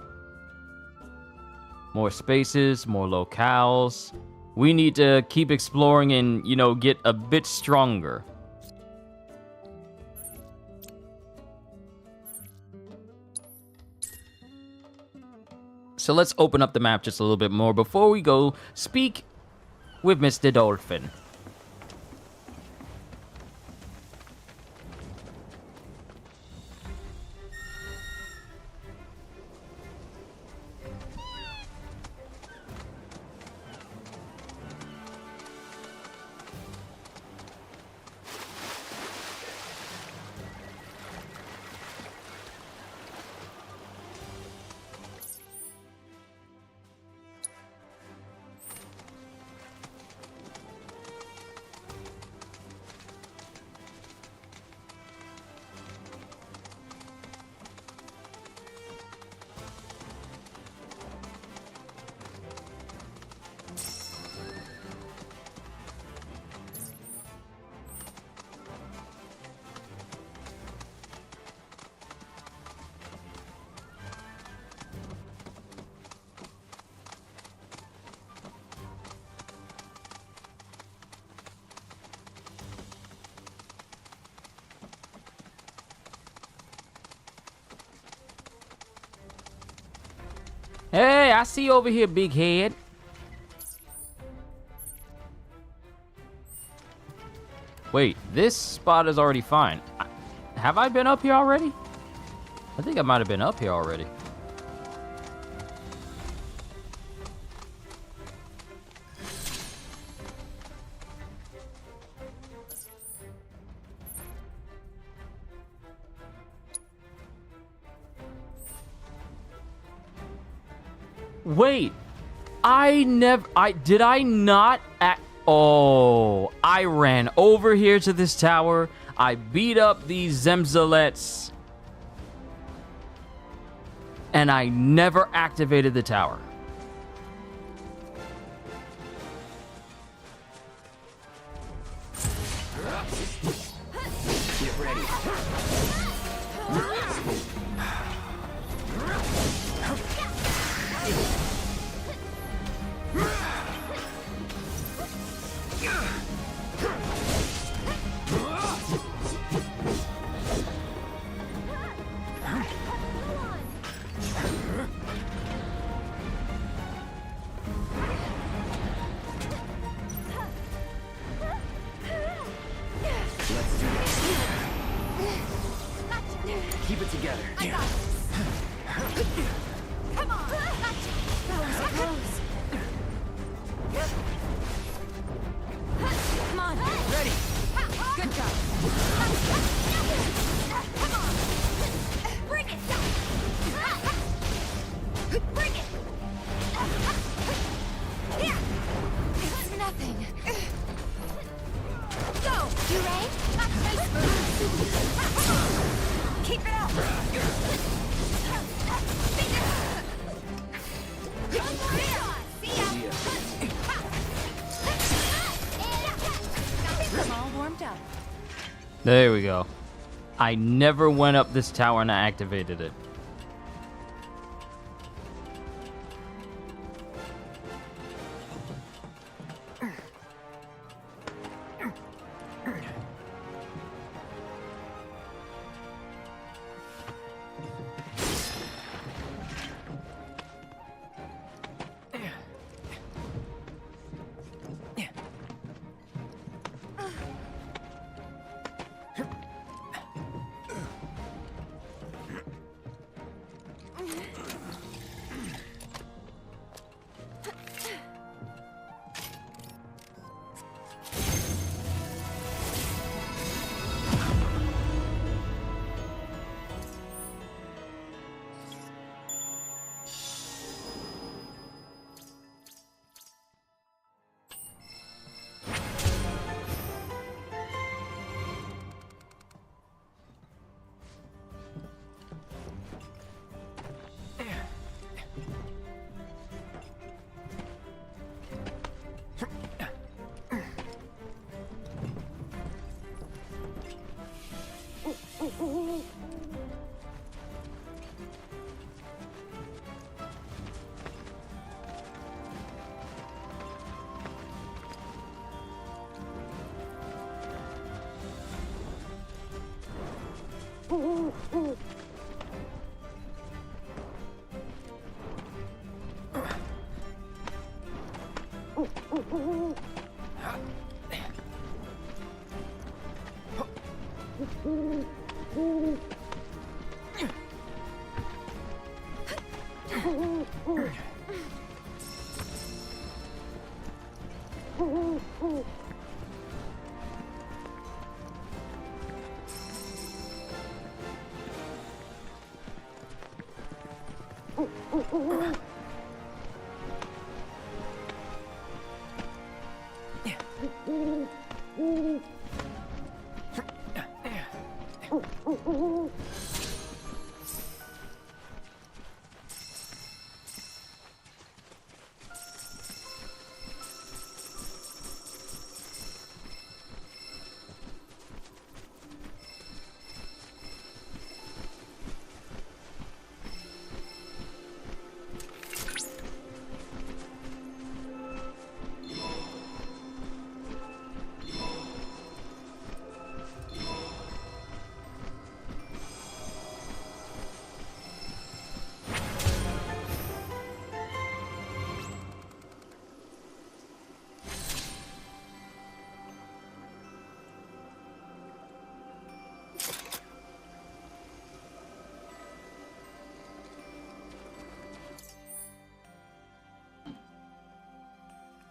[SPEAKER 1] More spaces, more locales. We need to keep exploring and, get a bit stronger. So let's open up the map just a little bit more before we go speak with Mr. Dolphin. Hey, I see you over here, big head. Wait, this spot is already fine. Have I been up here already? I think I might have been up here already. Wait, I ran over here to this tower. I beat up these Zemzalets. And I never activated the tower.
[SPEAKER 4] Get ready.
[SPEAKER 11] Keep it together. I got this. Come on. That was close.
[SPEAKER 2] You ready? Nice move. Keep it up.
[SPEAKER 15] I'm all warmed up.
[SPEAKER 1] There we go. I never went up this tower and I activated it.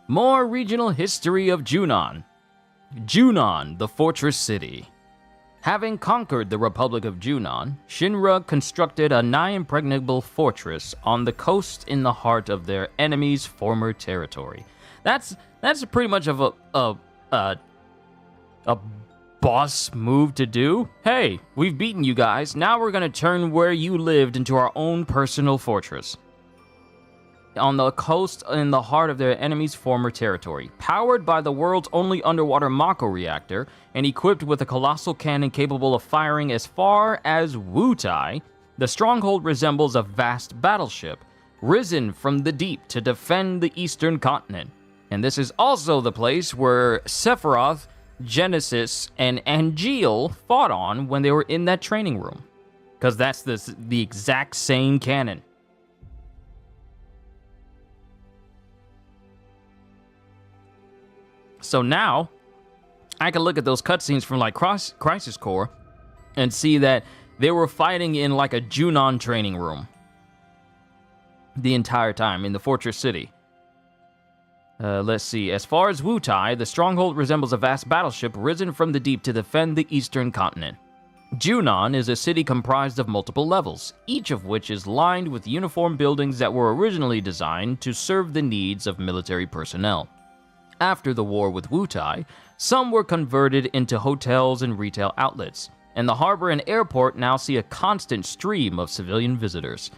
[SPEAKER 1] More regional history of Junon. Junon, the fortress city. Having conquered the Republic of Junon, Shinra constructed a nigh-impregnable fortress on the coast in the heart of their enemy's former territory. That's pretty much of a boss move to do. Hey, we've beaten you guys. Now we're gonna turn where you lived into our own personal fortress. On the coast in the heart of their enemy's former territory. Powered by the world's only underwater Mako reactor and equipped with a colossal cannon capable of firing as far as Wutai, the stronghold resembles a vast battleship, risen from the deep to defend the eastern continent. And this is also the place where Sephiroth, Genesis, and Angeal fought on when they were in that training room. Because that's the exact same cannon. So now, I can look at those cutscenes from like Crisis Core and see that they were fighting in like a Junon training room the entire time in the Fortress City. Let's see. As far as Wutai, the stronghold resembles a vast battleship risen from the deep to defend the eastern continent. Junon is a city comprised of multiple levels, each of which is lined with uniform buildings that were originally designed to serve the needs of military personnel. After the war with Wutai, some were converted into hotels and retail outlets, and the harbor and airport now see a constant stream of civilian visitors.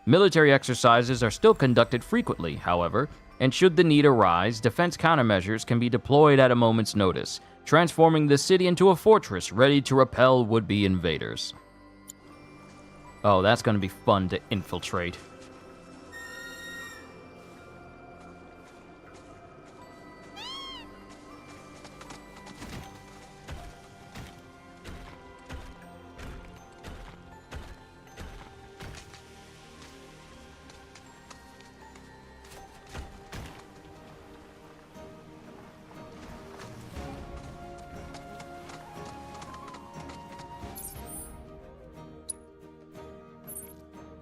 [SPEAKER 1] Military exercises are still conducted frequently, however, and should the need arise, defense countermeasures can be deployed at a moment's notice, transforming the city into a fortress ready to repel would-be invaders. Oh, that's going to be fun to infiltrate.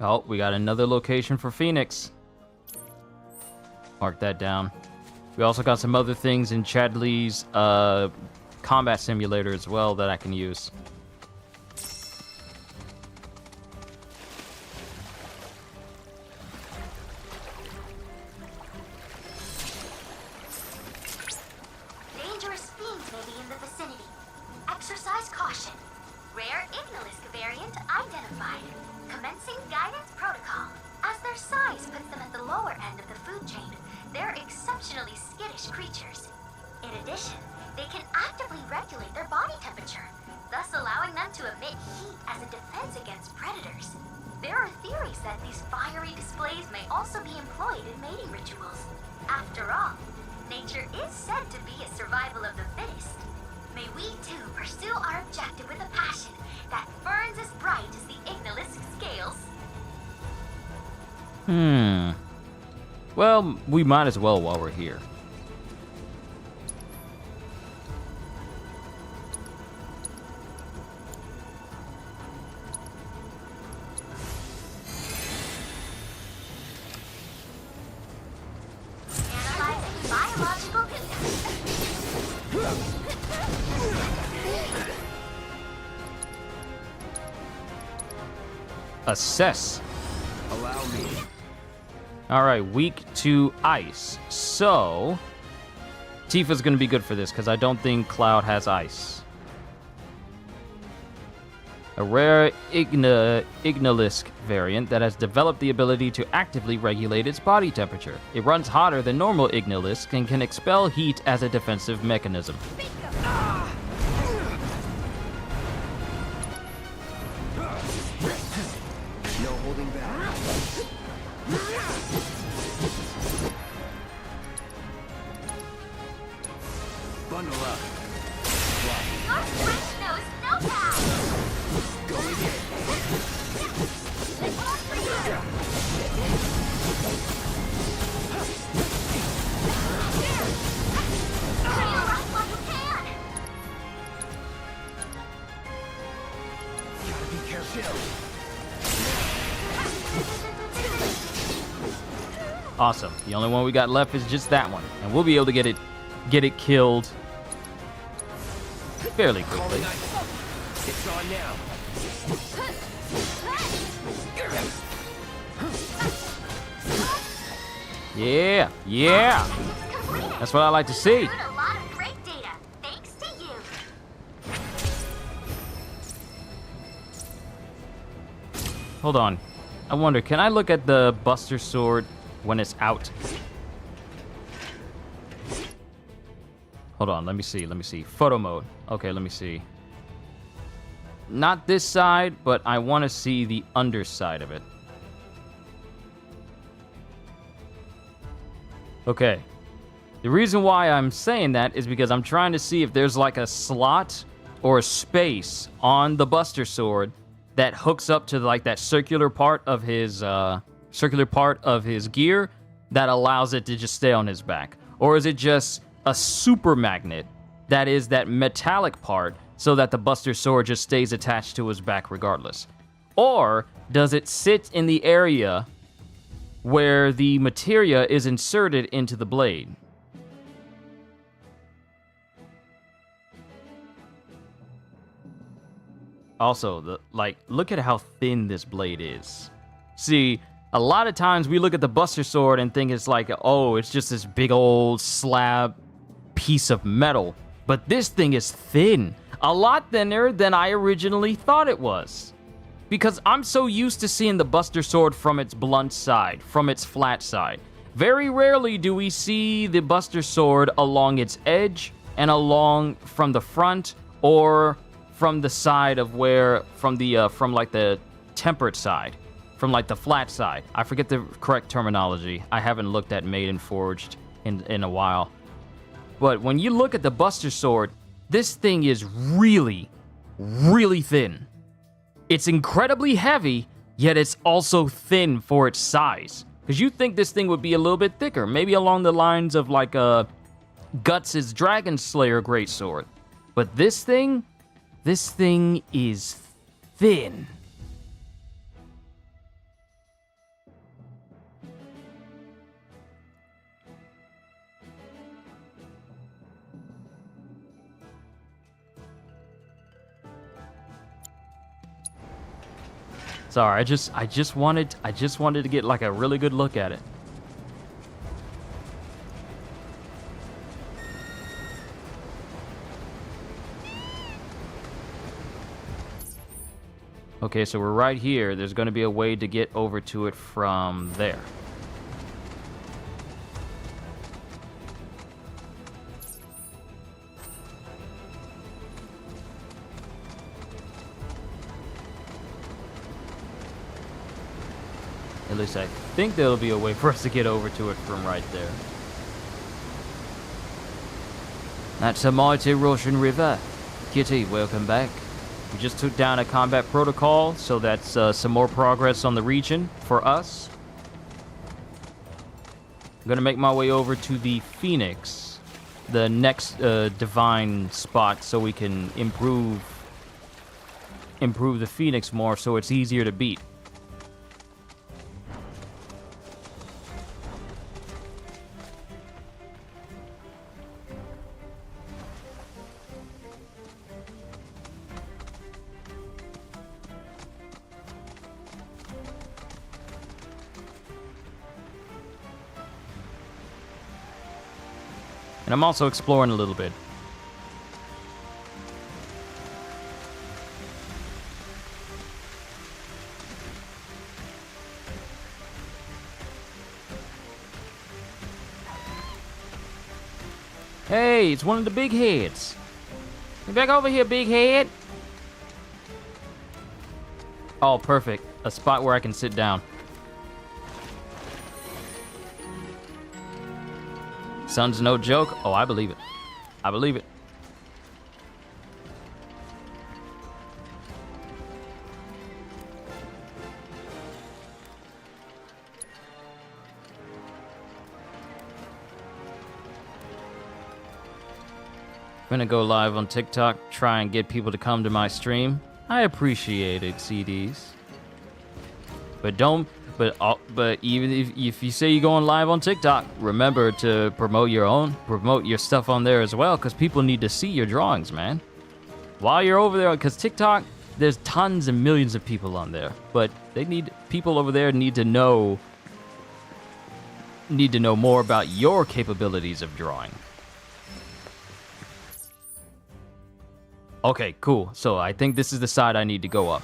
[SPEAKER 1] Oh, we got another location for Phoenix. Mark that down. We also got some other things in Chadley's combat simulator as well that I can use.
[SPEAKER 12] Dangerous fiends may be in the vicinity. Exercise caution. Rare Ignilisc variant identified. Commencing guidance protocol. As their size puts them at the lower end of the food chain, they're exceptionally skittish creatures. In addition, they can actively regulate their body temperature, thus allowing them to emit heat as a defense against predators. There are theories that these fiery displays may also be employed in mating rituals. After all, nature is said to be a survival of the fittest. May we too pursue our objective with a passion that burns as bright as the Ignilisc scales.
[SPEAKER 1] Well, we might as well while we're here.
[SPEAKER 12] Analyzing biological
[SPEAKER 1] Assess.
[SPEAKER 4] Allow me.
[SPEAKER 1] Alright, weak to ice. So, Tifa's gonna be good for this, because I don't think Cloud has ice. A rare Ignilisc variant that has developed the ability to actively regulate its body temperature. It runs hotter than normal Ignilisc and can expel heat as a defensive mechanism.
[SPEAKER 4] No holding back. Bundle up.
[SPEAKER 12] Your strength knows no bounds.
[SPEAKER 4] Going in.
[SPEAKER 12] This one's for you. Feel right while you can.
[SPEAKER 4] Gotta be careful.
[SPEAKER 1] Awesome. The only one we got left is just that one, and we'll be able to get it killed fairly quickly.
[SPEAKER 4] It's on now.
[SPEAKER 1] Yeah, yeah. That's what I like to see.
[SPEAKER 12] Learned a lot of great data, thanks to you.
[SPEAKER 1] Hold on. I wonder, can I look at the Buster Sword when it's out? Hold on, let me see. Photo mode. Okay, let me see. Not this side, but I want to see the underside of it. Okay. The reason why I'm saying that is because I'm trying to see if there's like a slot or a space on the Buster Sword that hooks up to like that circular part of his gear that allows it to just stay on his back. Or is it just a super magnet that is that metallic part so that the Buster Sword just stays attached to his back regardless? Or does it sit in the area where the materia is inserted into the blade? Also, look at how thin this blade is. See, a lot of times we look at the Buster Sword and think it's like, oh, it's just this big old slab piece of metal. But this thing is thin. A lot thinner than I originally thought it was. Because I'm so used to seeing the Buster Sword from its blunt side, from its flat side. Very rarely do we see the Buster Sword along its edge and along from the front or from the side of where, from like the tempered side, from like the flat side. I forget the correct terminology. I haven't looked at Made and Forged in a while. But when you look at the Buster Sword, this thing is really, really thin. It's incredibly heavy, yet it's also thin for its size. Because you think this thing would be a little bit thicker, maybe along the lines of like Guts' Dragon Slayer Greatsword. But this thing is thin. Sorry, I just wanted to get like a really good look at it. Okay, so we're right here. There's going to be a way to get over to it from there. At least I think there'll be a way for us to get over to it from right there. That's a mighty Russian river. Kitty, welcome back. We just took down a combat protocol, so that's some more progress on the region for us. I'm gonna make my way over to the Phoenix, the next divine spot, so we can improve the Phoenix more, so it's easier to beat. And I'm also exploring a little bit. Hey, it's one of the big heads. Get back over here, big head. Oh, perfect. A spot where I can sit down. Sun's no joke. Oh, I believe it. I believe it. I'm gonna go live on TikTok, try and get people to come to my stream. I appreciate it, CDs. But even if you say you're going live on TikTok, remember to promote your stuff on there as well, because people need to see your drawings, man. While you're over there, because TikTok, there's tons and millions of people on there, but people over there need to know more about your capabilities of drawing. Okay, cool. So I think this is the side I need to go up.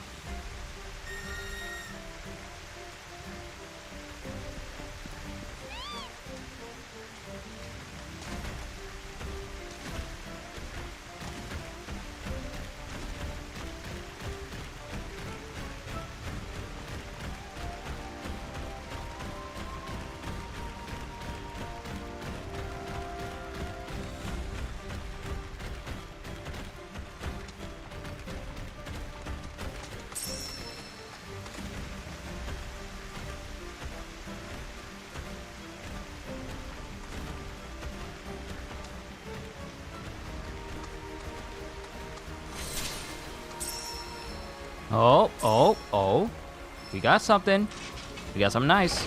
[SPEAKER 1] Oh. We got something. We got something nice.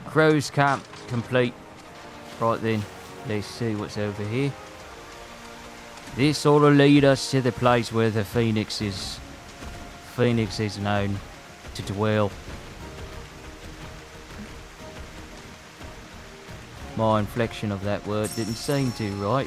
[SPEAKER 1] Crow's camp complete. Right then, let's see what's over here. This ought to lead us to the place where the Phoenix is phoenix is known to dwell. My inflection of that word didn't seem to right.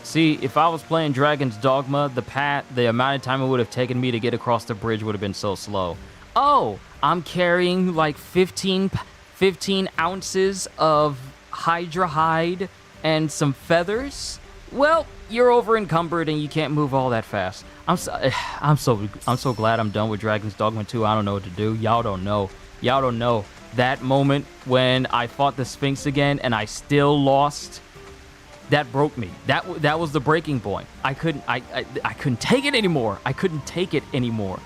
[SPEAKER 1] See, if I was playing Dragon's Dogma, the amount of time it would have taken me to get across the bridge would have been so slow. Oh, I'm carrying like 15 ounces of Hydra hide and some feathers. Well, you're over encumbered and you can't move all that fast. I'm so glad I'm done with Dragon's Dogma 2. I don't know what to do. Y'all don't know. Y'all don't know. That moment when I fought the Sphinx again and I still lost, that broke me. That was the breaking point. I couldn't take it anymore. I couldn't take it anymore.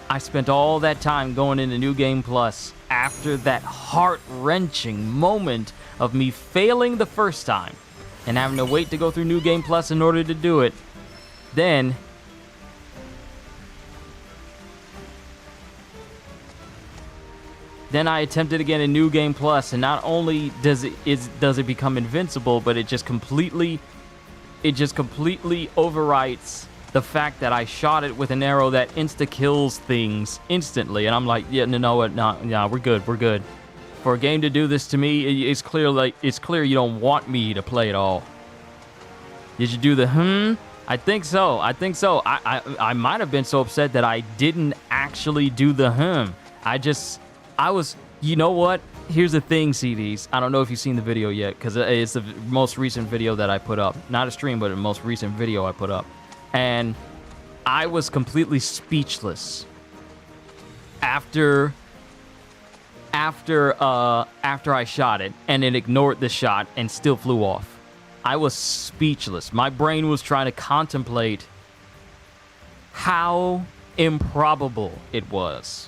[SPEAKER 1] I spent all that time going into New Game Plus after that heart-wrenching moment of me failing the first time and having to wait to go through New Game Plus in order to do it. Then I attempted again in New Game Plus, and not only does it become invincible, but it just completely overwrites the fact that I shot it with an arrow that insta-kills things instantly. And I'm like, yeah, no, we're good. For a game to do this to me, it's clear you don't want me to play it all. Did you do the I think so. I might have been so upset that I didn't actually do the you know what? Here's the thing, CDs. I don't know if you've seen the video yet, because it's the most recent video that I put up. Not a stream, but the most recent video I put up. And I was completely speechless after I shot it, and it ignored the shot and still flew off. I was speechless. My brain was trying to contemplate how improbable it was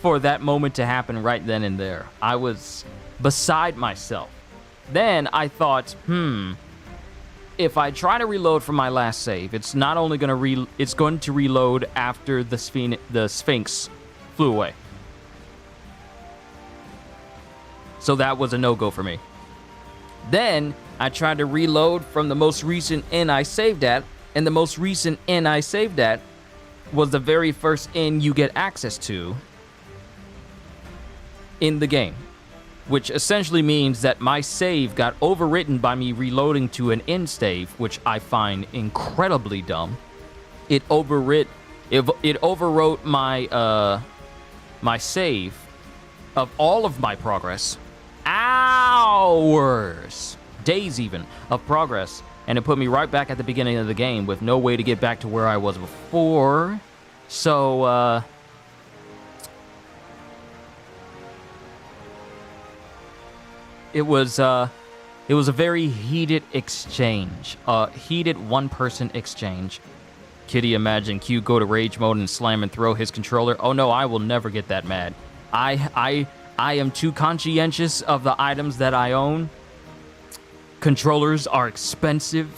[SPEAKER 1] for that moment to happen right then and there. I was beside myself. Then I thought, if I try to reload from my last save, it's not only it's going to reload after the Sphinx flew away. So that was a no-go for me. Then I tried to reload from the most recent inn I saved at, and the most recent inn I saved at was the very first inn you get access to in the game, which essentially means that my save got overwritten by me reloading to an inn save, which I find incredibly dumb. It overwrote my save of all of my progress, hours, days even, of progress, and it put me right back at the beginning of the game with no way to get back to where I was before. So it was a very heated exchange, heated one-person exchange. Kitty, imagine Q go to rage mode and slam and throw his controller. Oh no, I will never get that mad. I am too conscientious of the items that I own. Controllers are expensive.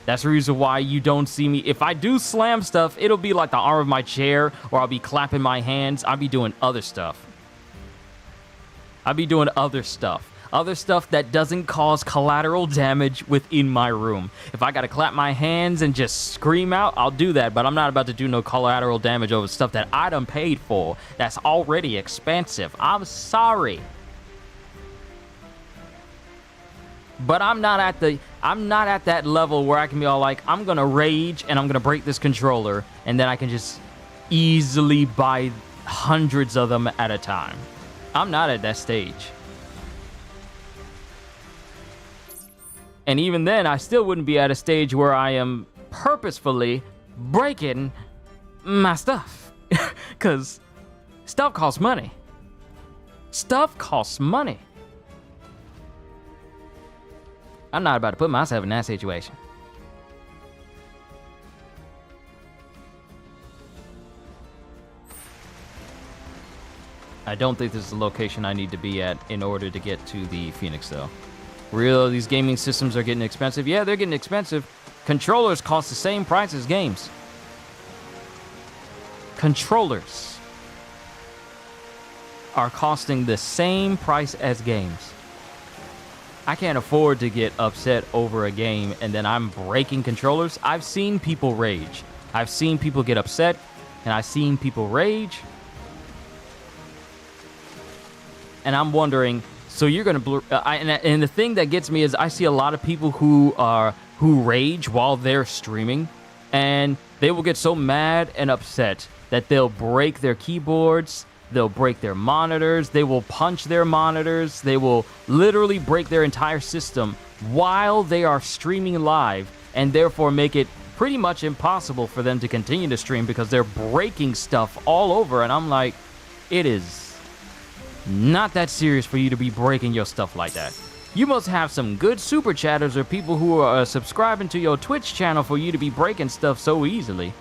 [SPEAKER 1] That's the reason why you don't see me. If I do slam stuff, it'll be like the arm of my chair, or I'll be clapping my hands. I'll be doing other stuff. Other stuff that doesn't cause collateral damage within my room. If I gotta clap my hands and just scream out, I'll do that, but I'm not about to do no collateral damage over stuff that I done paid for. That's already expensive. I'm sorry. But I'm not at that level where I can be all like, I'm gonna rage and I'm gonna break this controller, and then I can just easily buy hundreds of them at a time. I'm not at that stage. And even then, I still wouldn't be at a stage where I am purposefully breaking my stuff. Because stuff costs money. Stuff costs money. I'm not about to put myself in that situation. I don't think this is the location I need to be at in order to get to the Phoenix, though. Real, these gaming systems are getting expensive. Yeah, they're getting expensive. Controllers cost the same price as games. Controllers. are costing the same price as games. I can't afford to get upset over a game and then I'm breaking controllers. I've seen people rage. I've seen people get upset and I've seen people rage. And I'm wondering, so you're going to... and the thing that gets me is I see a lot of people who rage while they're streaming, and they will get so mad and upset that they'll break their keyboards, they'll break their monitors, they will punch their monitors, they will literally break their entire system while they are streaming live, and therefore make it pretty much impossible for them to continue to stream because they're breaking stuff all over. And I'm like, it is not that serious for you to be breaking your stuff like that. You must have some good super chatters or people who are subscribing to your Twitch channel for you to be breaking stuff so easily.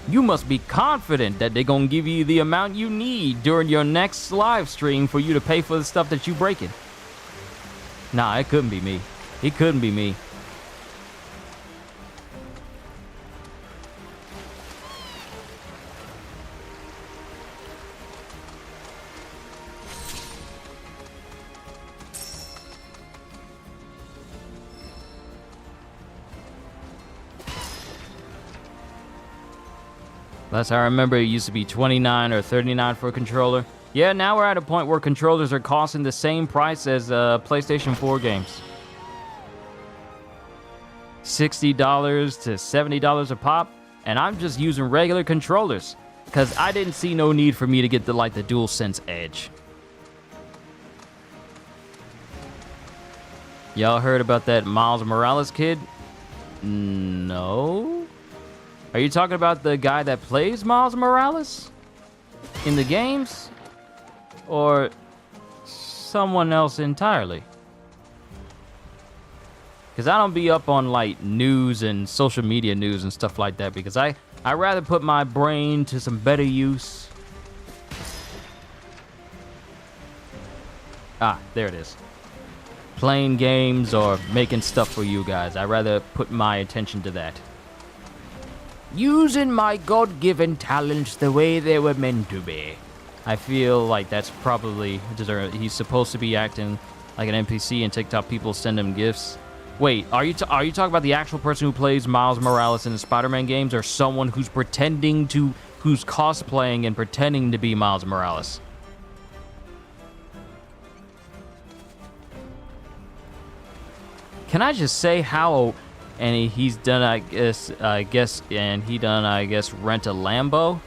[SPEAKER 1] You must be confident that they're gonna give you the amount you need during your next live stream for you to pay for the stuff that you breaking. Nah, it couldn't be me. It couldn't be me. Last I remember, it used to be $29 or $39 for a controller. Yeah, now we're at a point where controllers are costing the same price as PlayStation 4 games. $60 to $70 a pop, and I'm just using regular controllers because I didn't see no need for me to get the DualSense Edge. Y'all heard about that Miles Morales kid? No. Are you talking about the guy that plays Miles Morales in the games? Or someone else entirely? Because I don't be up on like news and social media news and stuff like that, because I rather put my brain to some better use. Ah, there it is. Playing games or making stuff for you guys. I rather put my attention to that. Using my God-given talents the way they were meant to be. I feel like that's probably... he's supposed to be acting like an NPC and TikTok people send him gifts. Wait, are you talking about the actual person who plays Miles Morales in the Spider-Man games, or someone who's who's cosplaying and pretending to be Miles Morales? Can I just say how... And he's done, I guess, rent a Lambo?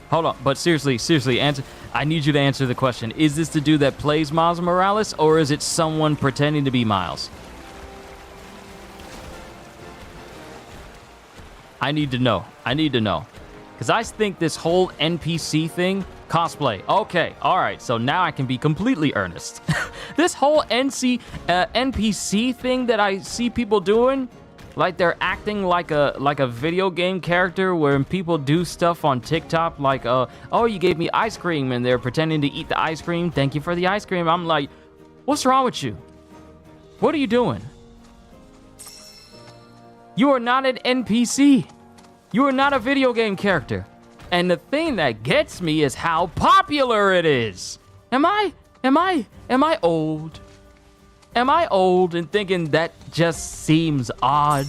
[SPEAKER 1] Hold on, but seriously, answer. I need you to answer the question. Is this the dude that plays Miles Morales, or is it someone pretending to be Miles? I need to know. Because I think this whole NPC thing, cosplay. Okay, all right, so now I can be completely earnest. This whole NPC thing that I see people doing, like they're acting like a video game character, where people do stuff on TikTok like, oh, you gave me ice cream, and they're pretending to eat the ice cream. Thank you for the ice cream. I'm like, what's wrong with you? What are you doing? You are not an NPC. You are not a video game character. And the thing that gets me is how popular it is. Am I old? Am I old and thinking that just seems odd?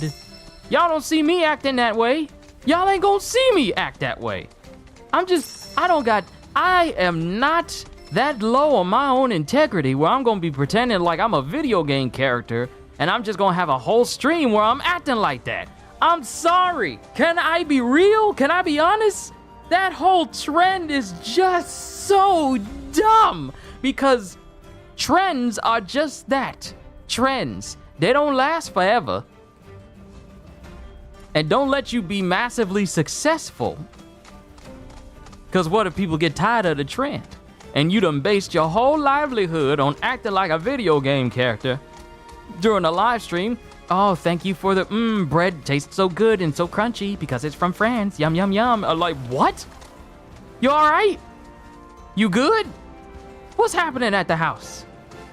[SPEAKER 1] Y'all don't see me acting that way. Y'all ain't gonna see me act that way. I am not that low on my own integrity where I'm gonna be pretending like I'm a video game character and I'm just gonna have a whole stream where I'm acting like that. I'm sorry. Can I be real? Can I be honest? That whole trend is just so dumb, because trends are just that. Trends. They don't last forever. And don't let you be massively successful. Because what if people get tired of the trend? And you done based your whole livelihood on acting like a video game character during a live stream. Oh, thank you for the bread tastes so good and so crunchy because it's from France. Yum, yum, yum. Like, what? You all right? You good? What's happening at the house?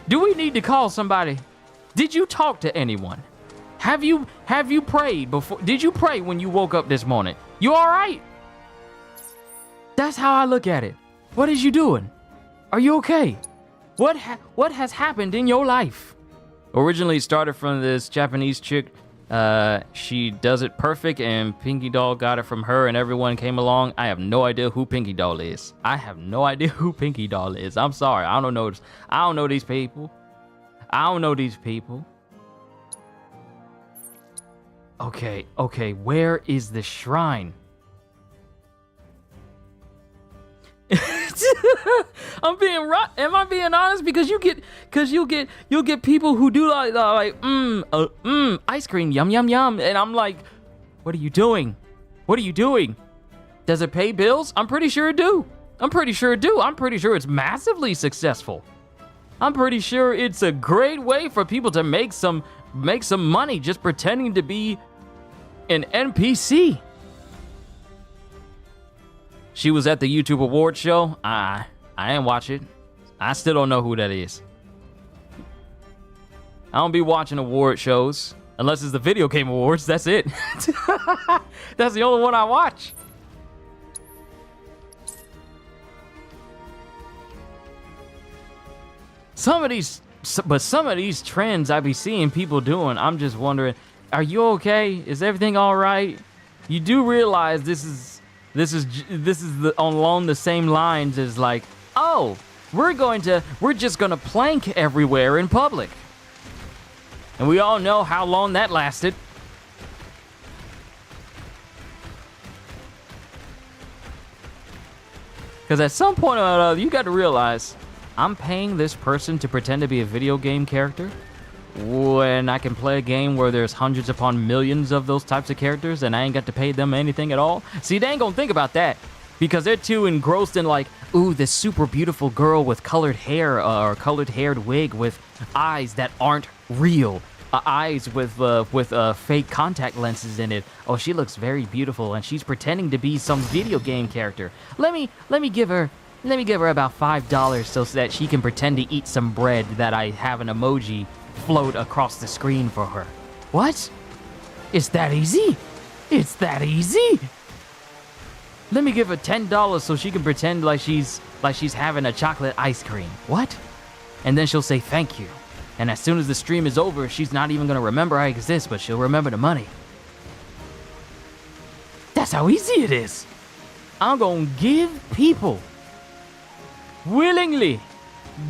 [SPEAKER 1] Do we need to call somebody? Did you talk to anyone? Have you prayed before? Did you pray when you woke up this morning? You all right? That's how I look at it. What is you doing? Are you okay? What has happened in your life? Originally started from this Japanese chick. She does it perfect, and Pinky Doll got it from her, and everyone came along. I have no idea who Pinky Doll is. I have no idea who Pinky Doll is. I'm sorry. I don't know these people. I don't know these people. Okay. Where is the shrine? Am I being honest? Because you'll get people who do like ice cream, yum yum yum, and I'm like, what are you doing? What are you doing? Does it pay bills? I'm pretty sure it do. I'm pretty sure it's massively successful. I'm pretty sure it's a great way for people to make some money just pretending to be an NPC. She was at the YouTube award show. I didn't watch it. I still don't know who that is. I don't be watching award shows unless it's the video game awards. That's it. That's the only one I watch. Some of these trends I be seeing people doing, I'm just wondering, are you okay? Is everything all right? You do realize this is along the same lines as like, oh, we're just gonna plank everywhere in public. And we all know how long that lasted. Because at some point or another, you got to realize, I'm paying this person to pretend to be a video game character when I can play a game where there's hundreds upon millions of those types of characters and I ain't got to pay them anything at all. See, they ain't gonna think about that because they're too engrossed in like, ooh, this super beautiful girl with colored hair or colored haired wig with eyes that aren't real. Eyes with fake contact lenses in it. Oh, she looks very beautiful and she's pretending to be some video game character. Let me give her about $5 so that she can pretend to eat some bread that I have an emoji float across the screen for her. What? It's that easy? It's that easy? Let me give her $10 so she can pretend like she's having a chocolate ice cream. What? And then she'll say thank you. And as soon as the stream is over, she's not even gonna remember I exist, but she'll remember the money. That's how easy it is. I'm gonna willingly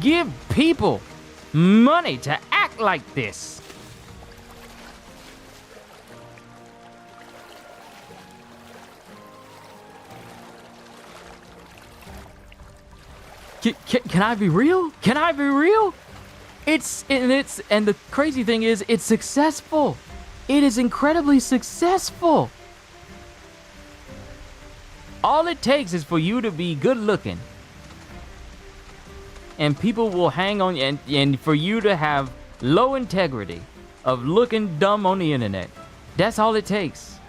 [SPEAKER 1] give people money to act like this. Can I be real? Can I be real? And the crazy thing is, it's successful. It is incredibly successful. All it takes is for you to be good looking. And people will hang on you, and for you to have low integrity of looking dumb on the internet. That's all it takes.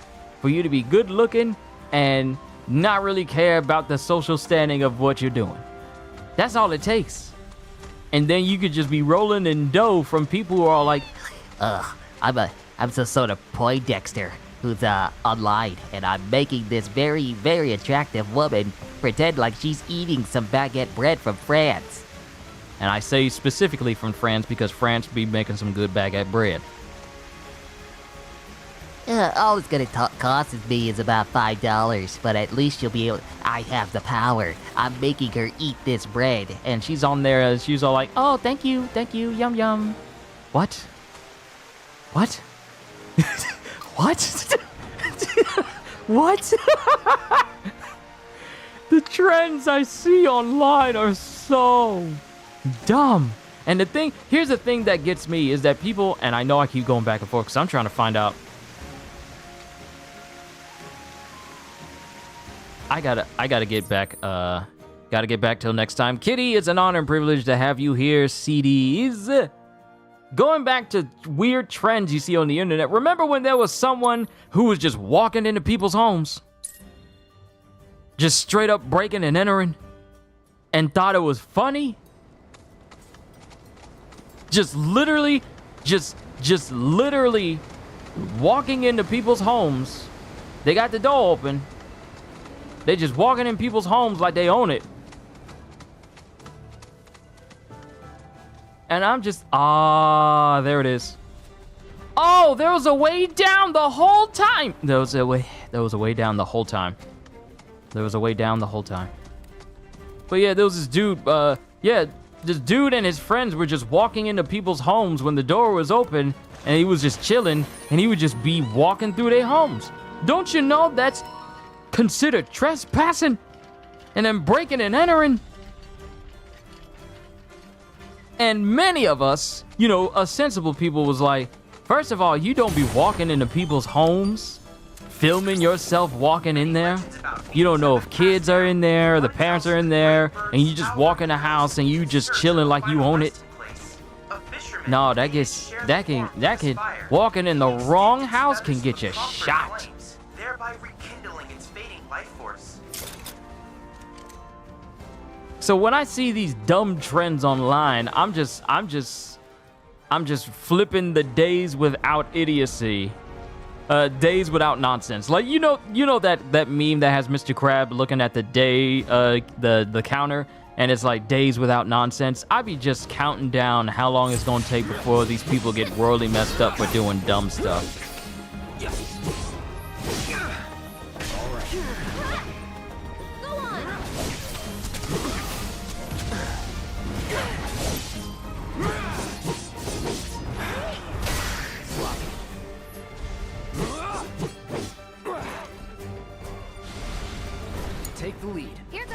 [SPEAKER 1] For you to be good looking and not really care about the social standing of what you're doing. That's all it takes. And then you could just be rolling in dough from people who are like, I'm some sort of Poindexter who's online, and I'm making this very, very attractive woman pretend like she's eating some baguette bread from France. And I say specifically from France because France be making some good baguette bread.
[SPEAKER 7] All it's gonna cost me is about $5, but at least you'll be able. I have the power. I'm making her eat this bread.
[SPEAKER 1] And she's on there, she's all like, oh, thank you, yum yum. What? What? What? What? The trends I see online are so dumb. And here's the thing that gets me is that people, and I know I keep going back and forth because I'm trying to find out. I gotta get back. Gotta get back till next time. Kitty, it's an honor and privilege to have you here. CDs. Going back to weird trends you see on the internet. Remember when there was someone who was just walking into people's homes, just straight up breaking and entering, and thought it was funny? Just literally walking into people's homes. They got the door open. They just walking in people's homes like they own it. And I'm just, there it is. Oh, there was a way down the whole time. There was a way down the whole time. But yeah, there was this dude, this dude and his friends were just walking into people's homes when the door was open, and he was just chilling, and he would just be walking through their homes. Don't you know that's considered trespassing? And then breaking and entering? And many of us, you know, us sensible people was like, first of all, you don't be walking into people's homes, filming yourself walking in there. You don't know if kids are in there, or the parents are in there, and you just walk in the house and you just chilling like you own it. No, that can walking in the wrong house can get you shot.
[SPEAKER 6] Thereby rekindling its fading life force.
[SPEAKER 1] So when I see these dumb trends online, I'm just flipping the days without idiocy, days without nonsense. Like you know that meme that has Mr. Crab looking at the day, the counter, and it's like days without nonsense. I be just counting down how long it's gonna take before these people get royally messed up for doing dumb stuff.
[SPEAKER 4] Take the lead.
[SPEAKER 12] Here goes.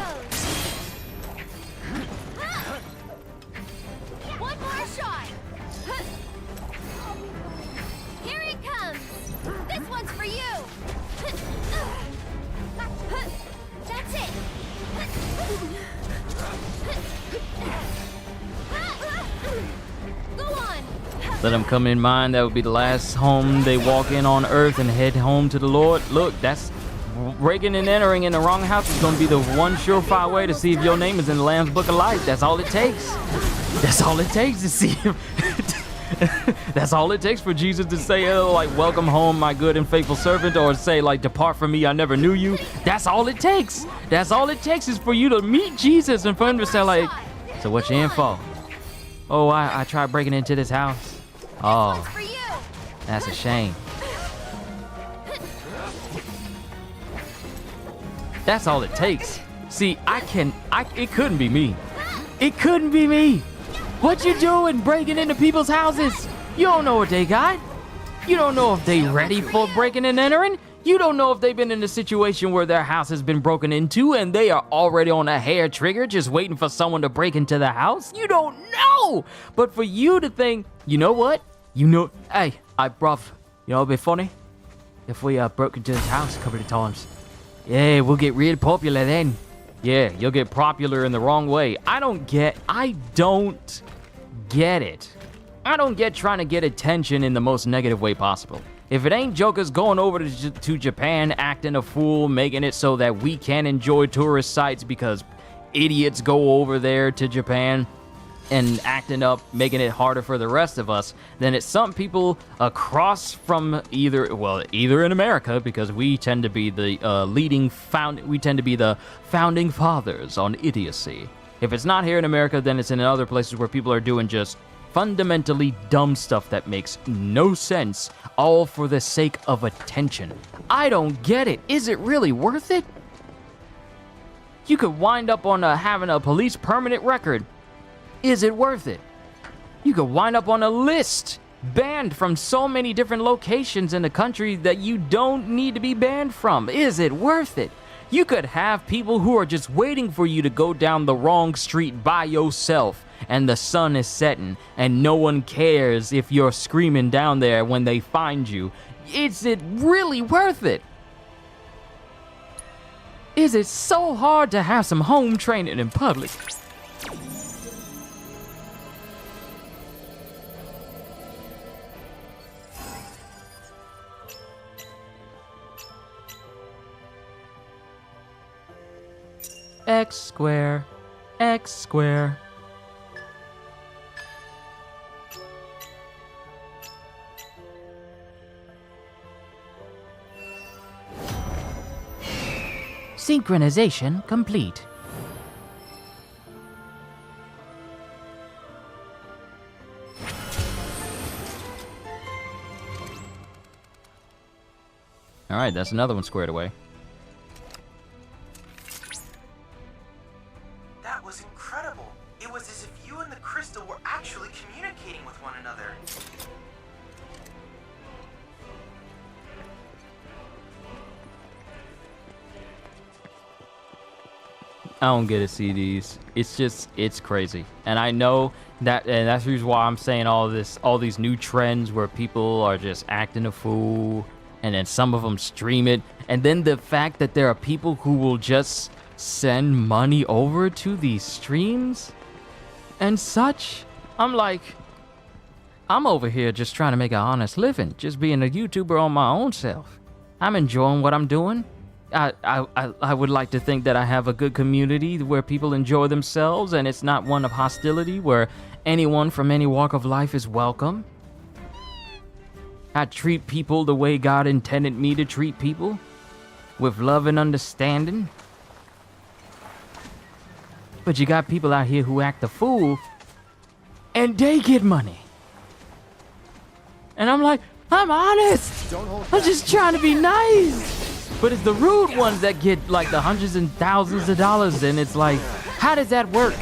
[SPEAKER 12] One more shot. Here it comes. This one's for you. That's it. Go on.
[SPEAKER 1] Let them come in mind. That would be the last home they walk in on earth and head home to the Lord. Look, that's breaking and entering in the wrong house is going to be the one surefire way to see if your name is in the Lamb's Book of Life. That's all it takes. That's all it takes to see him. That's all it takes for Jesus to say, like, welcome home, my good and faithful servant, or say, like, depart from me, I never knew you. That's all it takes. That's all it takes is for you to meet Jesus and for him to say, like, so what you in for? Oh, I tried breaking into this house. Oh, that's a shame. That's all it takes. See, it couldn't be me. It couldn't be me. What you doing breaking into people's houses? You don't know what they got. You don't know if they ready for breaking and entering. You don't know if they've been in a situation where their house has been broken into and they are already on a hair trigger just waiting for someone to break into the house. You don't know. But for you to think, you know what? Hey, bruv, you know, it'd be funny if we broke into this house a couple of times. Yeah, we'll get real popular then. Yeah, you'll get popular in the wrong way. I don't get it. I don't get trying to get attention in the most negative way possible. If it ain't jokers going over to Japan, acting a fool, making it so that we can't enjoy tourist sites because idiots go over there to Japan and acting up, making it harder for the rest of us, then it's some people across from either in America, because we tend to be the founding fathers on idiocy. If it's not here in America, then it's in other places where people are doing just fundamentally dumb stuff that makes no sense, all for the sake of attention. I don't get it. Is it really worth it? You could wind up on having a police permanent record. Is it worth it? You could wind up on a list, banned from so many different locations in the country that you don't need to be banned from. Is it worth it? You could have people who are just waiting for you to go down the wrong street by yourself and the sun is setting and no one cares if you're screaming down there when they find you. Is it really worth it? Is it so hard to have some home training in public? X square, X square. Synchronization complete. Alright, that's another one squared away.
[SPEAKER 6] That was incredible. It was as if you and the crystal were actually communicating with one another.
[SPEAKER 1] I don't get to see these. It's crazy. And I know that, and that's the reason why I'm saying all these new trends where people are just acting a fool, and then some of them stream it. And then the fact that there are people who will just send money over to these streams and such. I'm like, I'm over here just trying to make an honest living, just being a YouTuber on my own self. I'm enjoying what I'm doing. I would like to think that I have a good community where people enjoy themselves and it's not one of hostility where anyone from any walk of life is welcome. I treat people the way God intended me to treat people, with love and understanding. But you got people out here who act a fool and they get money. And I'm like, I'm honest. I'm just trying to be nice. But it's the rude ones that get like the hundreds and thousands of dollars, and it's like, how does that work?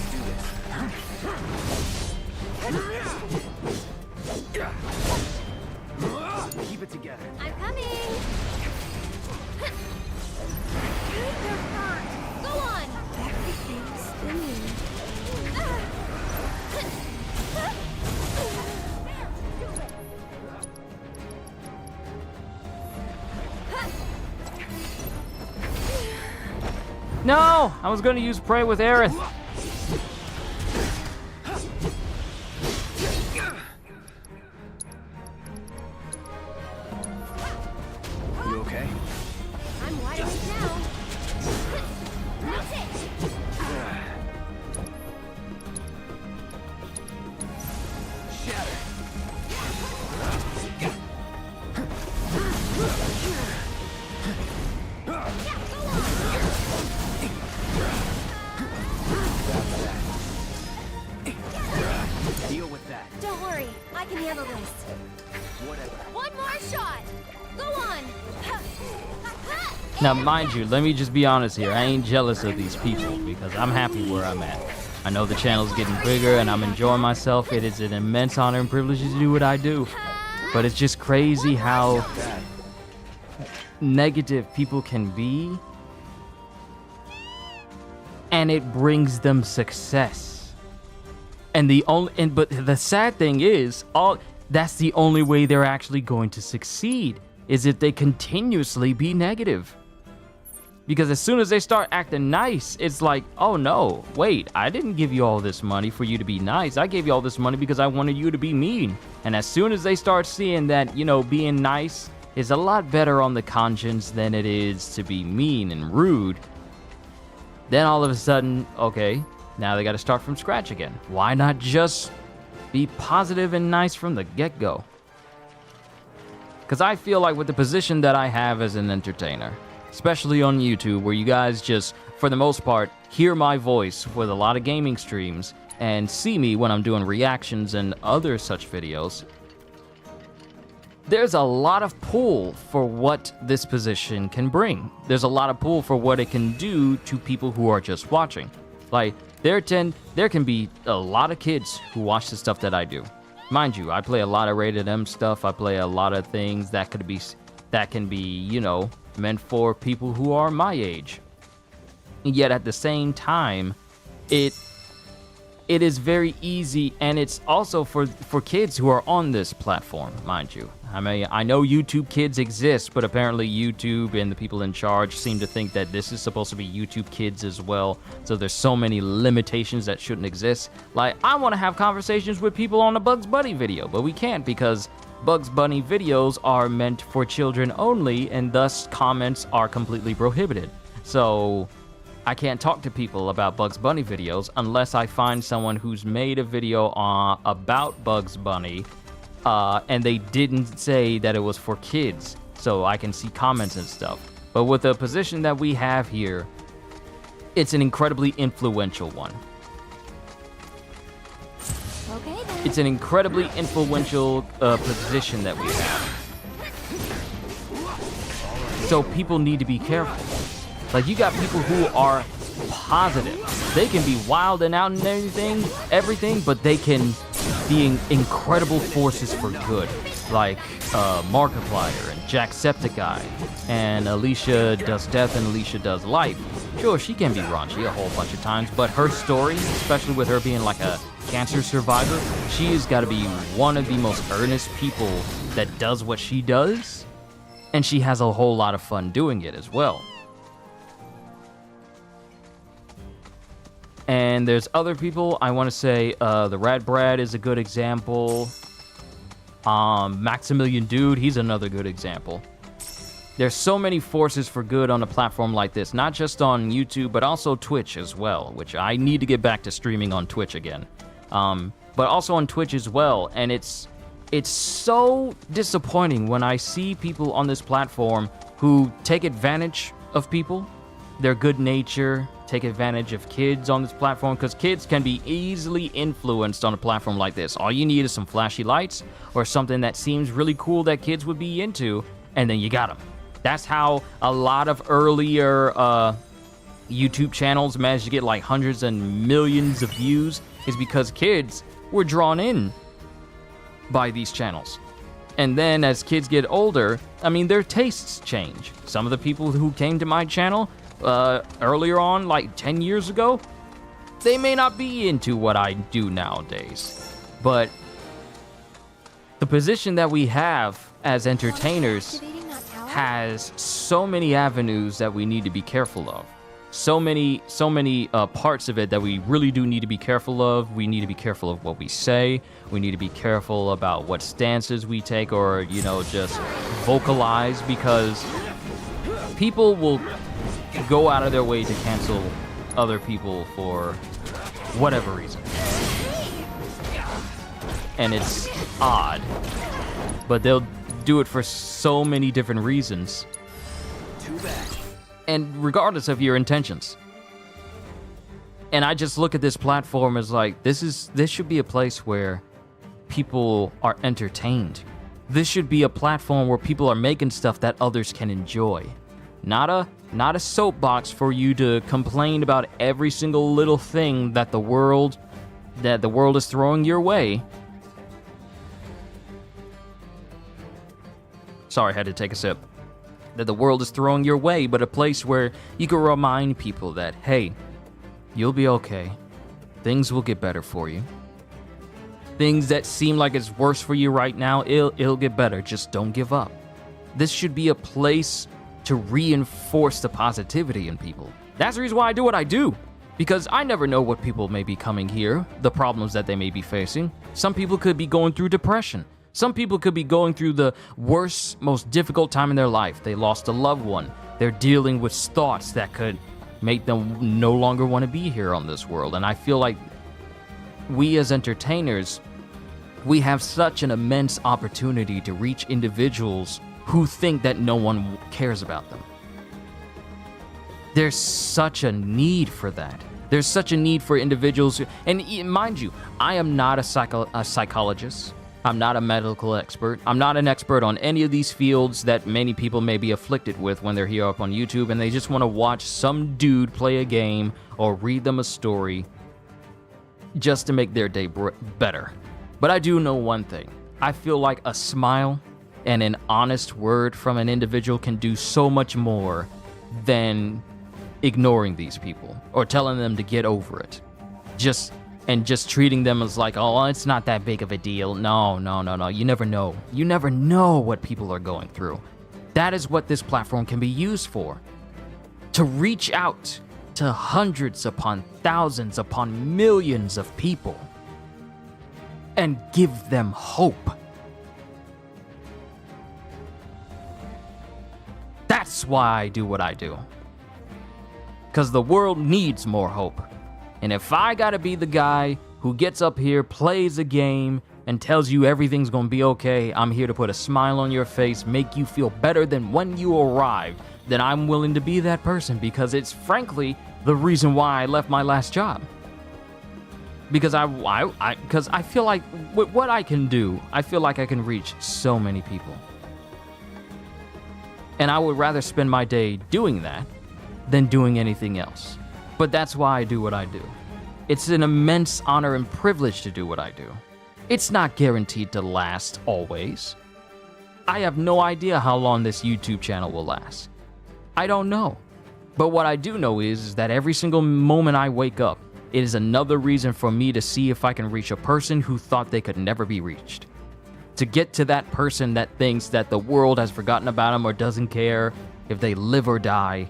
[SPEAKER 14] Keep it together.
[SPEAKER 2] I'm coming. Go on. Everything's spinning.
[SPEAKER 1] No, I was going to use Prey with Aerith.
[SPEAKER 14] You okay?
[SPEAKER 2] I'm wide awake now. That's it.
[SPEAKER 14] Shatter. Deal with that.
[SPEAKER 2] Don't worry, I can handle this.
[SPEAKER 14] Whatever.
[SPEAKER 2] One more shot. Go on.
[SPEAKER 1] Now, mind you, let me just be honest here. I ain't jealous of these people because I'm happy where I'm at. I know the channel's getting bigger and I'm enjoying myself. It is an immense honor and privilege to do what I do. But it's just crazy how negative people can be. And it brings them success. And but the sad thing is, that's the only way they're actually going to succeed, is if they continuously be negative. Because as soon as they start acting nice, it's like, oh no, wait, I didn't give you all this money for you to be nice. I gave you all this money because I wanted you to be mean. And as soon as they start seeing that, you know, being nice is a lot better on the conscience than it is to be mean and rude, then all of a sudden, okay, now they got to start from scratch again. Why not just be positive and nice from the get-go? Because I feel like with the position that I have as an entertainer, especially on YouTube, where you guys just, for the most part, hear my voice with a lot of gaming streams and see me when I'm doing reactions and other such videos, there's a lot of pull for what this position can bring. There's a lot of pull for what it can do to people who are just watching. Like, there can be a lot of kids who watch the stuff that I do. Mind you, I play a lot of rated M stuff. I play a lot of things that can be, you know, meant for people who are my age. And yet at the same time, it is very easy, and it's also for kids who are on this platform, mind you. I mean, I know YouTube Kids exist, but apparently YouTube and the people in charge seem to think that this is supposed to be YouTube Kids as well. So there's so many limitations that shouldn't exist. Like, I want to have conversations with people on a Bugs Bunny video, but we can't because Bugs Bunny videos are meant for children only, and thus comments are completely prohibited. So I can't talk to people about Bugs Bunny videos unless I find someone who's made a video about Bugs Bunny, and they didn't say that it was for kids, so I can see comments and stuff. But with the position that we have here, it's an incredibly influential one.
[SPEAKER 2] Okay, then.
[SPEAKER 1] It's an incredibly influential position that we have. So people need to be careful. Like, you got people who are positive. They can be wild and out and everything, but they can be incredible forces for good. Like Markiplier and Jacksepticeye and Alicia Does Death and Alicia Does Life. Sure, she can be raunchy a whole bunch of times, but her story, especially with her being like a cancer survivor, she has got to be one of the most earnest people that does what she does, and she has a whole lot of fun doing it as well. And there's other people. I want to say the Rad Brad is a good example. Maximilian Dude, he's another good example. There's so many forces for good on a platform like this, not just on YouTube, but also Twitch as well, which I need to get back to streaming on Twitch again. But also on Twitch as well, and it's so disappointing when I see people on this platform who take advantage of people, their good nature, take advantage of kids on this platform, because kids can be easily influenced on a platform like this. All you need is some flashy lights or something that seems really cool that kids would be into, and then you got them. That's how a lot of earlier YouTube channels managed to get like hundreds and millions of views, is because kids were drawn in by these channels. And then as kids get older, I mean, their tastes change. Some of the people who came to my channel earlier on, like 10 years ago, they may not be into what I do nowadays. But the position that we have as entertainers has so many avenues that we need to be careful of. So many parts of it that we really do need to be careful of. We need to be careful of what we say. We need to be careful about what stances we take, or, you know, just vocalize, because people will go out of their way to cancel other people for whatever reason. And it's odd, but they'll do it for so many different reasons.
[SPEAKER 10] Too bad.
[SPEAKER 1] And regardless of your intentions. And I just look at this platform as like, this should be a place where people are entertained. This should be a platform where people are making stuff that others can enjoy. Not a soapbox for you to complain about every single little thing that the world is throwing your way. Sorry, I had to take a sip. That the world is throwing your way, but a place where you can remind people that, hey, you'll be okay. Things will get better for you. Things that seem like it's worse for you right now, it'll get better. Just don't give up. This should be a place to reinforce the positivity in people. That's the reason why I do what I do. Because I never know what people may be coming here, the problems that they may be facing. Some people could be going through depression. Some people could be going through the worst, most difficult time in their life. They lost a loved one. They're dealing with thoughts that could make them no longer want to be here on this world. And I feel like we as entertainers, we have such an immense opportunity to reach individuals who think that no one cares about them. There's such a need for that. There's such a need for individuals who, and mind you, I am not a psychologist. I'm not a medical expert. I'm not an expert on any of these fields that many people may be afflicted with when they're here up on YouTube and they just want to watch some dude play a game or read them a story just to make their day better. But I do know one thing. I feel like a smile and an honest word from an individual can do so much more than ignoring these people or telling them to get over it. Just treating them as like, oh, it's not that big of a deal. No. You never know. You never know what people are going through. That is what this platform can be used for. To reach out to hundreds upon thousands upon millions of people and give them hope. That's why I do what I do. Because the world needs more hope. And if I gotta be the guy who gets up here, plays a game, and tells you everything's gonna be okay, I'm here to put a smile on your face, make you feel better than when you arrived, then I'm willing to be that person, because it's frankly the reason why I left my last job. Because because I feel like with what I can do, I feel like I can reach so many people. And I would rather spend my day doing that than doing anything else. But that's why I do what I do. It's an immense honor and privilege to do what I do. It's not guaranteed to last always. I have no idea how long this YouTube channel will last. I don't know. But what I do know is that every single moment I wake up, it is another reason for me to see if I can reach a person who thought they could never be reached. To get to that person that thinks that the world has forgotten about them or doesn't care if they live or die.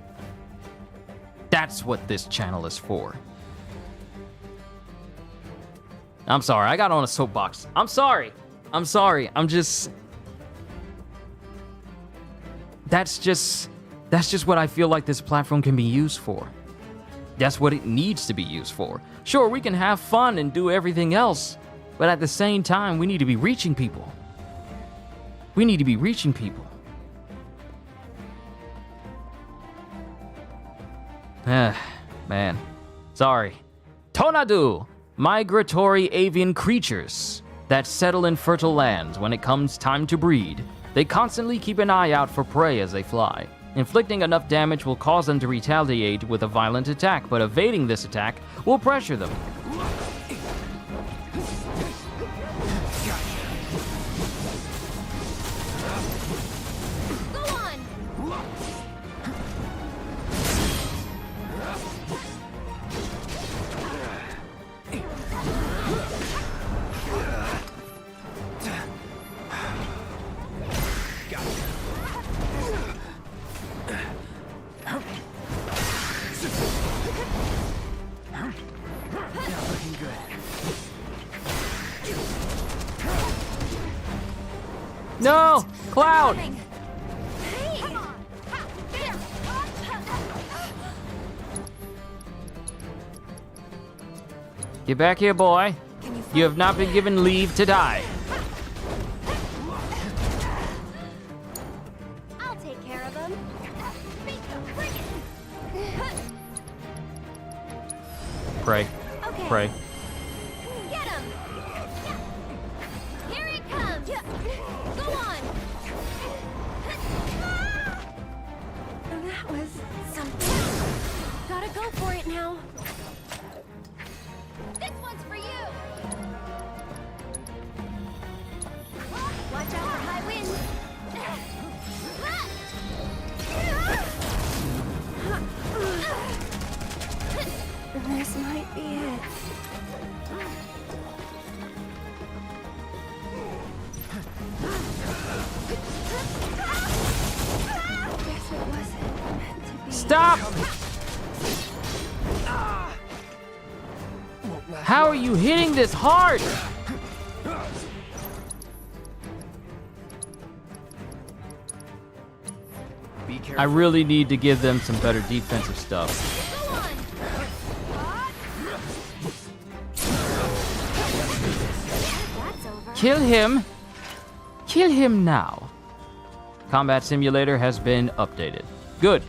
[SPEAKER 1] That's what this channel is for. I'm sorry, I got on a soapbox. I'm sorry. I'm just... That's just what I feel like this platform can be used for. That's what it needs to be used for. Sure, we can have fun and do everything else, but at the same time, we need to be reaching people. We need to be reaching people. Man. Sorry. Tonadu, migratory avian creatures that settle in fertile lands when it comes time to breed. They constantly keep an eye out for prey as they fly. Inflicting enough damage will cause them to retaliate with a violent attack, but evading this attack will pressure them.
[SPEAKER 2] Go on!
[SPEAKER 1] No! Cloud! Get back here, boy. You have not been given leave to die.
[SPEAKER 2] I'll take care of him.
[SPEAKER 1] Pray.
[SPEAKER 2] Okay.
[SPEAKER 1] Pray.
[SPEAKER 2] Get him! Here he comes! Go on! That was something. Gotta go for it now. This one's for you! Watch out for high winds! This might be it. Guess it wasn't meant to be.
[SPEAKER 1] Stop! How are you hitting this hard? I really need to give them some better defensive stuff. Kill him. Kill him now. Combat Simulator has been updated. Good.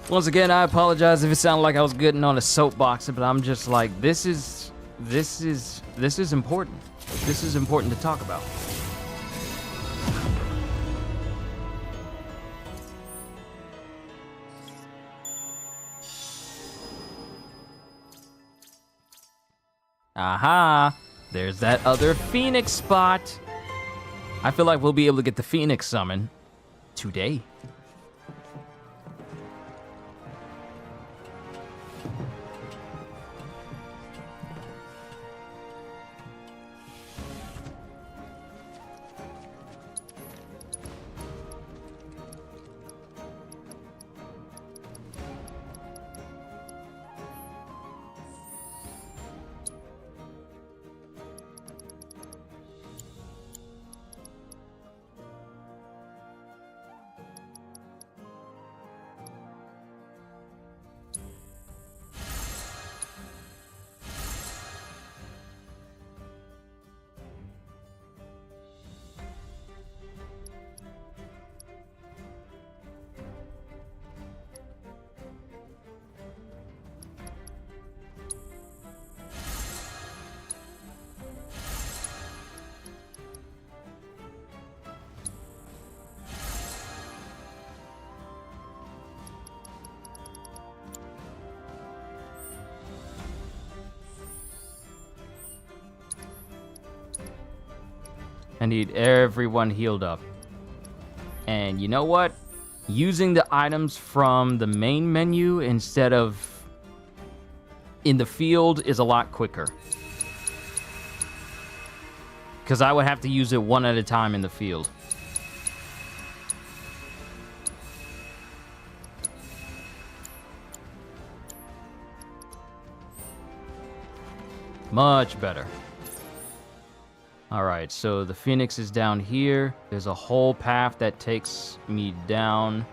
[SPEAKER 1] Once again, I apologize if it sounded like I was getting on a soapbox, but I'm just like, this is important. This is important to talk about. Aha! There's that other Phoenix spot. I feel like we'll be able to get the Phoenix summon today. I need everyone healed up. And you know what? Using the items from the main menu instead of in the field is a lot quicker. Because I would have to use it one at a time in the field. Much better. Alright, so the Phoenix is down here. There's a whole path that takes me down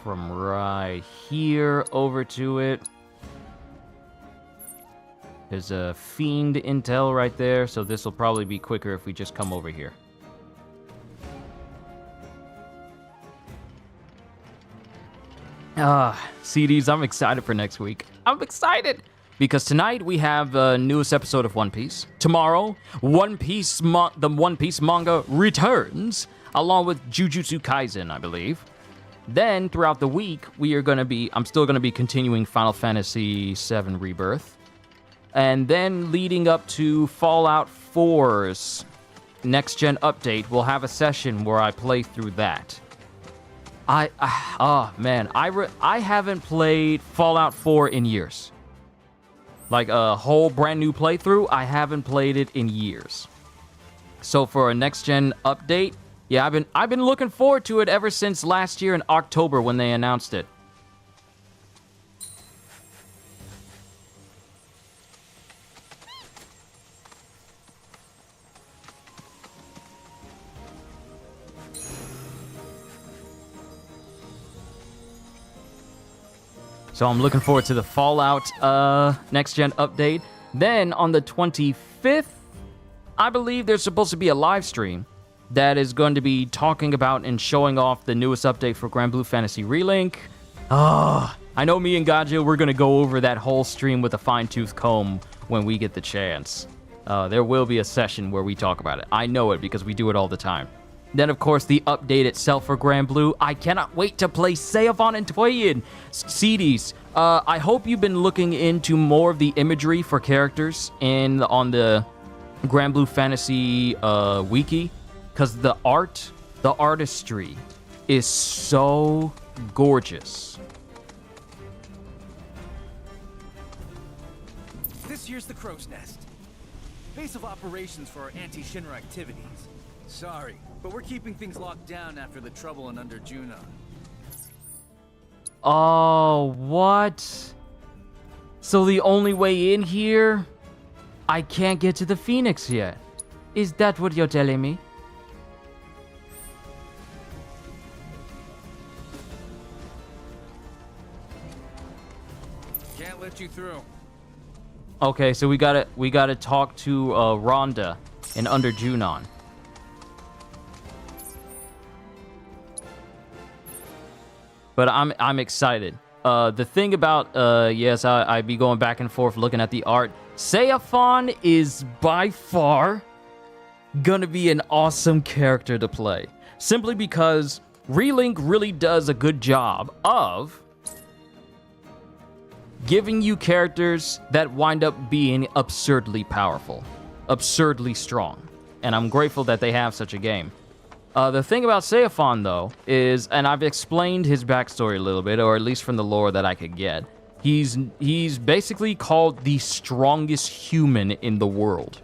[SPEAKER 1] from right here over to it. There's a Fiend intel right there, so this will probably be quicker if we just come over here. CDs, I'm excited for next week. I'm excited! Because tonight we have the newest episode of One Piece. Tomorrow, the One Piece manga returns, along with Jujutsu Kaisen, I believe. Then, throughout the week, I'm still gonna be continuing Final Fantasy VII Rebirth. And then, leading up to Fallout 4's next-gen update, we'll have a session where I play through that. I haven't played Fallout 4 in years. Like a whole brand new playthrough, I haven't played it in years. So for a next gen update, yeah, I've been looking forward to it ever since last year in October when they announced it. So I'm looking forward to the Fallout next-gen update. Then on the 25th, I believe there's supposed to be a live stream that is going to be talking about and showing off the newest update for Grand Blue Fantasy Relink. I know me and Gaja, we're going to go over that whole stream with a fine-tooth comb when we get the chance. There will be a session where we talk about it. I know it because we do it all the time. Then, of course, the update itself for Grand Blue. I cannot wait to play Seophon and Toyin. CDs, I hope you've been looking into more of the imagery for characters on the Grand Blue Fantasy wiki. Because the artistry is so gorgeous.
[SPEAKER 17] This here's the Crow's Nest. Base of operations for our anti-Shinra activities. Sorry, but we're keeping things locked down after the trouble in Under Junon.
[SPEAKER 1] Oh, what? So the only way in here, I can't get to the Phoenix yet. Is that what you're telling me?
[SPEAKER 17] Can't let you through.
[SPEAKER 1] Okay, so we gotta talk to Rhonda in Under Junon. But I'm excited. The thing about, yes, I'd be going back and forth looking at the art. Seophon is by far gonna be an awesome character to play. Simply because Relink really does a good job of giving you characters that wind up being absurdly powerful, absurdly strong. And I'm grateful that they have such a game. The thing about Seophon, though, is, and I've explained his backstory a little bit, or at least from the lore that I could get, he's basically called the strongest human in the world.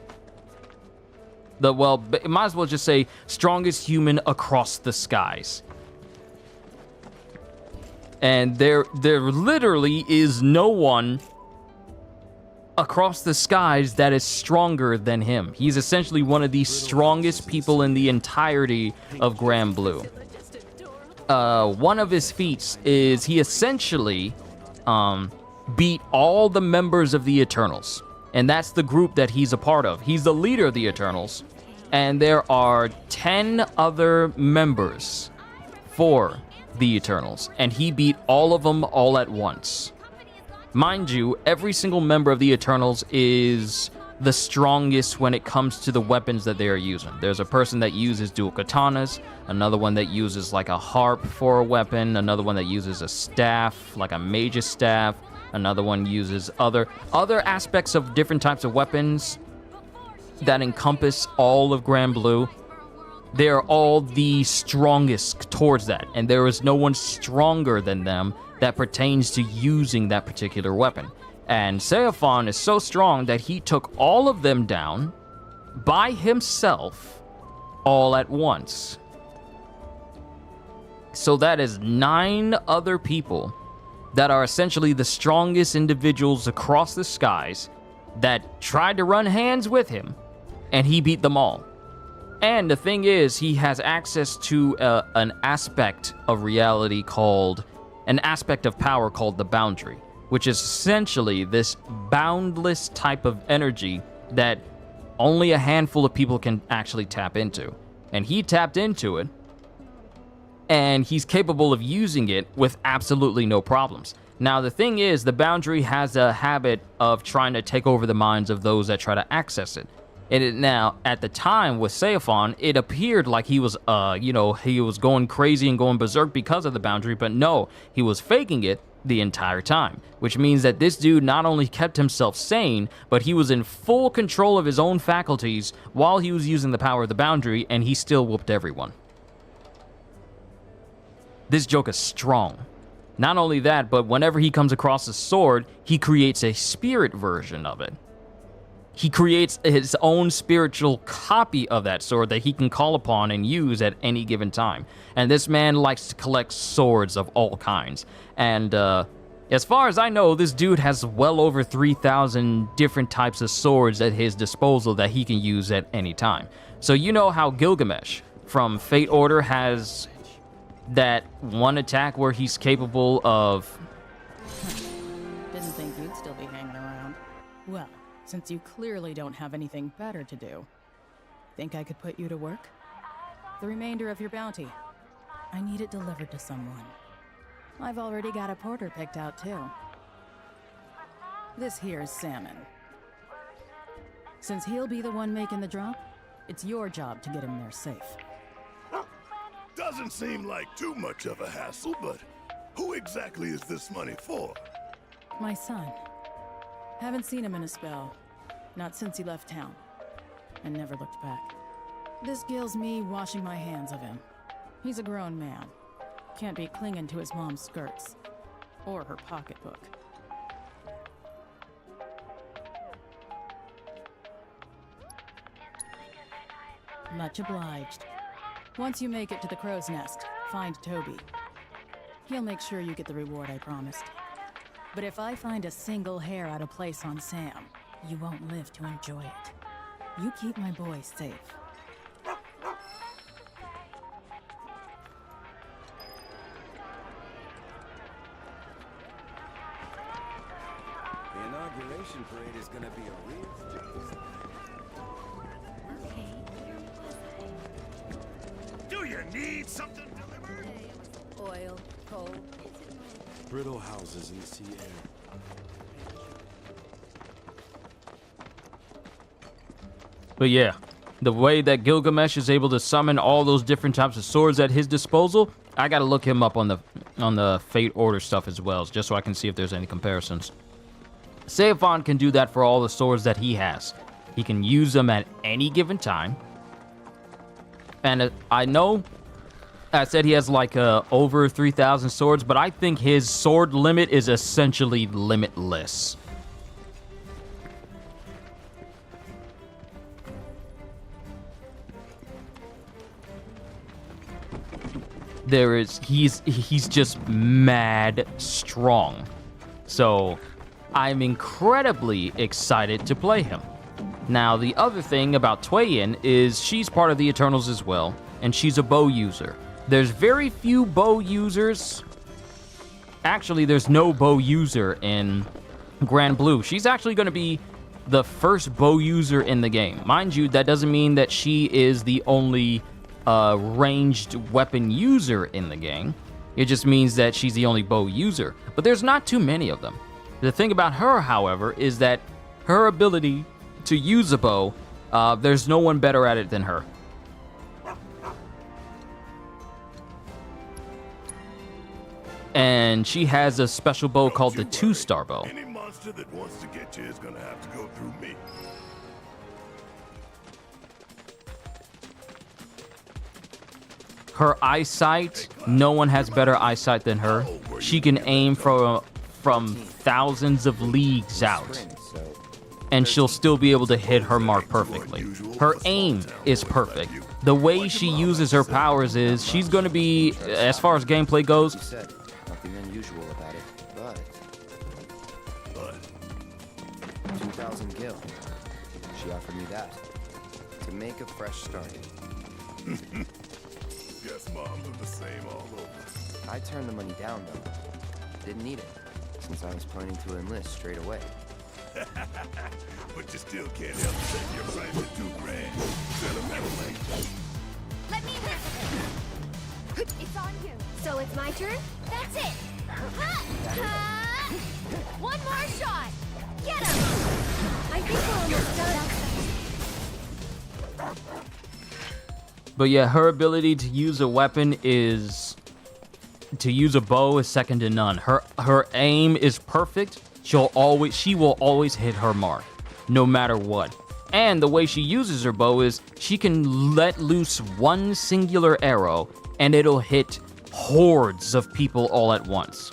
[SPEAKER 1] Might as well just say strongest human across the skies. And there literally is no one across the skies that is stronger than him. He's essentially one of the strongest people in the entirety of Grand Blue. One of his feats is he essentially beat all the members of the Eternals. And that's the group that he's a part of. He's the leader of the Eternals. And there are 10 other members for the Eternals. And he beat all of them all at once. Mind you, every single member of the Eternals is the strongest when it comes to the weapons that they are using. There's a person that uses dual katanas, another one that uses like a harp for a weapon, another one that uses a staff, like a mage's staff, another one uses other aspects of different types of weapons that encompass all of Grand Blue, they're all the strongest towards that, and there is no one stronger than them that pertains to using that particular weapon. And Sephiroth is so strong that he took all of them down by himself all at once. So that is 9 other people that are essentially the strongest individuals across the skies that tried to run hands with him, and he beat them all. And the thing is, he has access to an aspect of reality called, an aspect of power called the boundary, which is essentially this boundless type of energy that only a handful of people can actually tap into. And he tapped into it, and he's capable of using it with absolutely no problems. Now, the thing is, the boundary has a habit of trying to take over the minds of those that try to access it. Now, at the time with Sephiroth, it appeared like he was, he was going crazy and going berserk because of the boundary, but no, he was faking it the entire time, which means that this dude not only kept himself sane, but he was in full control of his own faculties while he was using the power of the boundary, and he still whooped everyone. This Joker's strong. Not only that, but whenever he comes across a sword, he creates a spirit version of it. He creates his own spiritual copy of that sword that he can call upon and use at any given time. And this man likes to collect swords of all kinds. And as far as I know, this dude has well over 3,000 different types of swords at his disposal that he can use at any time. So you know how Gilgamesh from Fate Order has that one attack where he's capable of...
[SPEAKER 9] Didn't think you'd still be hanging around. Well, since you clearly don't have anything better to do, think I could put you to work? The remainder of your bounty. I need it delivered to someone. I've already got a porter picked out too. This here's Salmon. Since he'll be the one making the drop, it's your job to get him there safe.
[SPEAKER 3] Doesn't seem like too much of a hassle, but who exactly is this money for?
[SPEAKER 9] My son. Haven't seen him in a spell. Not since he left town. And never looked back. This gills me washing my hands of him. He's a grown man. Can't be clinging to his mom's skirts. Or her pocketbook. Much obliged. Once you make it to the crow's nest, find Toby. He'll make sure you get the reward I promised. But if I find a single hair out of place on Sam, you won't live to enjoy it. You keep my boys safe.
[SPEAKER 10] The inauguration parade is gonna be a real feast.
[SPEAKER 3] Do you need something delivered?
[SPEAKER 11] Oil, coal.
[SPEAKER 13] Brittle houses in the sea air.
[SPEAKER 1] But yeah, the way that Gilgamesh is able to summon all those different types of swords at his disposal, I gotta look him up on the Fate Order stuff as well, just so I can see if there's any comparisons. Sephiroth can do that for all the swords that he has. He can use them at any given time. And I know I said he has like over 3,000 swords, but I think his sword limit is essentially limitless. He's just mad strong. So I'm incredibly excited to play him. Now, the other thing about Twayyin is she's part of the Eternals as well, and she's a bow user. There's very few bow users. Actually, there's no bow user in Grand Blue. She's actually going to be the first bow user in the game. Mind you, that doesn't mean that she is the only ranged weapon user in the game. It just means that she's the only bow user. But there's not too many of them. The thing about her, however, is that her ability to use a bow, there's no one better at it than her. And she has a special bow called the 2-star bow.
[SPEAKER 3] Any monster that wants to get you is gonna have to go through me.
[SPEAKER 1] Her eyesight, no one has better eyesight than her. She can aim from thousands of leagues out, and she'll still be able to hit her mark perfectly. Her aim is perfect. The way she uses her powers is she's going to be, as far as gameplay goes,
[SPEAKER 4] Nothing unusual about it, but 2,000 gil. She offered me that to make a fresh start.
[SPEAKER 3] Guess moms are the same all over.
[SPEAKER 4] I turned the money down though. Didn't need it, since I was planning to enlist straight away.
[SPEAKER 3] But you still can't help set your price at $2,000. Sentimentally.
[SPEAKER 12] Let me hit. It's on you. So it's my turn? That's it. Ha! Ha! One more shot. Get him. I think we're almost done.
[SPEAKER 1] but yeah, her ability to use a weapon is, to use a bow is second to none. Her aim is perfect. She will always hit her mark, no matter what. And the way she uses her bow is she can let loose one singular arrow and it'll hit hordes of people all at once.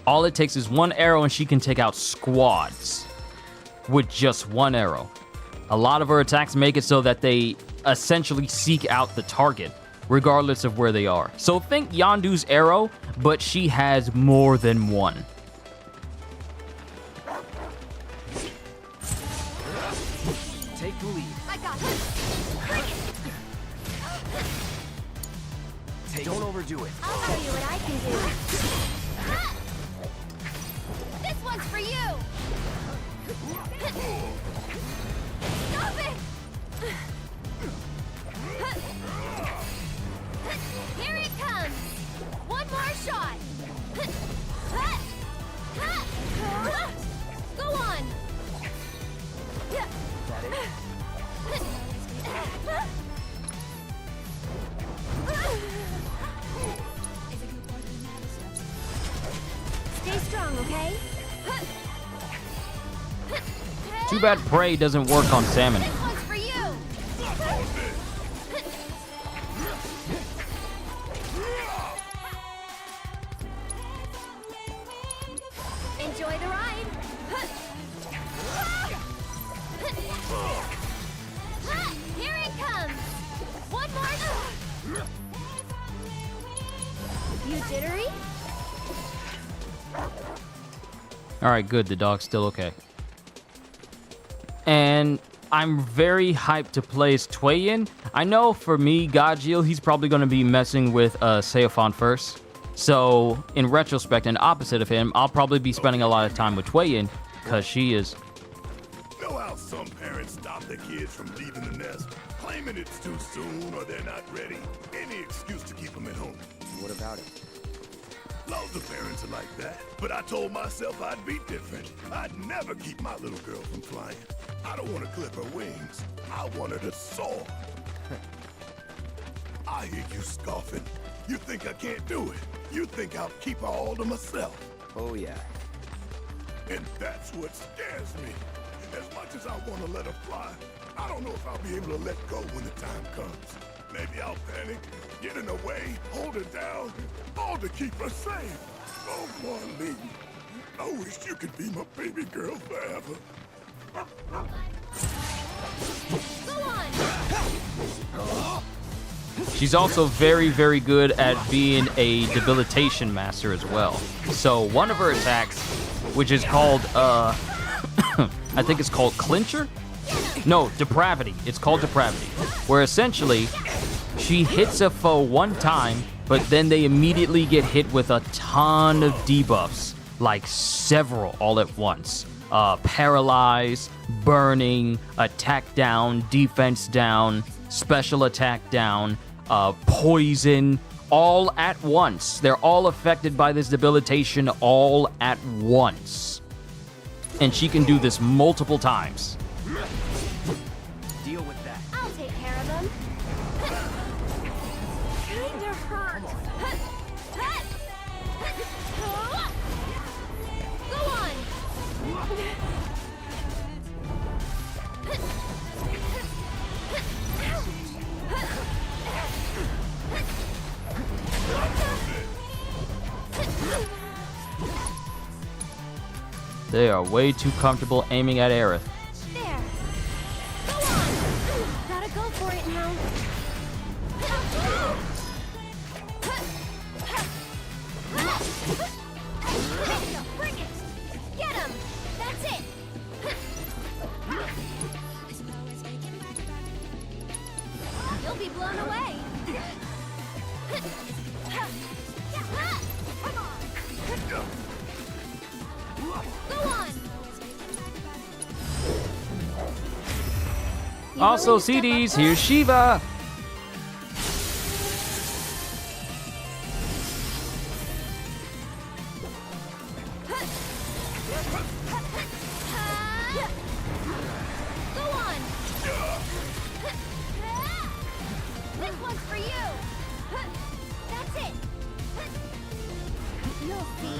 [SPEAKER 1] All it takes is one arrow and she can take out squads with just one arrow. A lot of her attacks make it so that they essentially seek out the target, regardless of where they are. So think Yondu's arrow, but she has more than one.
[SPEAKER 17] Take the lead.
[SPEAKER 12] I got it.
[SPEAKER 17] Don't overdo it.
[SPEAKER 12] I'll show you what I can do. This one's for you. Stop it. Here it comes. One more shot. Go on. Stay strong, okay?
[SPEAKER 1] Too bad prey doesn't work on salmon.
[SPEAKER 12] This one's for you. Enjoy the ride. Here it comes. One more. You jittery?
[SPEAKER 1] Alright, good. The dog's still okay. And I'm very hyped to play as Twayun. I know for me, Gajil, he's probably going to be messing with Seophon first. So, in retrospect and opposite of him, I'll probably be spending a lot of time with Twayun, because she is...
[SPEAKER 3] Know how some parents stop their kids from leaving the nest, claiming it's too soon or they're not ready. Any excuse to keep them at home.
[SPEAKER 4] What about it?
[SPEAKER 3] Loads of parents are like that, but I told myself I'd be different. I'd never keep my little girl from flying. I don't want to clip her wings. I want her to soar. I hear you scoffing. You think I can't do it. You think I'll keep her all to myself.
[SPEAKER 4] Oh, yeah.
[SPEAKER 3] And that's what scares me. As much as I want to let her fly, I don't know if I'll be able to let go when the time comes. Maybe I'll panic, get in the way, hold her down, all to keep her safe. Oh, Marlene, I wish you could be my baby girl forever.
[SPEAKER 12] Go on.
[SPEAKER 1] She's also very, very good at being a debilitation master as well. So one of her attacks, which is called, I think it's called Clincher? No, Depravity. It's called Depravity. Where essentially, she hits a foe one time, but then they immediately get hit with a ton of debuffs. Like several all at once. Paralyze, burning, attack down, defense down, special attack down, poison, all at once. They're all affected by this debilitation all at once. And she can do this multiple times.
[SPEAKER 17] Deal with that.
[SPEAKER 12] I'll take care of them. Kinda hurt. Go on.
[SPEAKER 1] They are way too comfortable aiming at Aerith.
[SPEAKER 2] There. Go on. Gotta go for it now. Bring it. Get him. That's it. You'll be blown away. Come on. Go on.
[SPEAKER 1] Also, CDs, here's Shiva.
[SPEAKER 2] Go on. This one's for you. That's it. You'll see.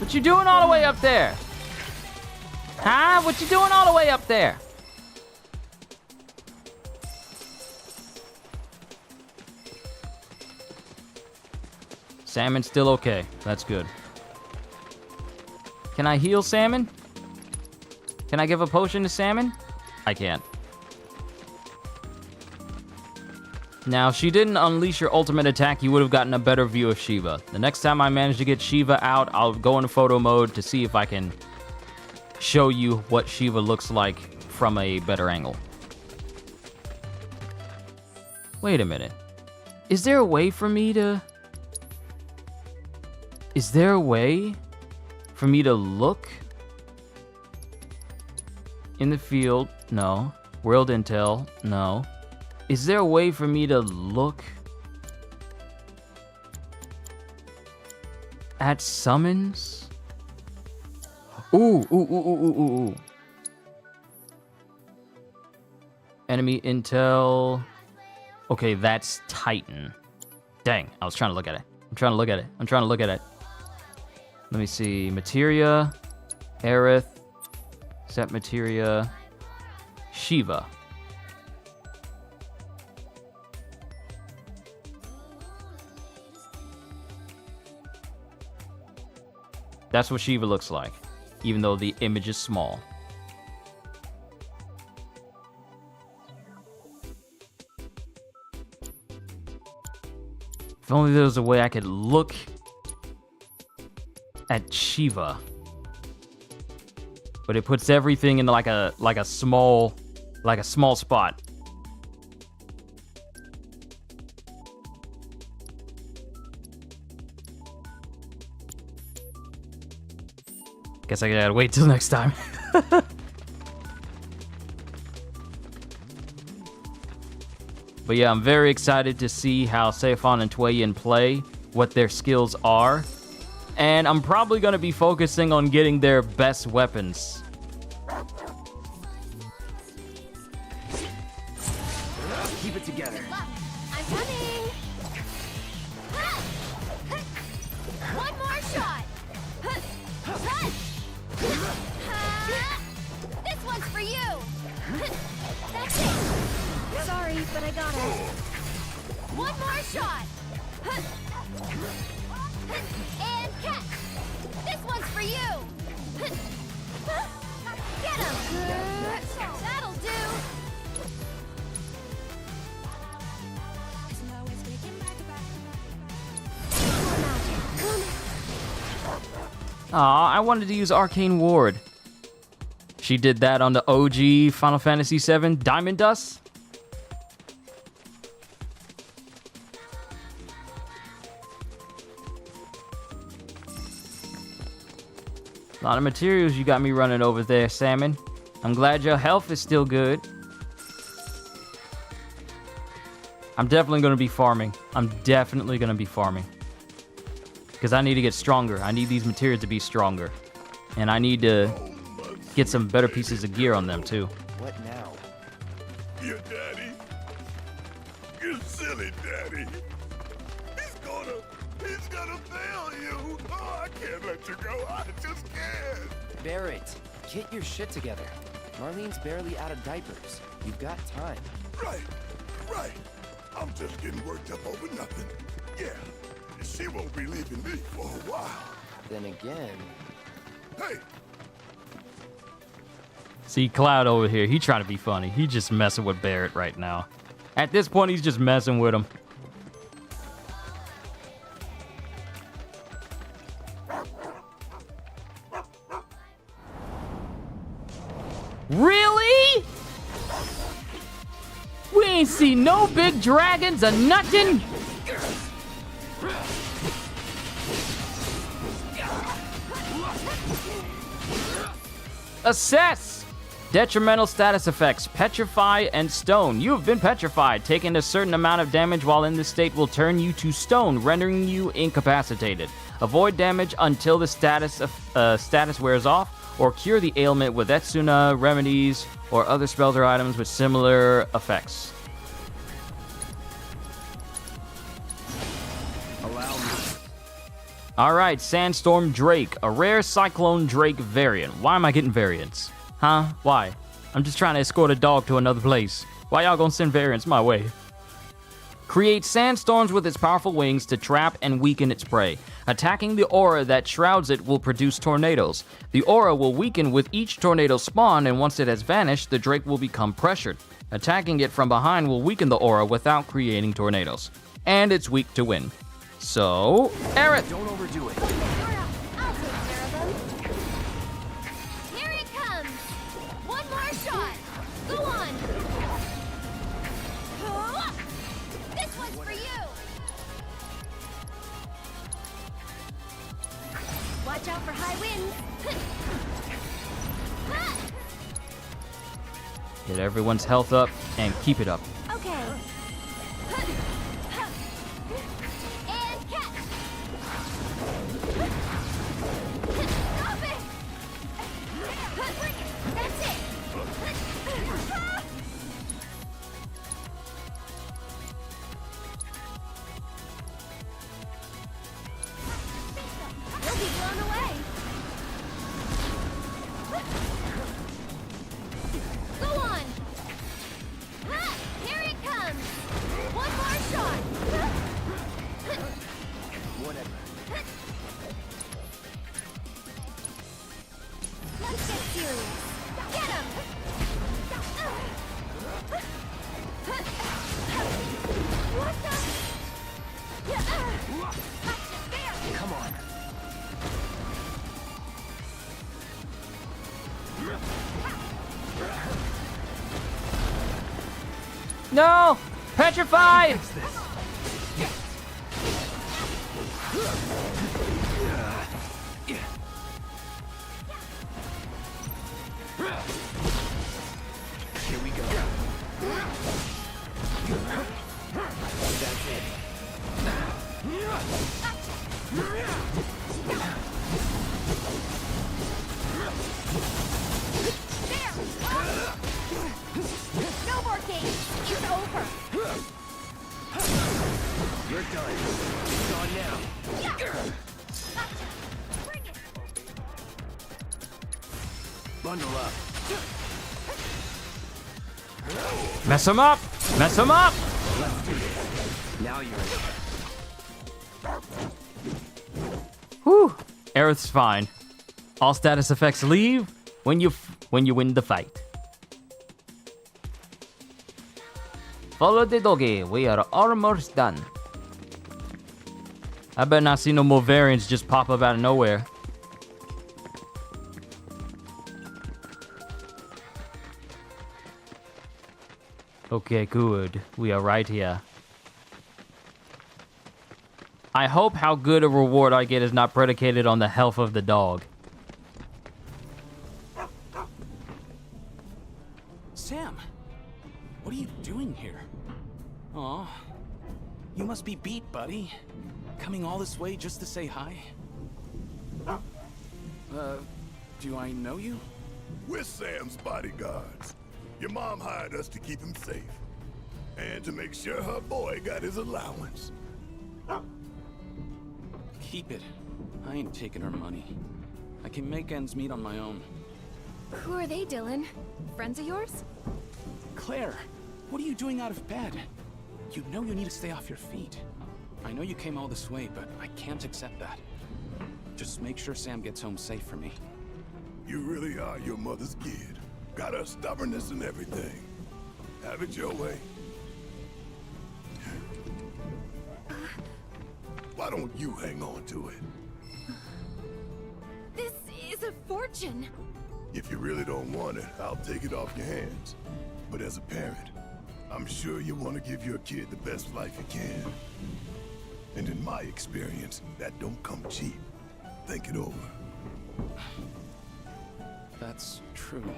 [SPEAKER 1] What you doing all the way up there? Huh? What you doing all the way up there? Salmon's still okay. That's good. Can I heal Salmon? Can I give a potion to Salmon? I can't. Now, if she didn't unleash your ultimate attack, you would have gotten a better view of Shiva. The next time I manage to get Shiva out, I'll go into photo mode to see if I can show you what Shiva looks like from a better angle. Wait a minute. Is there a way for me to... Is there a way for me to look in the field? No. World Intel? No. Is there a way for me to look at summons? Ooh. Enemy intel. Okay, that's Titan. Dang, I was trying to look at it. I'm trying to look at it. Let me see. Materia, Aerith, Set Materia, Shiva. That's what Shiva looks like, even though the image is small. If only there was a way I could look at Shiva. But it puts everything in like a small spot. Guess I gotta wait till next time. But yeah, I'm very excited to see how Seifon and Tueyin play, what their skills are. And I'm probably gonna be focusing on getting their best weapons.
[SPEAKER 14] Keep it together.
[SPEAKER 2] I'm coming. One more shot. This one's for you. That's it. Sorry, but I got it. One more shot. And catch. This one's for you. Get him. That'll do.
[SPEAKER 1] Aw, I wanted to use Arcane Ward. She did that on the OG Final Fantasy VII Diamond Dust. A lot of materials you got me running over there, Salmon. I'm glad your health is still good. I'm definitely going to be farming. Because I need to get stronger. I need these materials to be stronger. And I need to get some better pieces of gear on them, too.
[SPEAKER 4] What now?
[SPEAKER 16] Your daddy. You silly daddy. He's gonna fail you. Oh, I can't let you go. I just can't.
[SPEAKER 4] Barret, get your shit together. Marlene's barely out of diapers. You've got time.
[SPEAKER 16] Right. I'm just getting worked up over nothing. Yeah. She won't be leaving me for a while.
[SPEAKER 4] Then again...
[SPEAKER 16] Hey!
[SPEAKER 1] See, Cloud over here, he trying to be funny. He just messing with Barret right now. At this point, he's just messing with him. Really? We ain't see no big dragons or nothing? Assess! Detrimental status effects, petrify and stone. You have been petrified. Taking a certain amount of damage while in this state will turn you to stone, rendering you incapacitated. Avoid damage until the status wears off, or cure the ailment with Etsuna, remedies, or other spells or items with similar effects.
[SPEAKER 17] Allow me.
[SPEAKER 1] Alright, Sandstorm Drake, a rare Cyclone Drake variant. Why am I getting variants? Huh? Why? I'm just trying to escort a dog to another place. Why y'all gonna send variants my way? Creates sandstorms with its powerful wings to trap and weaken its prey. Attacking the aura that shrouds it will produce tornadoes. The aura will weaken with each tornado spawn, and once it has vanished, the Drake will become pressured. Attacking it from behind will weaken the aura without creating tornadoes. And it's weak to wind. So, Aerith!
[SPEAKER 17] Don't overdo it.
[SPEAKER 2] I'll take care of them. Here it comes. One more shot. Go on. This one's for you. Watch out for high winds.
[SPEAKER 1] Get everyone's health up and keep it up.
[SPEAKER 2] Okay. And catch. Stop it. That's it. You'll be blown away. Go on. Here it comes. One more shot.
[SPEAKER 17] Whatever.
[SPEAKER 2] Let's get serious. Get him. What the?
[SPEAKER 17] Come on.
[SPEAKER 1] No! Petrified!
[SPEAKER 17] Here we go. That's it.
[SPEAKER 2] No more games. It's over.
[SPEAKER 17] You're done. It's on now.
[SPEAKER 2] Bring it.
[SPEAKER 17] Bundle up.
[SPEAKER 1] Mess him up! Mess him up!
[SPEAKER 17] Let's do this. Now you're
[SPEAKER 1] Whew. Aerith's fine. All status effects leave when you win the fight. Follow the doggy. We are almost done. I better not see no more variants just pop up out of nowhere. Okay, good. We are right here. I hope how good a reward I get is not predicated on the health of the dog.
[SPEAKER 17] Sam, what are you doing here? Aw, you must be beat, buddy. Coming all this way just to say hi? Do I know you?
[SPEAKER 16] We're Sam's bodyguards. Your mom hired us to keep him safe. And to make sure her boy got his allowance.
[SPEAKER 17] Keep it. I ain't taking her money. I can make ends meet on my own.
[SPEAKER 2] Who are they, Dylan? Friends of yours?
[SPEAKER 17] Claire, what are you doing out of bed? You know you need to stay off your feet.
[SPEAKER 18] I know you came all this way, but I can't accept that. Just make sure Sam gets home safe for me.
[SPEAKER 16] You really are your mother's kid. Got her stubbornness and everything. Have it your way. Why don't you hang on to it?
[SPEAKER 2] This is a fortune.
[SPEAKER 16] If you really don't want it, I'll take it off your hands. But as a parent, I'm sure you want to give your kid the best life you can. And in my experience, that don't come cheap. Think it over.
[SPEAKER 18] That's true.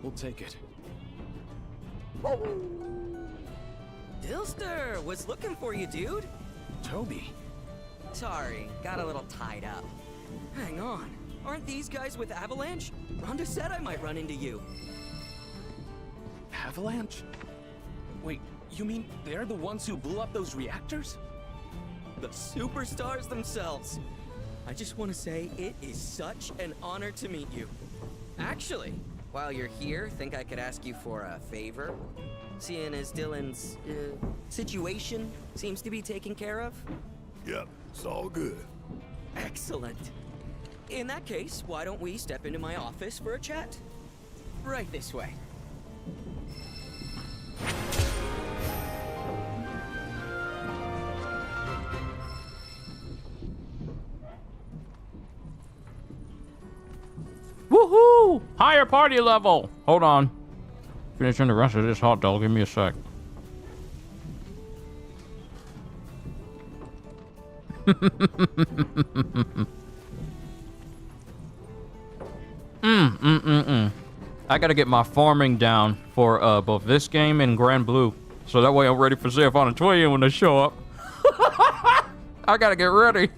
[SPEAKER 18] We'll take it.
[SPEAKER 19] Dilster, was looking for you, dude.
[SPEAKER 18] Toby.
[SPEAKER 19] Sorry, got a little tied up. Hang on, aren't these guys with Avalanche? Rhonda said I might run into you.
[SPEAKER 18] Avalanche? Wait, you mean they're the ones who blew up those reactors?
[SPEAKER 19] The superstars themselves. I just want to say it is such an honor to meet you. Actually, while you're here, think I could ask you for a favor? Seeing as Dylan's situation seems to be taken care of?
[SPEAKER 16] Yep, it's all good.
[SPEAKER 19] Excellent. In that case, why don't we step into my office for a chat? Right this way.
[SPEAKER 1] Woohoo! Higher party level! Hold on. Finishing the rest of this hot dog. Give me a sec. I gotta get my farming down for both this game and Grand Blue. So that way I'm ready for Sephiroth and Toya when they show up. I gotta get ready.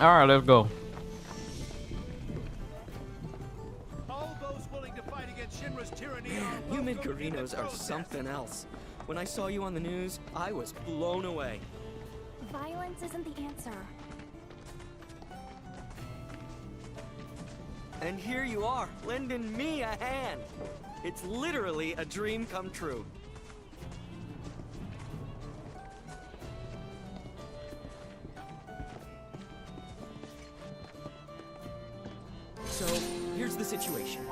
[SPEAKER 1] Alright, let's go.
[SPEAKER 19] Man, you Mid-Carinos are something else. When I saw you on the news, I was blown away.
[SPEAKER 2] Violence isn't the answer.
[SPEAKER 19] And here you are, lending me a hand. It's literally a dream come true. So, here's the situation.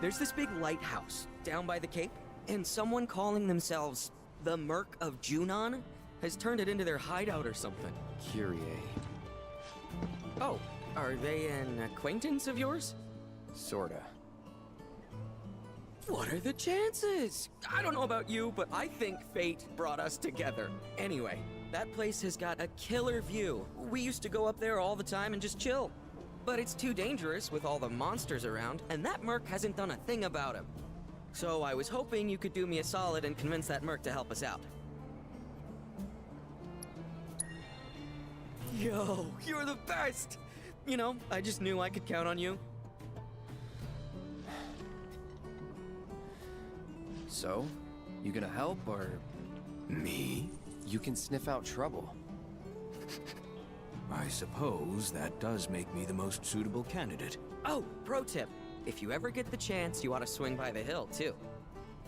[SPEAKER 19] There's this big lighthouse down by the cape, and someone calling themselves the Merc of Junon has turned it into their hideout or something.
[SPEAKER 4] Kyrie.
[SPEAKER 19] Oh, are they an acquaintance of yours?
[SPEAKER 4] Sorta.
[SPEAKER 19] What are the chances? I don't know about you, but I think fate brought us together. Anyway, that place has got a killer view. We used to go up there all the time and just chill. But it's too dangerous with all the monsters around, and that merc hasn't done a thing about him. So I was hoping you could do me a solid and convince that merc to help us out. Yo, you're the best! You know, I just knew I could count on you.
[SPEAKER 4] So, you gonna help, or...
[SPEAKER 10] Me?
[SPEAKER 4] You can sniff out trouble.
[SPEAKER 10] I suppose that does make me the most suitable candidate.
[SPEAKER 19] Oh, pro tip. If you ever get the chance, you ought to swing by the hill, too.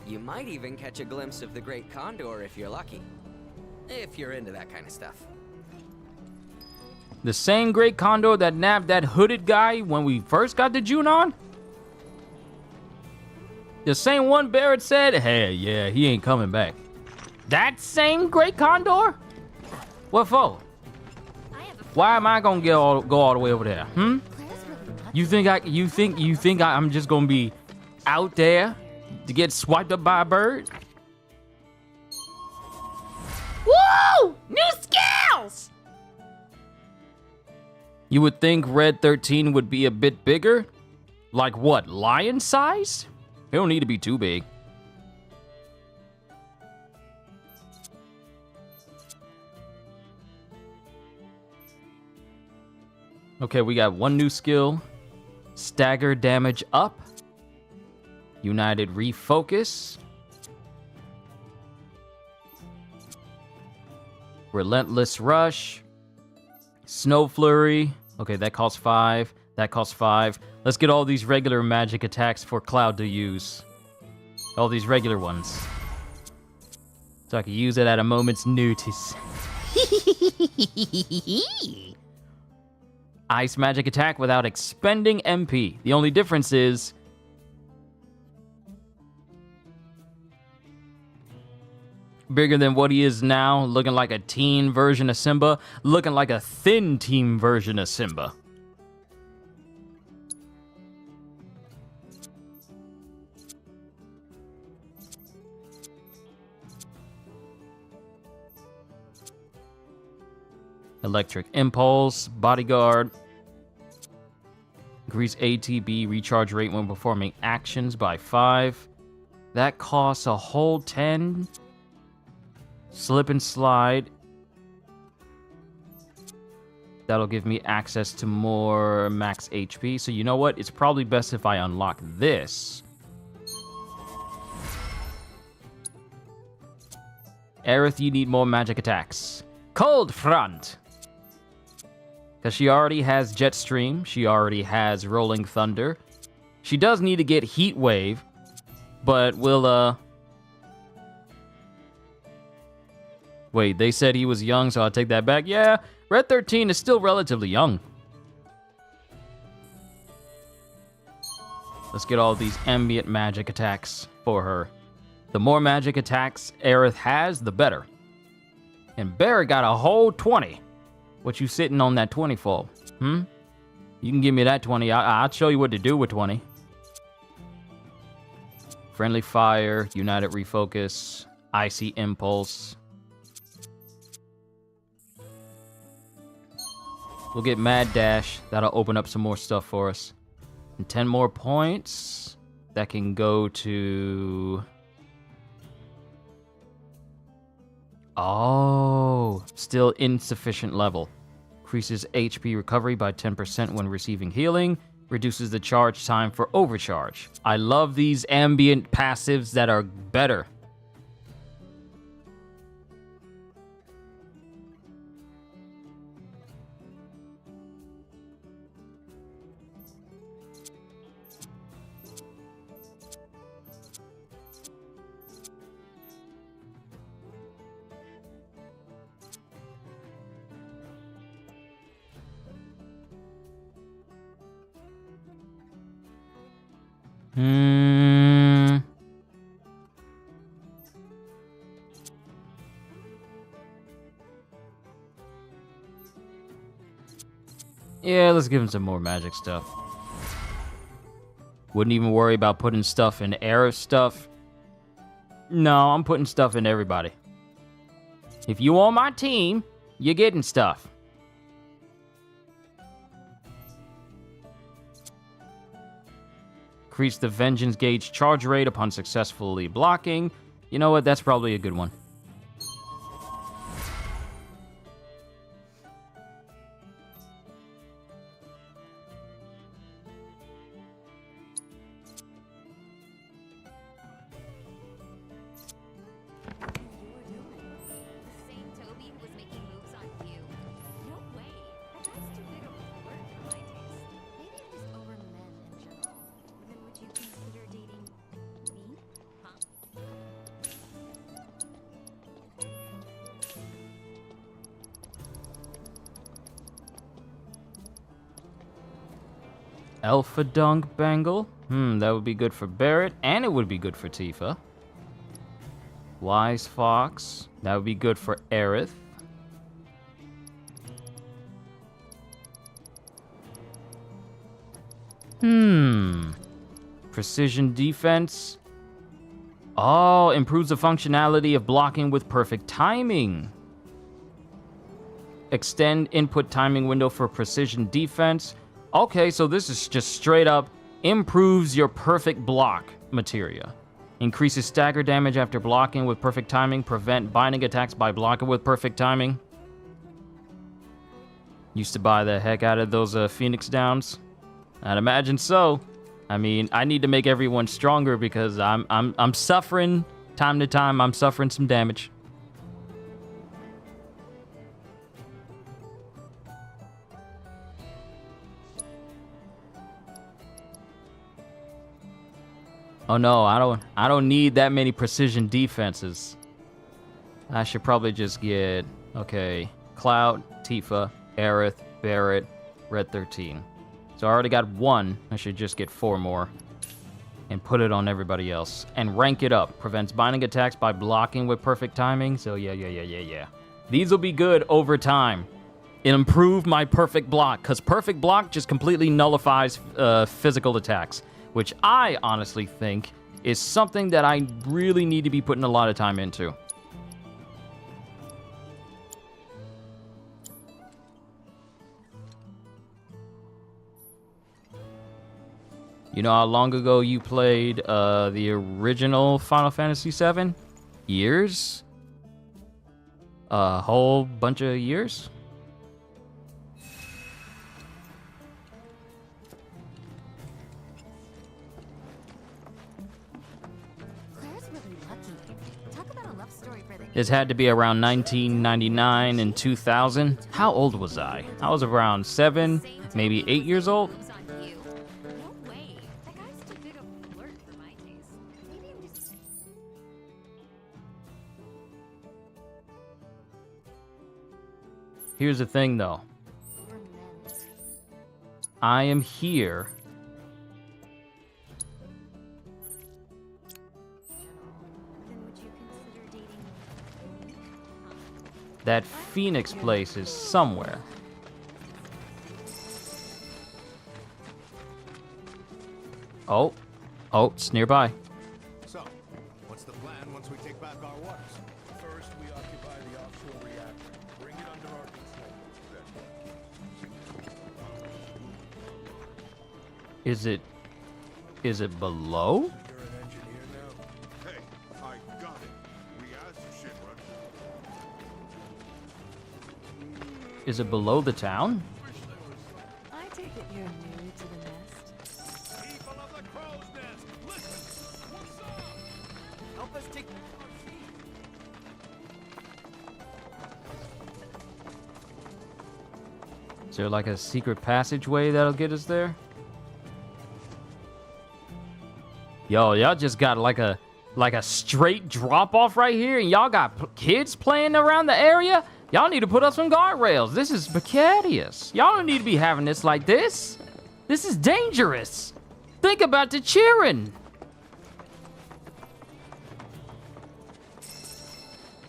[SPEAKER 19] You might even catch a glimpse of the Great Condor if you're lucky. If you're into that kind of stuff.
[SPEAKER 1] The same Great Condor that nabbed that hooded guy when we first got to Junon? The same one Barret said, hey, yeah, he ain't coming back. That same Great Condor? What for? Why am I gonna go all the way over there? You think I'm just gonna be out there to get swiped up by a bird?
[SPEAKER 5] Woo! New skills!
[SPEAKER 1] You would think Red 13 would be a bit bigger? Like what, lion sized? It don't need to be too big. Okay, we got one new skill. Stagger damage up. United refocus. Relentless rush. Snow flurry. Okay, that costs 5. That costs 5. Let's get all these regular magic attacks for Cloud to use. All these regular ones. So I can use it at a moment's notice. Ice magic attack without expending MP. The only difference is... bigger than what he is now, looking like a teen version of Simba, looking like a thin teen version of Simba. Electric Impulse, Bodyguard. Increase ATB recharge rate when performing actions by 5. That costs a whole 10. Slip and Slide. That'll give me access to more max HP. So you know what? It's probably best if I unlock this. Aerith, you need more magic attacks. Cold Front! Because she already has Jet Stream. She already has Rolling Thunder. She does need to get Heat Wave. But we'll, Wait, they said he was young, so I'll take that back. Yeah, Red 13 is still relatively young. Let's get all these ambient magic attacks for her. The more magic attacks Aerith has, the better. And Barret got a whole 20. What you sitting on that 20 for? You can give me that 20. I'll show you what to do with 20. Friendly Fire, United Refocus, Icy Impulse. We'll get Mad Dash. That'll open up some more stuff for us. And 10 more points. That can go to... Oh, still insufficient level. Increases HP recovery by 10% when receiving healing. Reduces the charge time for overcharge. I love these ambient passives that are better. Yeah, let's give him some more magic stuff. Wouldn't even worry about putting stuff in Aerith stuff. No, I'm putting stuff in everybody. If you on my team, you're getting stuff. Increase the Vengeance Gauge charge rate upon successfully blocking. You know what? That's probably a good one. Alpha Dunk Bangle. That would be good for Barret, and it would be good for Tifa. Wise Fox. That would be good for Aerith. Precision Defense. Oh, improves the functionality of blocking with perfect timing. Extend input timing window for Precision Defense. Okay, so this is just straight up improves your perfect block materia. Increases stagger damage after blocking with perfect timing. Prevent binding attacks by blocking with perfect timing. Used to buy the heck out of those Phoenix Downs. I'd imagine so. I mean, I need to make everyone stronger because I'm suffering time to time. I'm suffering some damage. Oh no, I don't need that many precision defenses. I should probably just get, okay, Cloud, Tifa, Aerith, Barret, Red 13. So I already got 1. I should just get 4 more. And put it on everybody else. And rank it up. Prevents binding attacks by blocking with perfect timing. So yeah. These will be good over time. It improved my perfect block. Because perfect block just completely nullifies physical attacks. Which I honestly think is something that I really need to be putting a lot of time into. You know how long ago you played the original Final Fantasy VII? Years? A whole bunch of years?
[SPEAKER 2] Claire's really lucky. Talk about a love story for the
[SPEAKER 1] This had to be around 1999 and 2000. How old was I? I was around 7, maybe 8 years old. Here's the thing, though. I am here. That Phoenix place is somewhere. Oh, it's nearby.
[SPEAKER 3] So, what's the plan once we take back our waters?
[SPEAKER 16] First, we occupy the offshore reactor. Bring it under our control.
[SPEAKER 1] Is it below?
[SPEAKER 16] You're an engineer now?
[SPEAKER 3] Hey, I got it. We asked Shinra.
[SPEAKER 1] Is it below the town?
[SPEAKER 15] I take it you're new to the nest.
[SPEAKER 16] People of the crow's nest, listen! What's up?
[SPEAKER 19] Help us take...
[SPEAKER 1] Is there like a secret passageway that'll get us there? Yo, y'all just got like a straight drop off right here, and y'all got kids playing around the area? Y'all need to put up some guardrails. This is precarious. Y'all don't need to be having this like this. This is dangerous. Think about the cheering.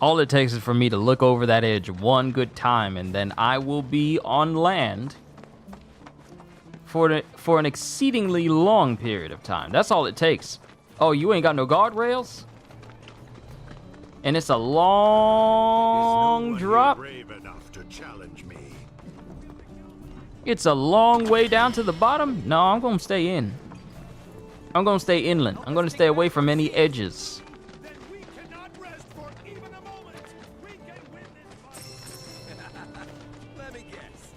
[SPEAKER 1] All it takes is for me to look over that edge one good time, and then I will be on land for an exceedingly long period of time. That's all it takes. Oh, you ain't got no guardrails? And it's a long drop?
[SPEAKER 3] Brave enough to challenge me.
[SPEAKER 1] It's a long way down to the bottom? No, I'm gonna stay in. I'm gonna stay inland. I'm gonna stay away from any edges.
[SPEAKER 19] Let me guess.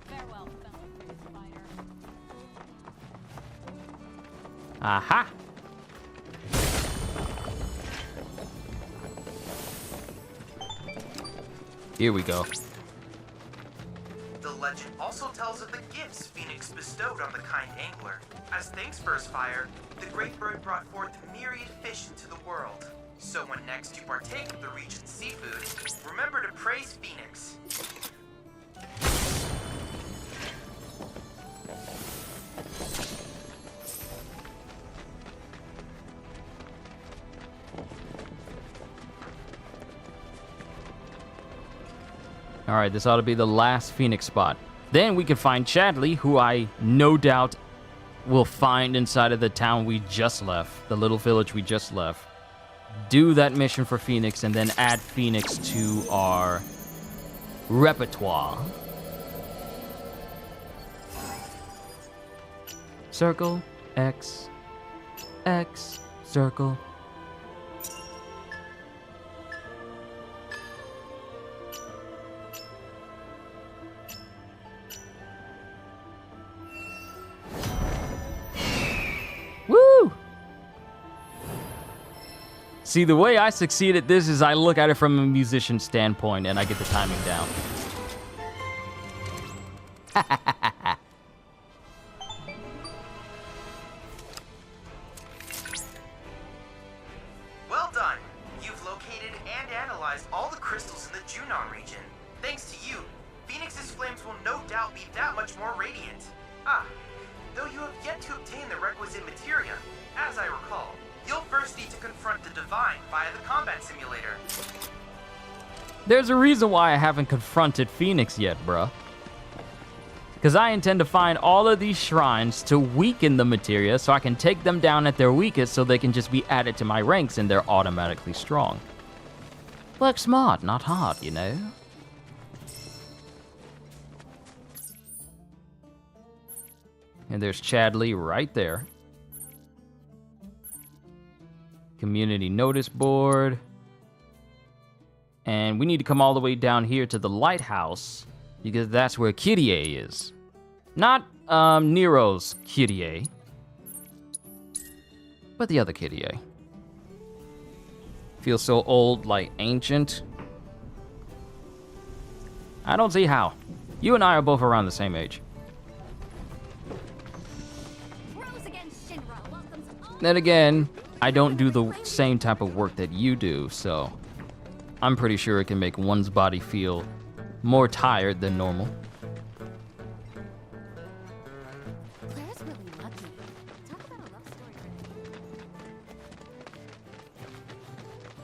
[SPEAKER 9] Farewell, fellow spider.
[SPEAKER 1] Aha! Here we go.
[SPEAKER 6] The legend also tells of the gifts Phoenix bestowed on the kind angler. As thanks for his fire, the great bird brought forth myriad fish into the world. So when next you partake of the region's seafood, remember to praise Phoenix.
[SPEAKER 1] Alright, this ought to be the last Phoenix spot. Then we can find Chadley, who I no doubt will find inside of the town we just left, the little village we just left. Do that mission for Phoenix, and then add Phoenix to our repertoire. Circle, X, X, circle. Woo! See, the way I succeed at this is I look at it from a musician standpoint and I get the timing down.
[SPEAKER 6] Ah, though you have yet to obtain the requisite materia, as I recall, you'll first need to confront the Divine via the combat simulator.
[SPEAKER 1] There's a reason why I haven't confronted Phoenix yet, bruh. Because I intend to find all of these shrines to weaken the materia so I can take them down at their weakest so they can just be added to my ranks and they're automatically strong. Work smart, not hard, you know? And there's Chadley right there. Community notice board. And we need to come all the way down here to the lighthouse because that's where Kyrie is. Not Nero's Kyrie, but the other Kyrie. Feels so old, like ancient. I don't see how. You and I are both around the same age. Then again, I don't do the same type of work that you do, so I'm pretty sure it can make one's body feel more tired than normal.
[SPEAKER 2] Claire's really lucky. Talk about a love story.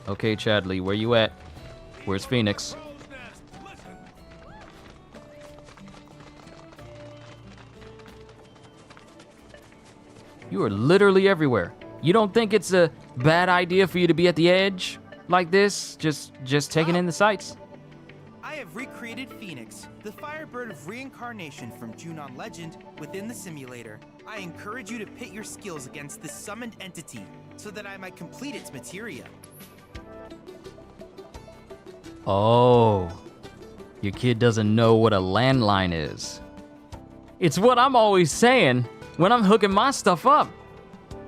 [SPEAKER 1] Okay, Chadley, where you at? Where's Phoenix? You are literally everywhere. You don't think it's a bad idea for you to be at the edge like this? Just taking in the sights?
[SPEAKER 6] I have recreated Phoenix, the Firebird of reincarnation from Junon legend, within the simulator. I encourage you to pit your skills against this summoned entity so that I might complete its materia.
[SPEAKER 1] Oh, your kid doesn't know what a landline is. It's what I'm always saying when I'm hooking my stuff up.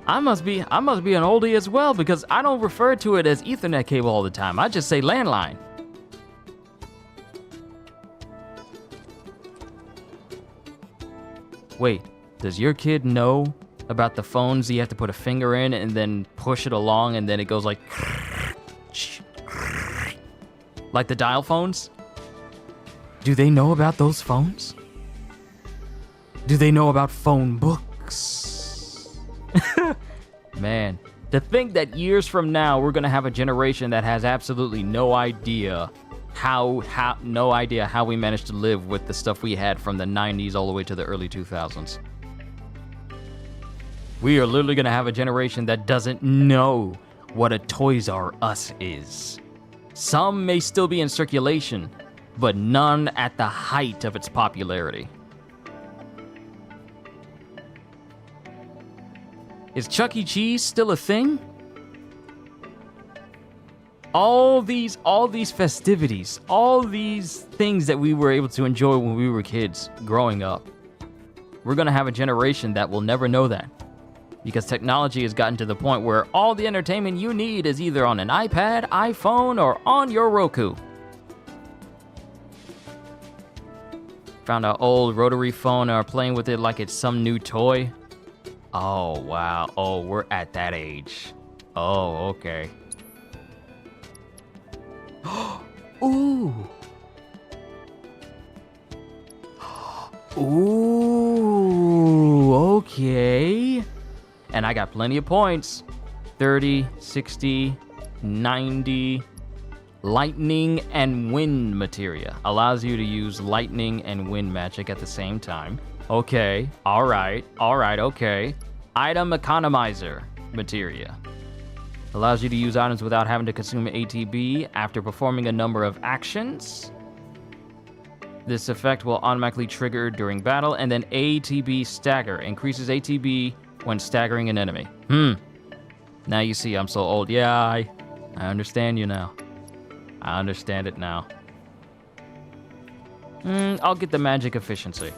[SPEAKER 1] I must be an oldie as well because I don't refer to it as Ethernet cable all the time. I just say landline. Wait, does your kid know about the phones you have to put a finger in and then push it along and then it goes like the dial phones? Do they know about those phones? Do they know about phone books? Man, to think that years from now we're gonna have a generation that has absolutely no idea how we managed to live with the stuff we had from the 90s all the way to the early 2000s. We are literally gonna have a generation that doesn't know what a Toys R Us is. Some may still be in circulation, but none at the height of its popularity. Is Chuck E. Cheese still a thing? All these festivities, all these things that we were able to enjoy when we were kids growing up. We're gonna have a generation that will never know that. Because technology has gotten to the point where all the entertainment you need is either on an iPad, iPhone, or on your Roku. Found an old rotary phone and are playing with it like it's some new toy. Oh, wow. Oh, we're at that age. Oh, okay. Ooh. Ooh, okay. And I got plenty of points. 30, 60, 90. Lightning and wind materia. Allows you to use lightning and wind magic at the same time. Okay, alright, okay. Item economizer materia. Allows you to use items without having to consume ATB after performing a number of actions. This effect will automatically trigger during battle, and then ATB stagger. Increases ATB when staggering an enemy. Now you see I'm so old. Yeah, I understand you now. I understand it now. I'll get the magic efficiency.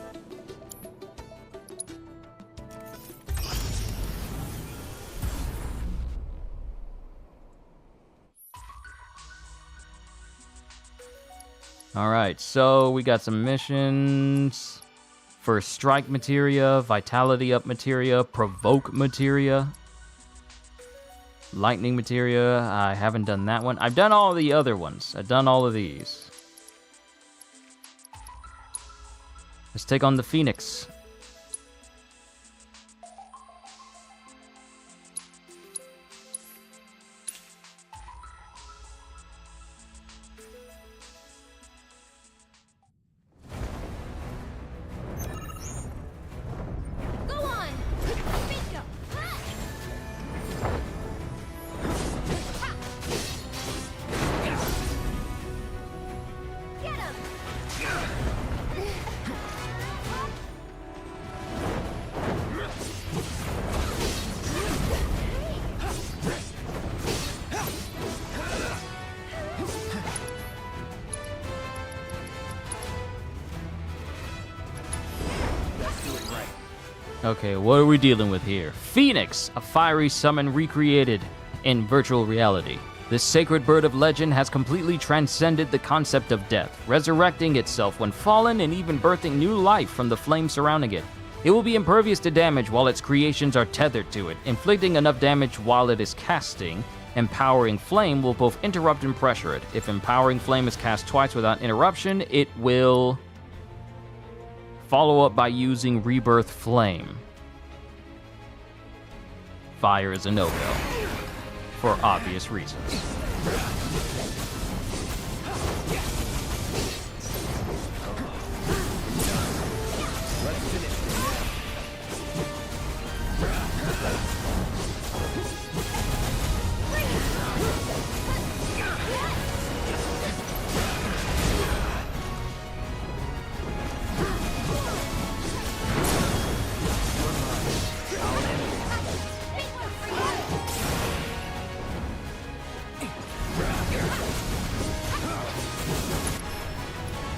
[SPEAKER 1] Alright, so we got some missions for strike materia, vitality up materia, provoke materia, lightning materia. I haven't done that one. I've done all the other ones. I've done all of these. Let's take on the Phoenix. Okay, what are we dealing with here? Phoenix, a fiery summon recreated in virtual reality. This sacred bird of legend has completely transcended the concept of death, resurrecting itself when fallen and even birthing new life from the flames surrounding it. It will be impervious to damage while its creations are tethered to it, inflicting enough damage while it is casting. Empowering Flame will both interrupt and pressure it. If Empowering Flame is cast twice without interruption, it will follow up by using Rebirth Flame. Fire is a no-go, for obvious reasons.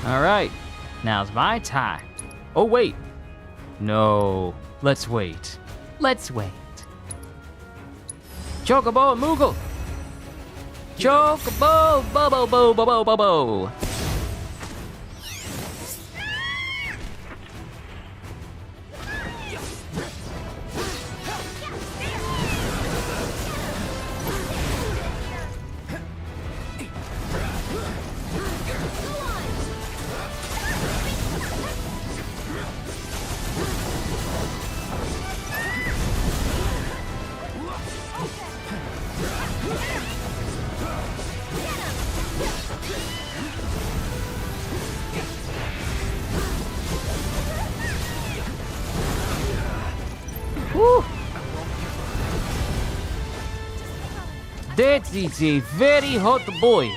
[SPEAKER 1] Alright, now's my time. Oh, wait. No, let's wait. Let's wait. Chocobo and Moogle! Chocobo, bobo, bobo, bobo, bobo. That is a very hot boy.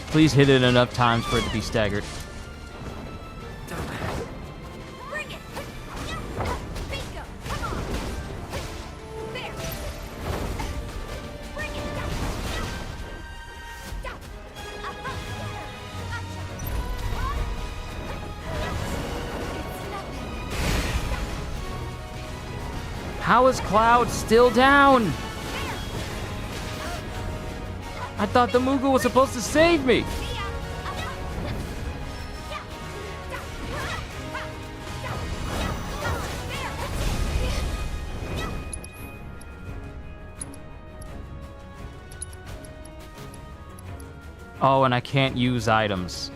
[SPEAKER 1] Please hit it enough times for it to be staggered. How is Cloud still down? I thought the Moogle was supposed to save me. Oh, and I can't use items.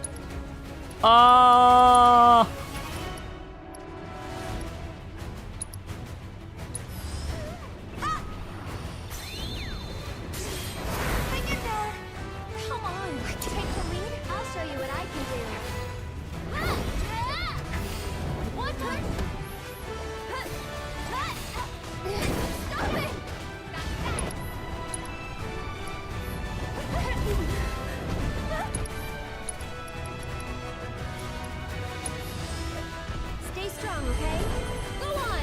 [SPEAKER 2] Stay strong, okay? Go on!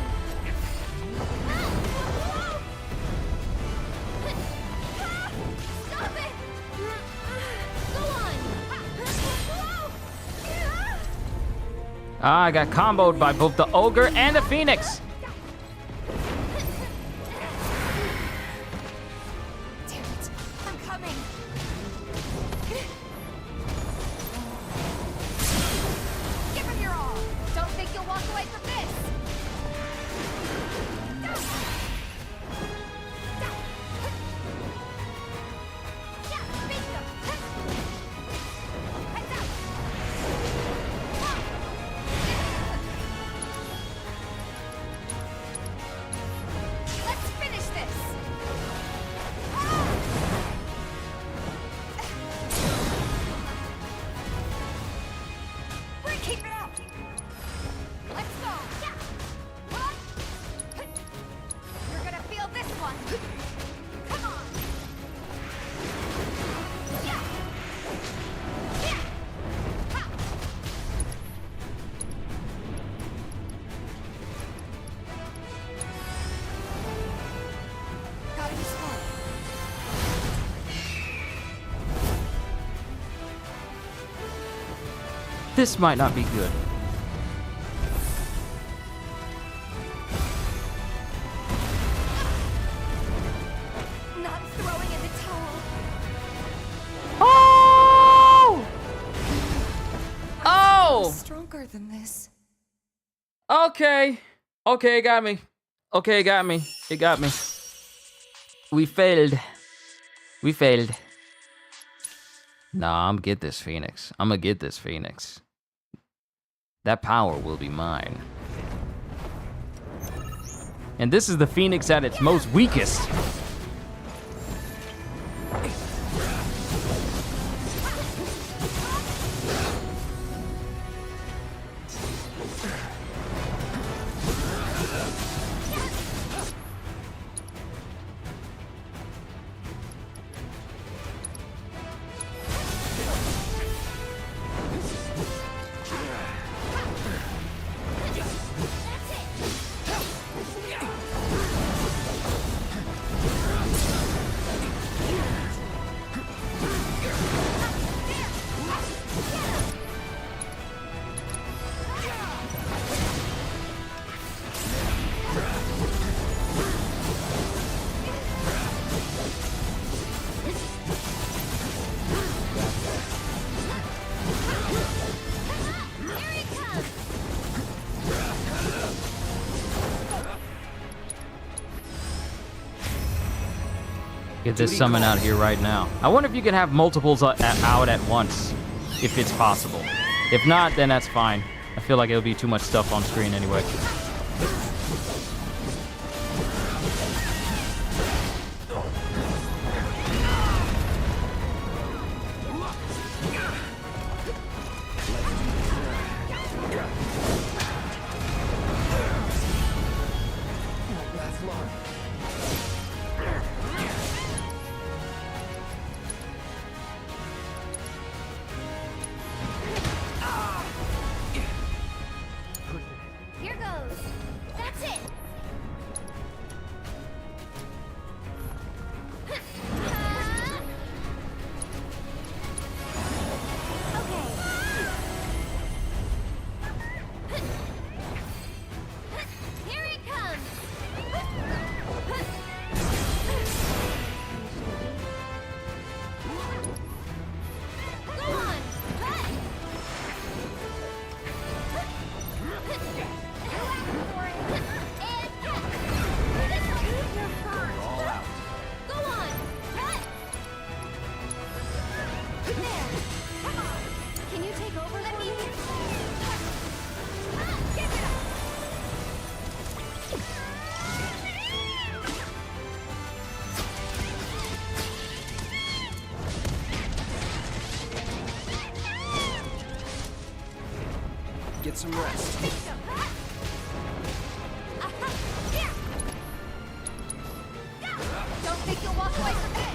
[SPEAKER 2] Stop it! Go on!
[SPEAKER 1] I got comboed by both the Ogre and the Phoenix.
[SPEAKER 2] Damn it! I'm coming! Give him your all! Don't think you'll walk away from this!
[SPEAKER 1] This might not be good.
[SPEAKER 2] Not throwing in the towel.
[SPEAKER 1] Oh! Oh!
[SPEAKER 15] Stronger than this.
[SPEAKER 1] Okay. Okay, it got me. Okay, it got me. It got me. We failed. We failed. Nah, I'm gonna get this Phoenix. I'm gonna get this Phoenix. That power will be mine. And this is the Phoenix at its most weakest. Get this summon out here right now. I wonder if you can have multiples out at once, if it's possible. If not, then that's fine. I feel like it'll be too much stuff on screen anyway.
[SPEAKER 12] Here goes. That's it. Here it comes. Go on.
[SPEAKER 17] All out.
[SPEAKER 12] Go on. There. Can you take over for me? Get it up.
[SPEAKER 17] Get some rest.
[SPEAKER 2] Don't think you'll walk away from this.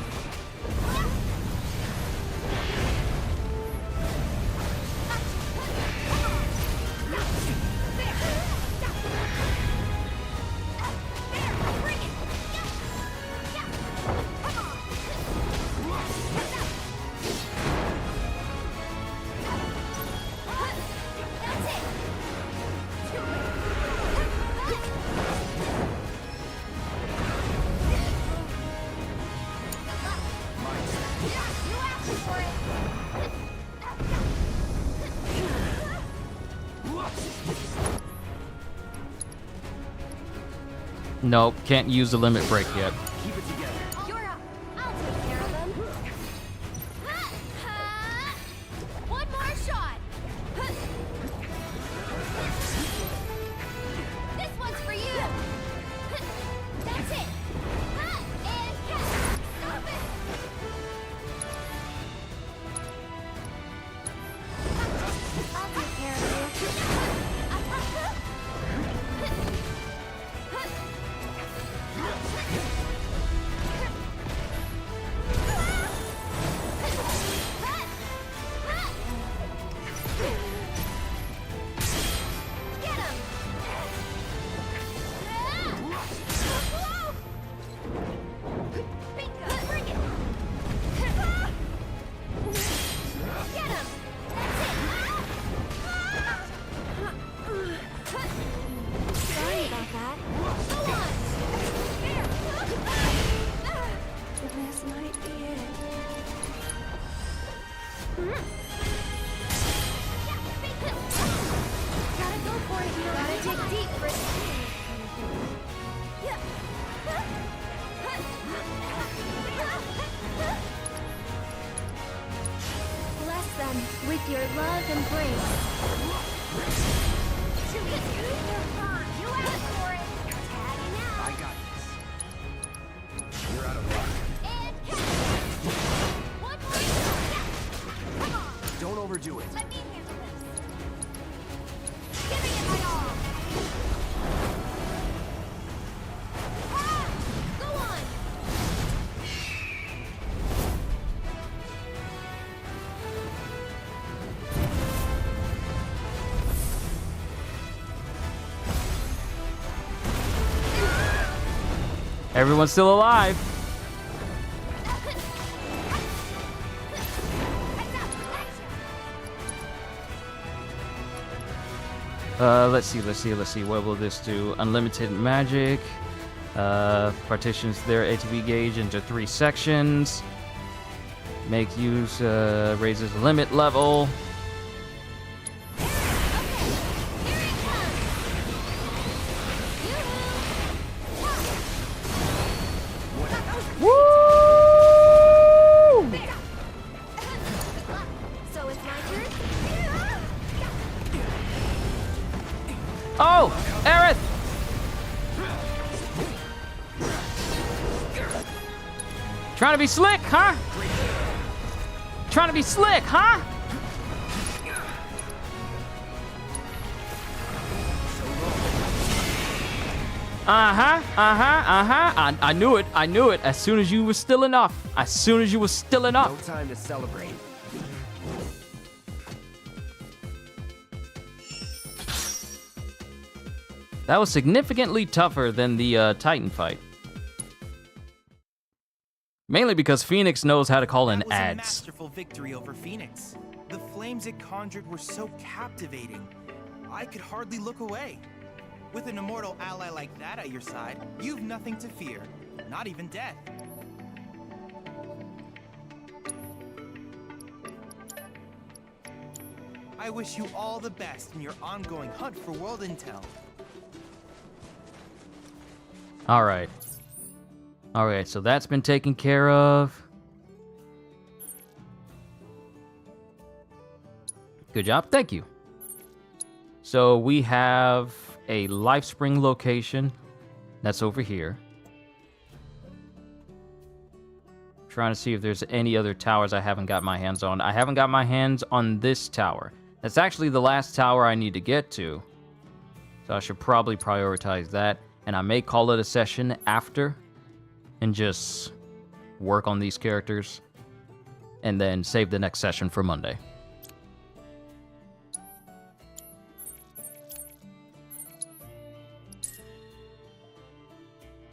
[SPEAKER 1] Nope, can't use the limit break yet.
[SPEAKER 17] Keep it together.
[SPEAKER 2] You're up. I'll take care of them.
[SPEAKER 12] One more shot. This one's for you. That's it. And catch. Stop it.
[SPEAKER 2] I'll take care of you.
[SPEAKER 12] dig deep for bless them with your love and grace. You asked for it. Tagging out.
[SPEAKER 4] I got this. You're out of luck.
[SPEAKER 12] One more. Come on.
[SPEAKER 4] Don't overdo it.
[SPEAKER 12] Let me handle this. Giving it my all. Ah! Go on.
[SPEAKER 1] Everyone's still alive. Let's see. What will this do? Unlimited magic. Partitions their ATV gauge into 3 sections. Make use, raises the limit level.
[SPEAKER 12] So it's my turn?
[SPEAKER 1] Oh, Aerith! Trying to be slick, huh? Trying to be slick, huh? I knew it. As soon as you were still enough.
[SPEAKER 4] No time to celebrate.
[SPEAKER 1] That was significantly tougher than the Titan fight. Mainly because Phoenix knows how to call in
[SPEAKER 6] That was a
[SPEAKER 1] ads.
[SPEAKER 6] masterful victory over Phoenix. The flames it conjured were so captivating. I could hardly look away. With an immortal ally like that at your side, you've nothing to fear. Not even death. I wish you all the best in your ongoing hunt for world intel.
[SPEAKER 1] Alright, so that's been taken care of. Good job, thank you. So we have a life spring location that's over here. Trying to see if there's any other towers I haven't got my hands on. I haven't got my hands on this tower. That's actually the last tower I need to get to. So I should probably prioritize that. And I may call it a session after and just work on these characters and then save the next session for Monday.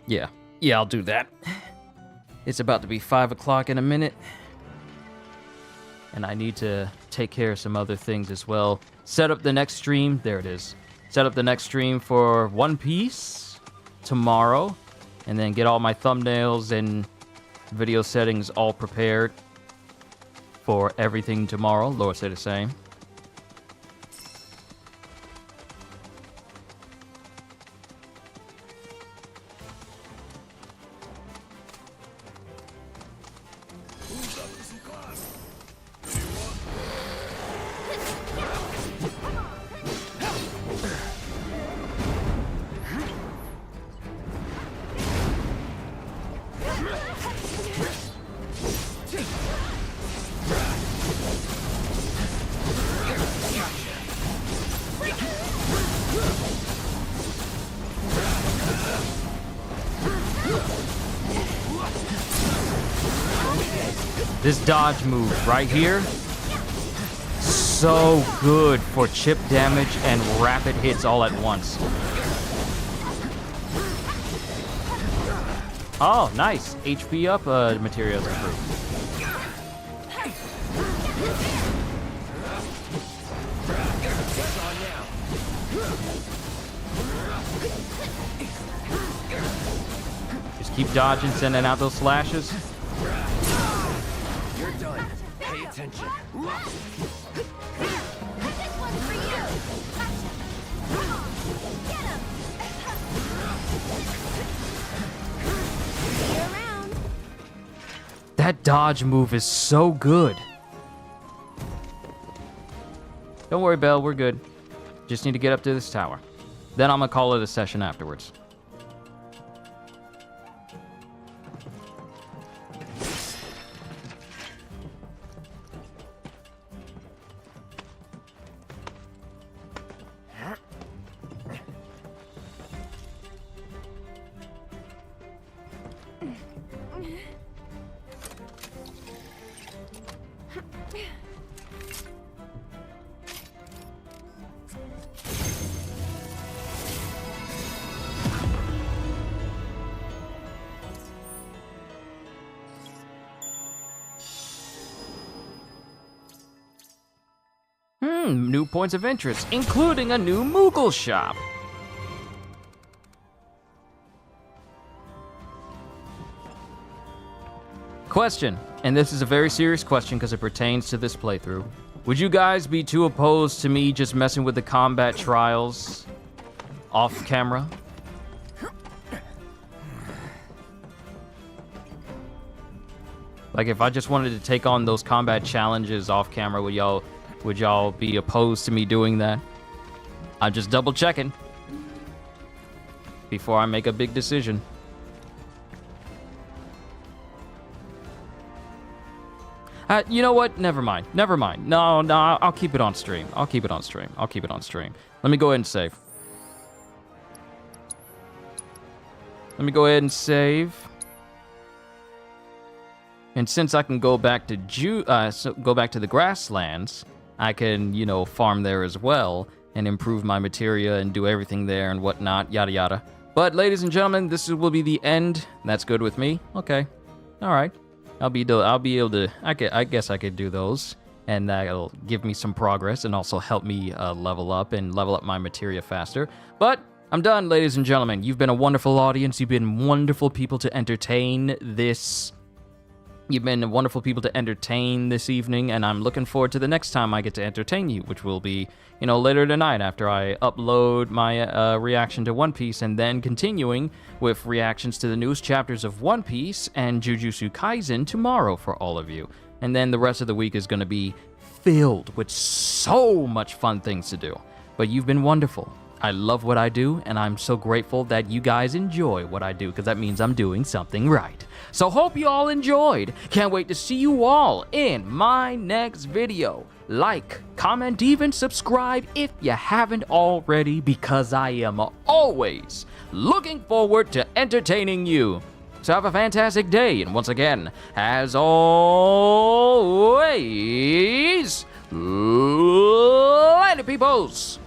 [SPEAKER 1] Yeah, I'll do that. It's about to be 5 o'clock in a minute. And I need to take care of some other things as well. Set up the next stream. There it is. Set up the next stream for One Piece tomorrow, and then get all my thumbnails and video settings all prepared for everything tomorrow. Lord say the same. This dodge move right here, so good for chip damage and rapid hits all at once. Oh, nice. HP up materials improved. Just keep dodging, sending out those slashes.
[SPEAKER 4] You're done. Pay attention.
[SPEAKER 12] This one's for you. Gotcha. Come on.
[SPEAKER 1] That dodge move is so good. Don't worry, Belle, we're good. Just need to get up to this tower. Then I'm gonna call it a session afterwards. New points of interest, including a new Moogle shop. Question, and this is a very serious question because it pertains to this playthrough. Would you guys be too opposed to me just messing with the combat trials off camera? Like if I just wanted to take on those combat challenges off camera, would y'all be opposed to me doing that? I'm just double checking before I make a big decision. You know what? Never mind. No, I'll keep it on stream. Let me go ahead and save. And since I can go back to the grasslands, I can, farm there as well and improve my materia and do everything there and whatnot, yada yada. But ladies and gentlemen, will be the end. That's good with me. Okay, all right. I'll be able to. I guess I could do those, and that'll give me some progress and also help me level up my materia faster. But I'm done, ladies and gentlemen. You've been a wonderful audience. You've been wonderful people to entertain this. You've been wonderful people to entertain this evening, and I'm looking forward to the next time I get to entertain you, which will be, later tonight after I upload my reaction to One Piece, and then continuing with reactions to the newest chapters of One Piece and Jujutsu Kaisen tomorrow for all of you. And then the rest of the week is going to be filled with so much fun things to do. But you've been wonderful. I love what I do, and I'm so grateful that you guys enjoy what I do, because that means I'm doing something right. So hope you all enjoyed. Can't wait to see you all in my next video. Like, comment, even subscribe if you haven't already, because I am always looking forward to entertaining you. So have a fantastic day, and once again, as always, later peoples!